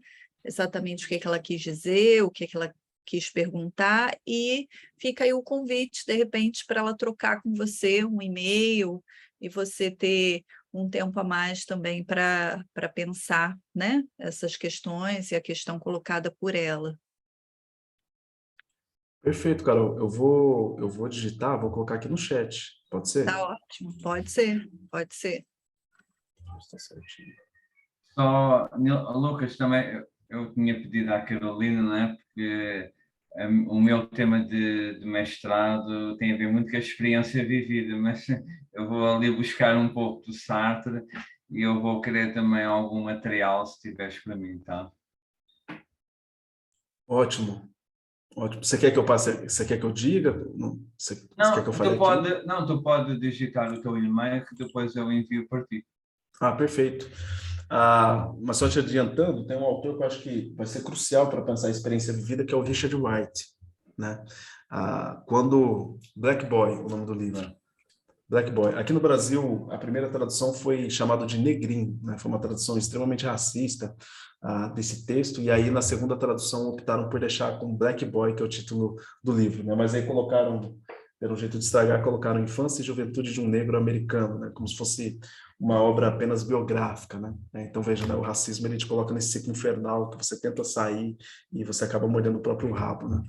exatamente o que ela quis dizer, o que ela quis perguntar, e fica aí o convite, de repente, para ela trocar com você um e-mail e você ter um tempo a mais também para pensar, né, essas questões e a questão colocada por ela. Perfeito, Carol. Eu vou digitar, vou colocar aqui no chat. Pode ser? Tá ótimo, pode ser, pode ser. Está certinho. Só, Lucas, também eu tinha pedido à Carolina, né, porque o meu tema de mestrado tem a ver muito com a experiência vivida, mas eu vou ali buscar um pouco do Sartre e eu vou querer também algum material, se tiveres para mim, tá? Ótimo. Ótimo. Você quer que eu passe? Você quer que eu diga? Você quer que eu fale aqui? Tu pode digitar o teu e-mail que depois eu envio para ti. Perfeito. Mas só te adiantando, tem um autor que eu acho que vai ser crucial para pensar a experiência vivida, que é o Richard Wright, né? Quando Black Boy, o nome do livro. Black Boy. Aqui no Brasil, a primeira tradução foi chamada de Negrinho, né? Foi uma tradução extremamente racista desse texto, e aí na segunda tradução optaram por deixar com Black Boy, que é o título do livro, né? Mas aí colocaram, pelo jeito de estragar, colocaram Infância e Juventude de um Negro Americano, né? Como se fosse uma obra apenas biográfica, né? Então veja, né? O racismo ele te coloca nesse ciclo infernal que você tenta sair e você acaba mordendo o próprio rabo, né?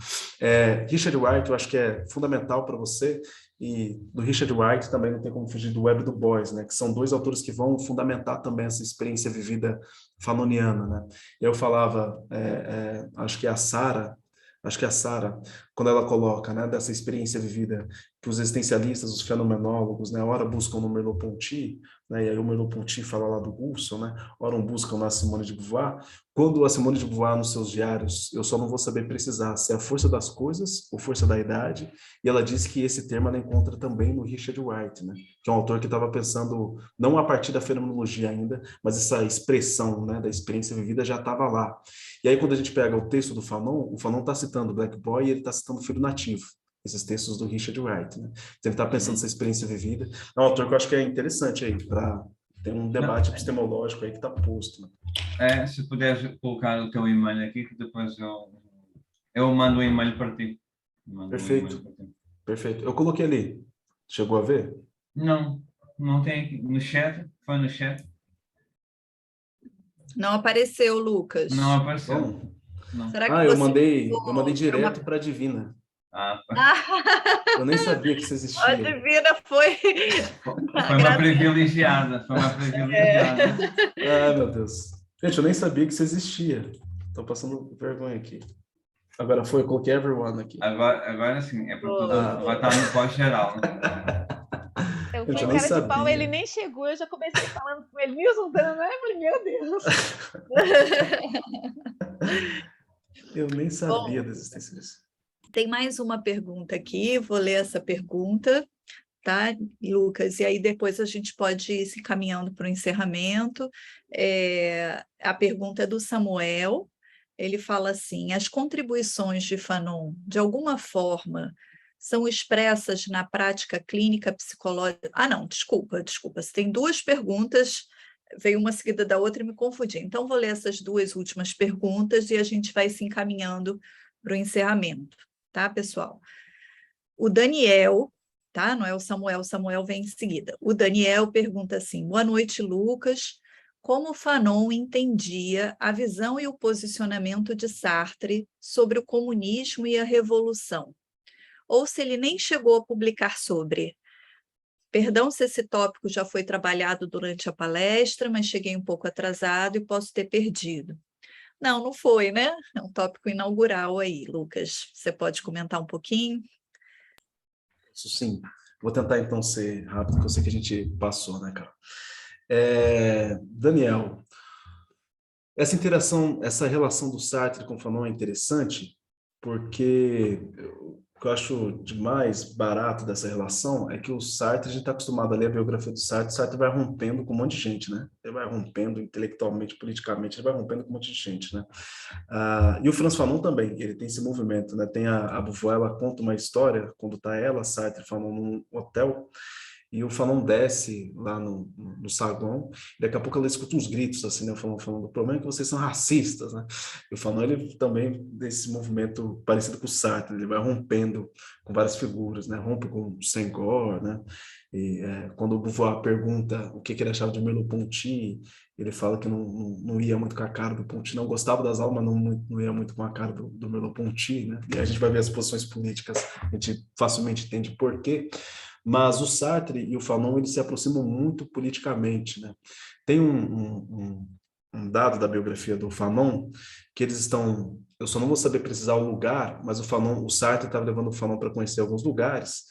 Richard Wright, eu acho que é fundamental para você. E do Richard Wright também não tem como fugir do Webb Du Bois, né? Que são dois autores que vão fundamentar também essa experiência vivida fanoniana, né? Eu falava, acho que a Sarah, quando ela coloca, né, dessa experiência vivida, que os existencialistas, os fenomenólogos, né, ora buscam no Merleau-Ponty, né, e aí o Merleau-Ponty fala lá do Husserl, né, ora buscam na Simone de Beauvoir. Quando a Simone de Beauvoir, nos seus diários, eu só não vou saber precisar se é a força das coisas ou força da idade, e ela diz que esse termo ela encontra também no Richard Wright, né, que é um autor que estava pensando, não a partir da fenomenologia ainda, mas essa expressão, né, da experiência vivida já estava lá. E aí, quando a gente pega o texto do Fanon, o Fanon está citando Black Boy e ele está citando Filho Nativo, esses textos do Richard Wright, né? Então, ele está pensando nessa experiência vivida. É um autor que eu acho que é interessante aí, para ter um debate epistemológico aí que está posto. Né? Se puderes colocar o teu e-mail aqui, que depois eu mando um e-mail para ti. Perfeito. Perfeito. Eu coloquei ali. Chegou a ver? Não tem aqui. No chat? Foi no chat? Não apareceu, Lucas. Não apareceu. Não. Será que eu mandei direto para a Divina. Eu nem sabia que isso existia. A Divina foi uma privilegiada. Meu Deus. Gente, eu nem sabia que isso existia. Estou passando vergonha aqui. Agora foi, eu coloquei everyone aqui. Agora sim, é para tudo. Vai estar no pós-geral, né? Eu fui cara de pau, ele nem chegou, eu já comecei falando com ele, Nilson, né? Eu falei, meu Deus. Eu nem sabia da existência disso. Tem mais uma pergunta aqui, vou ler essa pergunta, tá, Lucas? E aí depois a gente pode ir se caminhando para o encerramento. A pergunta é do Samuel, ele fala assim, as contribuições de Fanon, de alguma forma, são expressas na prática clínica psicológica? Não, desculpa, você tem duas perguntas, veio uma seguida da outra e me confundi. Então, vou ler essas duas últimas perguntas e a gente vai se encaminhando para o encerramento, tá, pessoal? O Daniel, tá? Não é o Samuel vem em seguida. O Daniel pergunta assim, boa noite, Lucas. como Fanon entendia a visão e o posicionamento de Sartre sobre o comunismo e a revolução, ou se ele nem chegou a publicar sobre. Perdão se esse tópico já foi trabalhado durante a palestra, mas cheguei um pouco atrasado e posso ter perdido. Não, não foi, né? É um tópico inaugural aí, Lucas. Você pode comentar um pouquinho? Isso sim. Vou tentar, então, ser rápido, porque eu sei que a gente passou, né, cara? Daniel, essa interação, essa relação do Sartre com o Fanon é interessante, porque o que eu acho de mais barato dessa relação é que o Sartre, a gente está acostumado a ler a biografia do Sartre, o Sartre vai rompendo com um monte de gente, né? Ele vai rompendo intelectualmente, politicamente, ele vai rompendo com um monte de gente, né? E o Frantz Fanon também, ele tem esse movimento, né? Tem a Beauvoir, ela conta uma história, quando está ela, Sartre e Fanon num hotel, e o Fanon desce lá no saguão, e daqui a pouco ela escuta uns gritos, assim, né? O Fanon falando, o problema é que vocês são racistas, né? E o Fanon, ele também, desse movimento parecido com o Sartre, ele vai rompendo com várias figuras, né? Rompe com o Senghor, né? E quando o Beauvoir pergunta o que ele achava de Merleau-Ponty, ele fala que não ia muito com a cara do Ponty, não gostava das aulas, mas não ia muito com a cara do Merleau-Ponty, né? E a gente vai ver as posições políticas, a gente facilmente entende por quê. Mas o Sartre e o Fanon, eles se aproximam muito politicamente, né? Tem um dado da biografia do Fanon, que eles estão... Eu só não vou saber precisar o lugar, mas o Sartre estava levando o Fanon para conhecer alguns lugares,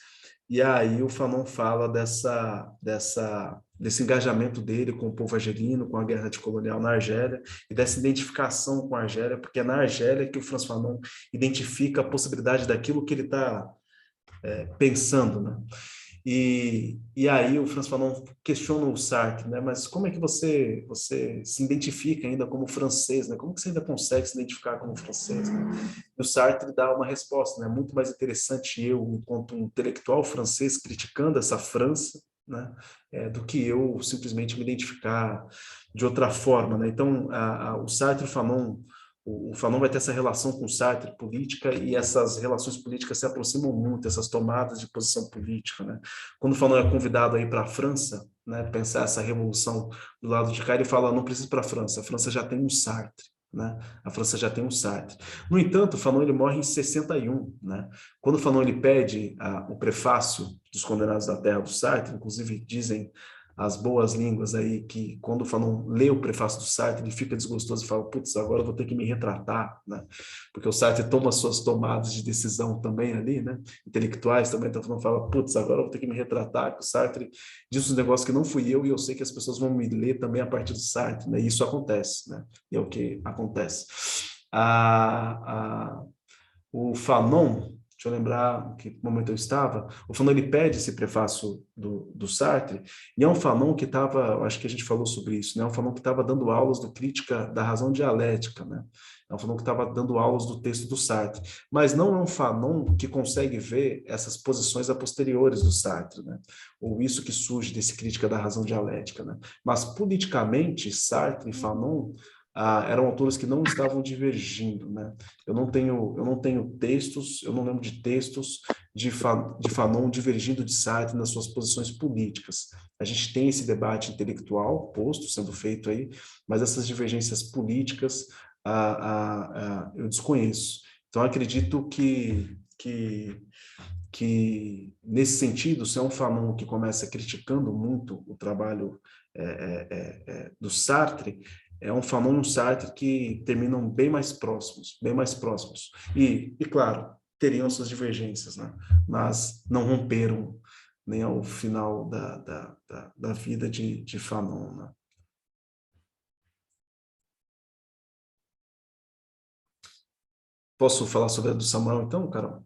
e aí o Fanon fala desse engajamento dele com o povo argelino, com a guerra anticolonial na Argélia, e dessa identificação com a Argélia, porque é na Argélia que o Frantz Fanon identifica a possibilidade daquilo que ele está pensando, né? E aí o Frantz Fanon questiona o Sartre, né? Mas como é que você se identifica ainda como francês, né? Como que você ainda consegue se identificar como francês, né? E o Sartre dá uma resposta, né? Muito mais interessante eu, enquanto um intelectual francês, criticando essa França, né? Do que eu simplesmente me identificar de outra forma, né? Então, o Sartre e o Fanon vai ter essa relação com o Sartre política, e essas relações políticas se aproximam muito, essas tomadas de posição política, né? Quando o Fanon é convidado a ir para a França, né, pensar essa revolução do lado de cá, ele fala, não precisa ir para a França já tem um Sartre, né? A França já tem um Sartre. No entanto, o Fanon, ele morre em 61, né? Quando o Fanon, ele pede o prefácio dos Condenados da Terra do Sartre, inclusive dizem as boas línguas aí, que quando o Fanon lê o prefácio do Sartre, ele fica desgostoso e fala, putz, agora eu vou ter que me retratar, né? Porque o Sartre toma suas tomadas de decisão também ali, né? Intelectuais também, então o Fanon fala, putz, agora eu vou ter que me retratar, que o Sartre diz um negócio que não fui eu, e eu sei que as pessoas vão me ler também a partir do Sartre, né? E isso acontece, né? E é o que acontece. O Fanon, deixa eu lembrar que momento eu estava, o Fanon, ele pede esse prefácio do Sartre, e é um Fanon que estava, acho que a gente falou sobre isso, né? É um Fanon que estava dando aulas do Crítica da Razão Dialética, né? É um Fanon que estava dando aulas do texto do Sartre, mas não é um Fanon que consegue ver essas posições a posteriores do Sartre, né? Ou isso que surge desse Crítica da Razão Dialética, né? Mas politicamente, Sartre e Fanon eram autores que não estavam divergindo, né? Eu não tenho textos, eu não lembro de textos de Fanon divergindo de Sartre nas suas posições políticas. A gente tem esse debate intelectual posto, sendo feito aí, mas essas divergências políticas eu desconheço. Então, eu acredito que nesse sentido, se é um Fanon que começa criticando muito o trabalho do Sartre, é um Fanon e um Sartre que terminam bem mais próximos. E claro, teriam suas divergências, né? Mas não romperam nem ao final da vida de Fanon, né? Posso falar sobre a do Samuel, então, Carol?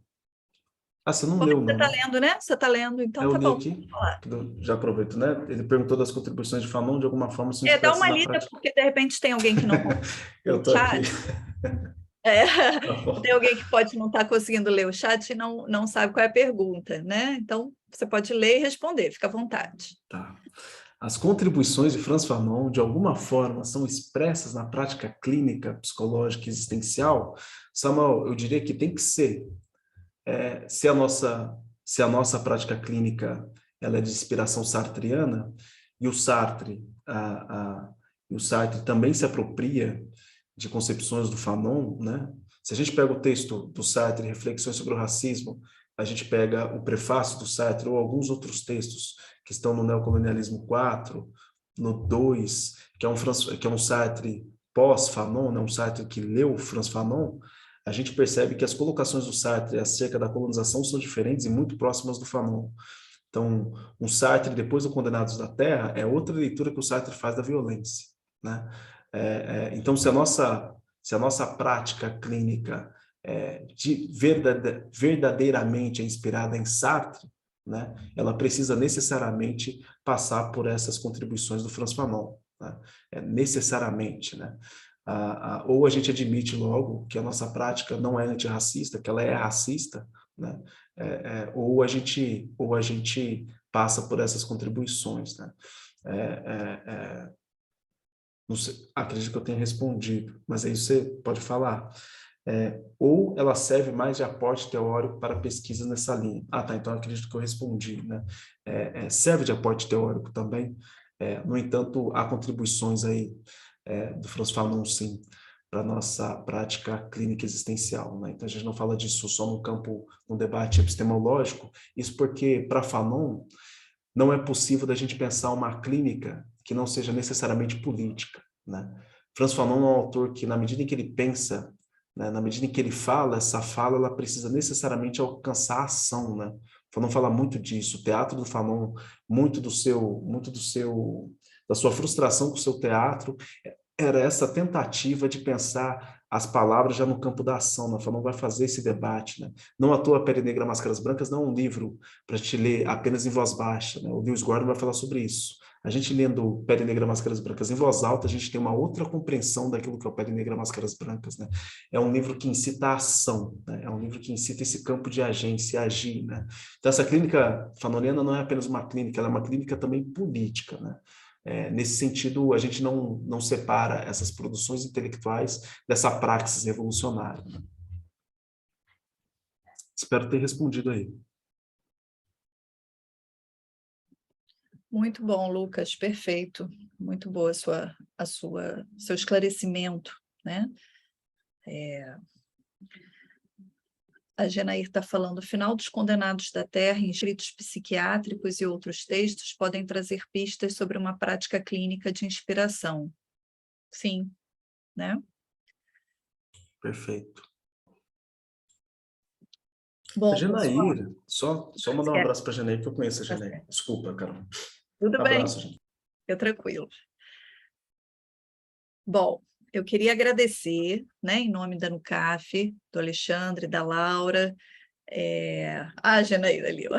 Você não leu, não. Você está lendo, né? Você está lendo, então eu tá li bom. aqui, já aproveito, né? Ele perguntou das contribuições de Fanon, de alguma forma são Dá expressas uma na lida, prática. porque de repente tem alguém que não Eu estou aqui. Tem alguém que pode não estar conseguindo ler o chat e não sabe qual é a pergunta, né? Então, você pode ler e responder, fica à vontade. Tá. As contribuições de Frantz Fanon, de alguma forma, são expressas na prática clínica, psicológica e existencial? Samuel, eu diria que tem que ser. Se a nossa prática clínica ela é de inspiração sartriana, e o Sartre, e o Sartre também se apropria de concepções do Fanon, né? Se a gente pega o texto do Sartre, Reflexões sobre o Racismo, a gente pega o prefácio do Sartre ou alguns outros textos que estão no Neocolonialismo 4, no 2, que é um Sartre pós-Fanon, né? Um Sartre que leu Frantz Fanon, a gente percebe que as colocações do Sartre acerca da colonização são diferentes e muito próximas do Fanon. Então, um Sartre, depois do Condenados da Terra, é outra leitura que o Sartre faz da violência, né? Então, se a nossa prática clínica verdadeiramente é inspirada em Sartre, né, ela precisa necessariamente passar por essas contribuições do Frantz Fanon, né? Necessariamente, né? Ou a gente admite logo que a nossa prática não é antirracista, que ela é racista, né? Ou a gente passa por essas contribuições, né? Não sei, acredito que eu tenha respondido, mas aí você pode falar. Ou ela serve mais de aporte teórico para pesquisas nessa linha. Tá, então eu acredito que eu respondi, né? Serve de aporte teórico também, no entanto, há contribuições aí do Frantz Fanon, sim, para a nossa prática clínica existencial, né? Então a gente não fala disso só no debate epistemológico, isso porque, para Fanon, não é possível da gente pensar uma clínica que não seja necessariamente política, né? Frantz Fanon é um autor que, na medida em que ele pensa, né, na medida em que ele fala, essa fala ela precisa necessariamente alcançar a ação, né? Fanon fala muito disso. O teatro do Fanon, da sua frustração com o seu teatro, era essa tentativa de pensar as palavras já no campo da ação, né? Fanon vai fazer esse debate, né? Não à toa, Pele Negra, Máscaras Brancas não é um livro para te ler apenas em voz baixa, né? O Lewis Gordon vai falar sobre isso. A gente lendo Pele Negra, Máscaras Brancas em voz alta, a gente tem uma outra compreensão daquilo que é o Pele Negra, Máscaras Brancas, né? É um livro que incita a ação, né? É um livro que incita esse campo de agência, agir, né? Então, essa clínica fanoniana não é apenas uma clínica, ela é uma clínica também política, né? Nesse sentido, a gente não separa essas produções intelectuais dessa praxis revolucionária, né? Espero ter respondido aí. Muito bom, Lucas, perfeito. Muito boa seu esclarecimento, né? A Genair está falando, o final dos Condenados da Terra, em escritos psiquiátricos e outros textos, podem trazer pistas sobre uma prática clínica de inspiração. Sim, né? Perfeito. Bom, Genair, só mandar um abraço para a Genair, que eu conheço a Genair. Desculpa, Carol. Tudo bem, abraço, gente. Fica tranquilo. Bom, eu queria agradecer, né, em nome da NUCAF, do Alexandre, da Laura, a Janaína ali, ó.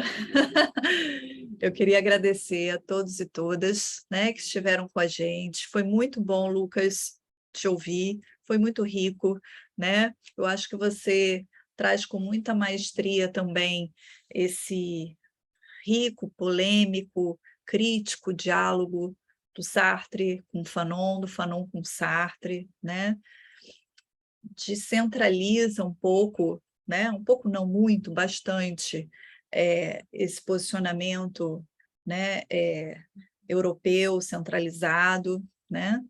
Eu queria agradecer a todos e todas, né, que estiveram com a gente. Foi muito bom, Lucas, te ouvir, foi muito rico, né? Eu acho que você traz com muita maestria também esse rico, polêmico, crítico diálogo do Sartre com Fanon, do Fanon com Sartre, né? Descentraliza um pouco, né? Um pouco não muito, bastante, esse posicionamento, né? Europeu, centralizado, né?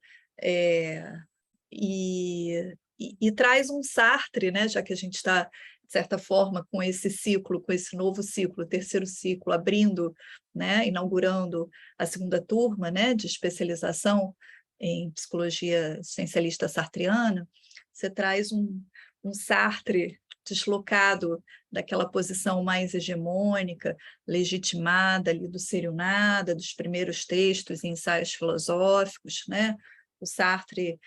E traz um Sartre, né? Já que a gente está, de certa forma, com esse ciclo, com esse novo ciclo, terceiro ciclo, abrindo, né? Inaugurando a segunda turma, né? De especialização em psicologia existencialista sartreana, você traz um Sartre deslocado daquela posição mais hegemônica, legitimada ali do ser e o nada, dos primeiros textos e ensaios filosóficos, né? O Sartre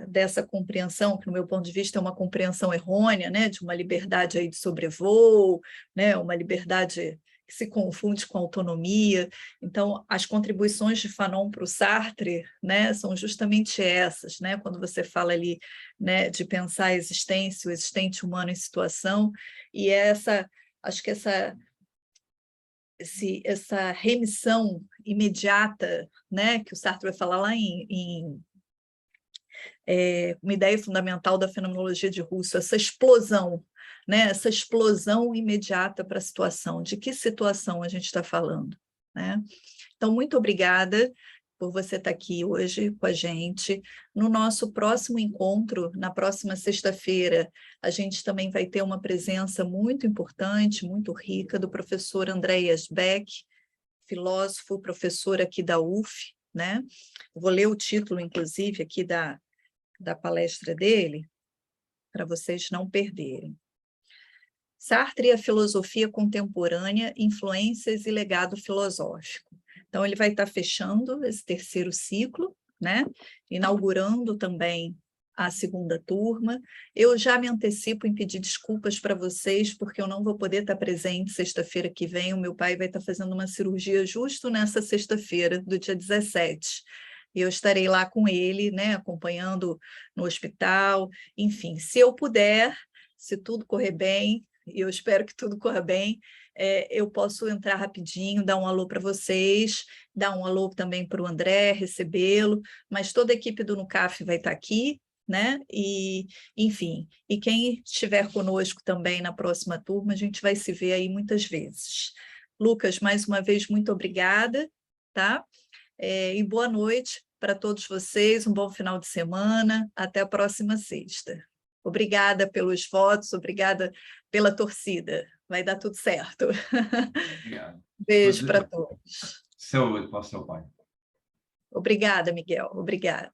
dessa compreensão, que no meu ponto de vista é uma compreensão errônea, né? De uma liberdade aí de sobrevoo, né? Uma liberdade que se confunde com autonomia. Então, as contribuições de Fanon para o Sartre, né, são justamente essas, né? Quando você fala ali, né, de pensar a existência, o existente humano em situação, e acho que essa remissão imediata, né, que o Sartre vai falar lá em uma ideia fundamental da fenomenologia de Russo, essa explosão, né? Essa explosão imediata para a situação. De que situação a gente está falando, né? Então, muito obrigada por você estar aqui hoje com a gente. No nosso próximo encontro, na próxima sexta-feira, a gente também vai ter uma presença muito importante, muito rica, do professor Andreas Beck, filósofo, professor aqui da UF, né? Vou ler o título, inclusive, aqui da palestra dele, para vocês não perderem. Sartre e a filosofia contemporânea, influências e legado filosófico. Então, ele vai estar fechando esse terceiro ciclo, né? Inaugurando também a segunda turma. Eu já me antecipo em pedir desculpas para vocês, porque eu não vou poder estar presente sexta-feira que vem. O meu pai vai estar fazendo uma cirurgia justo nessa sexta-feira, do dia 17. E eu estarei lá com ele, né, acompanhando no hospital. Enfim, se eu puder, se tudo correr bem, e eu espero que tudo corra bem, eu posso entrar rapidinho, dar um alô para vocês, dar um alô também para o André, recebê-lo, mas toda a equipe do NUCAF vai estar aqui, né? E, enfim, e quem estiver conosco também na próxima turma, a gente vai se ver aí muitas vezes. Lucas, mais uma vez, muito obrigada, tá? E boa noite para todos vocês, um bom final de semana, até a próxima sexta. Obrigada pelos votos, obrigada pela torcida, vai dar tudo certo. Obrigado. Beijo para todos. Saúde para o seu pai. Obrigada, Miguel, obrigada.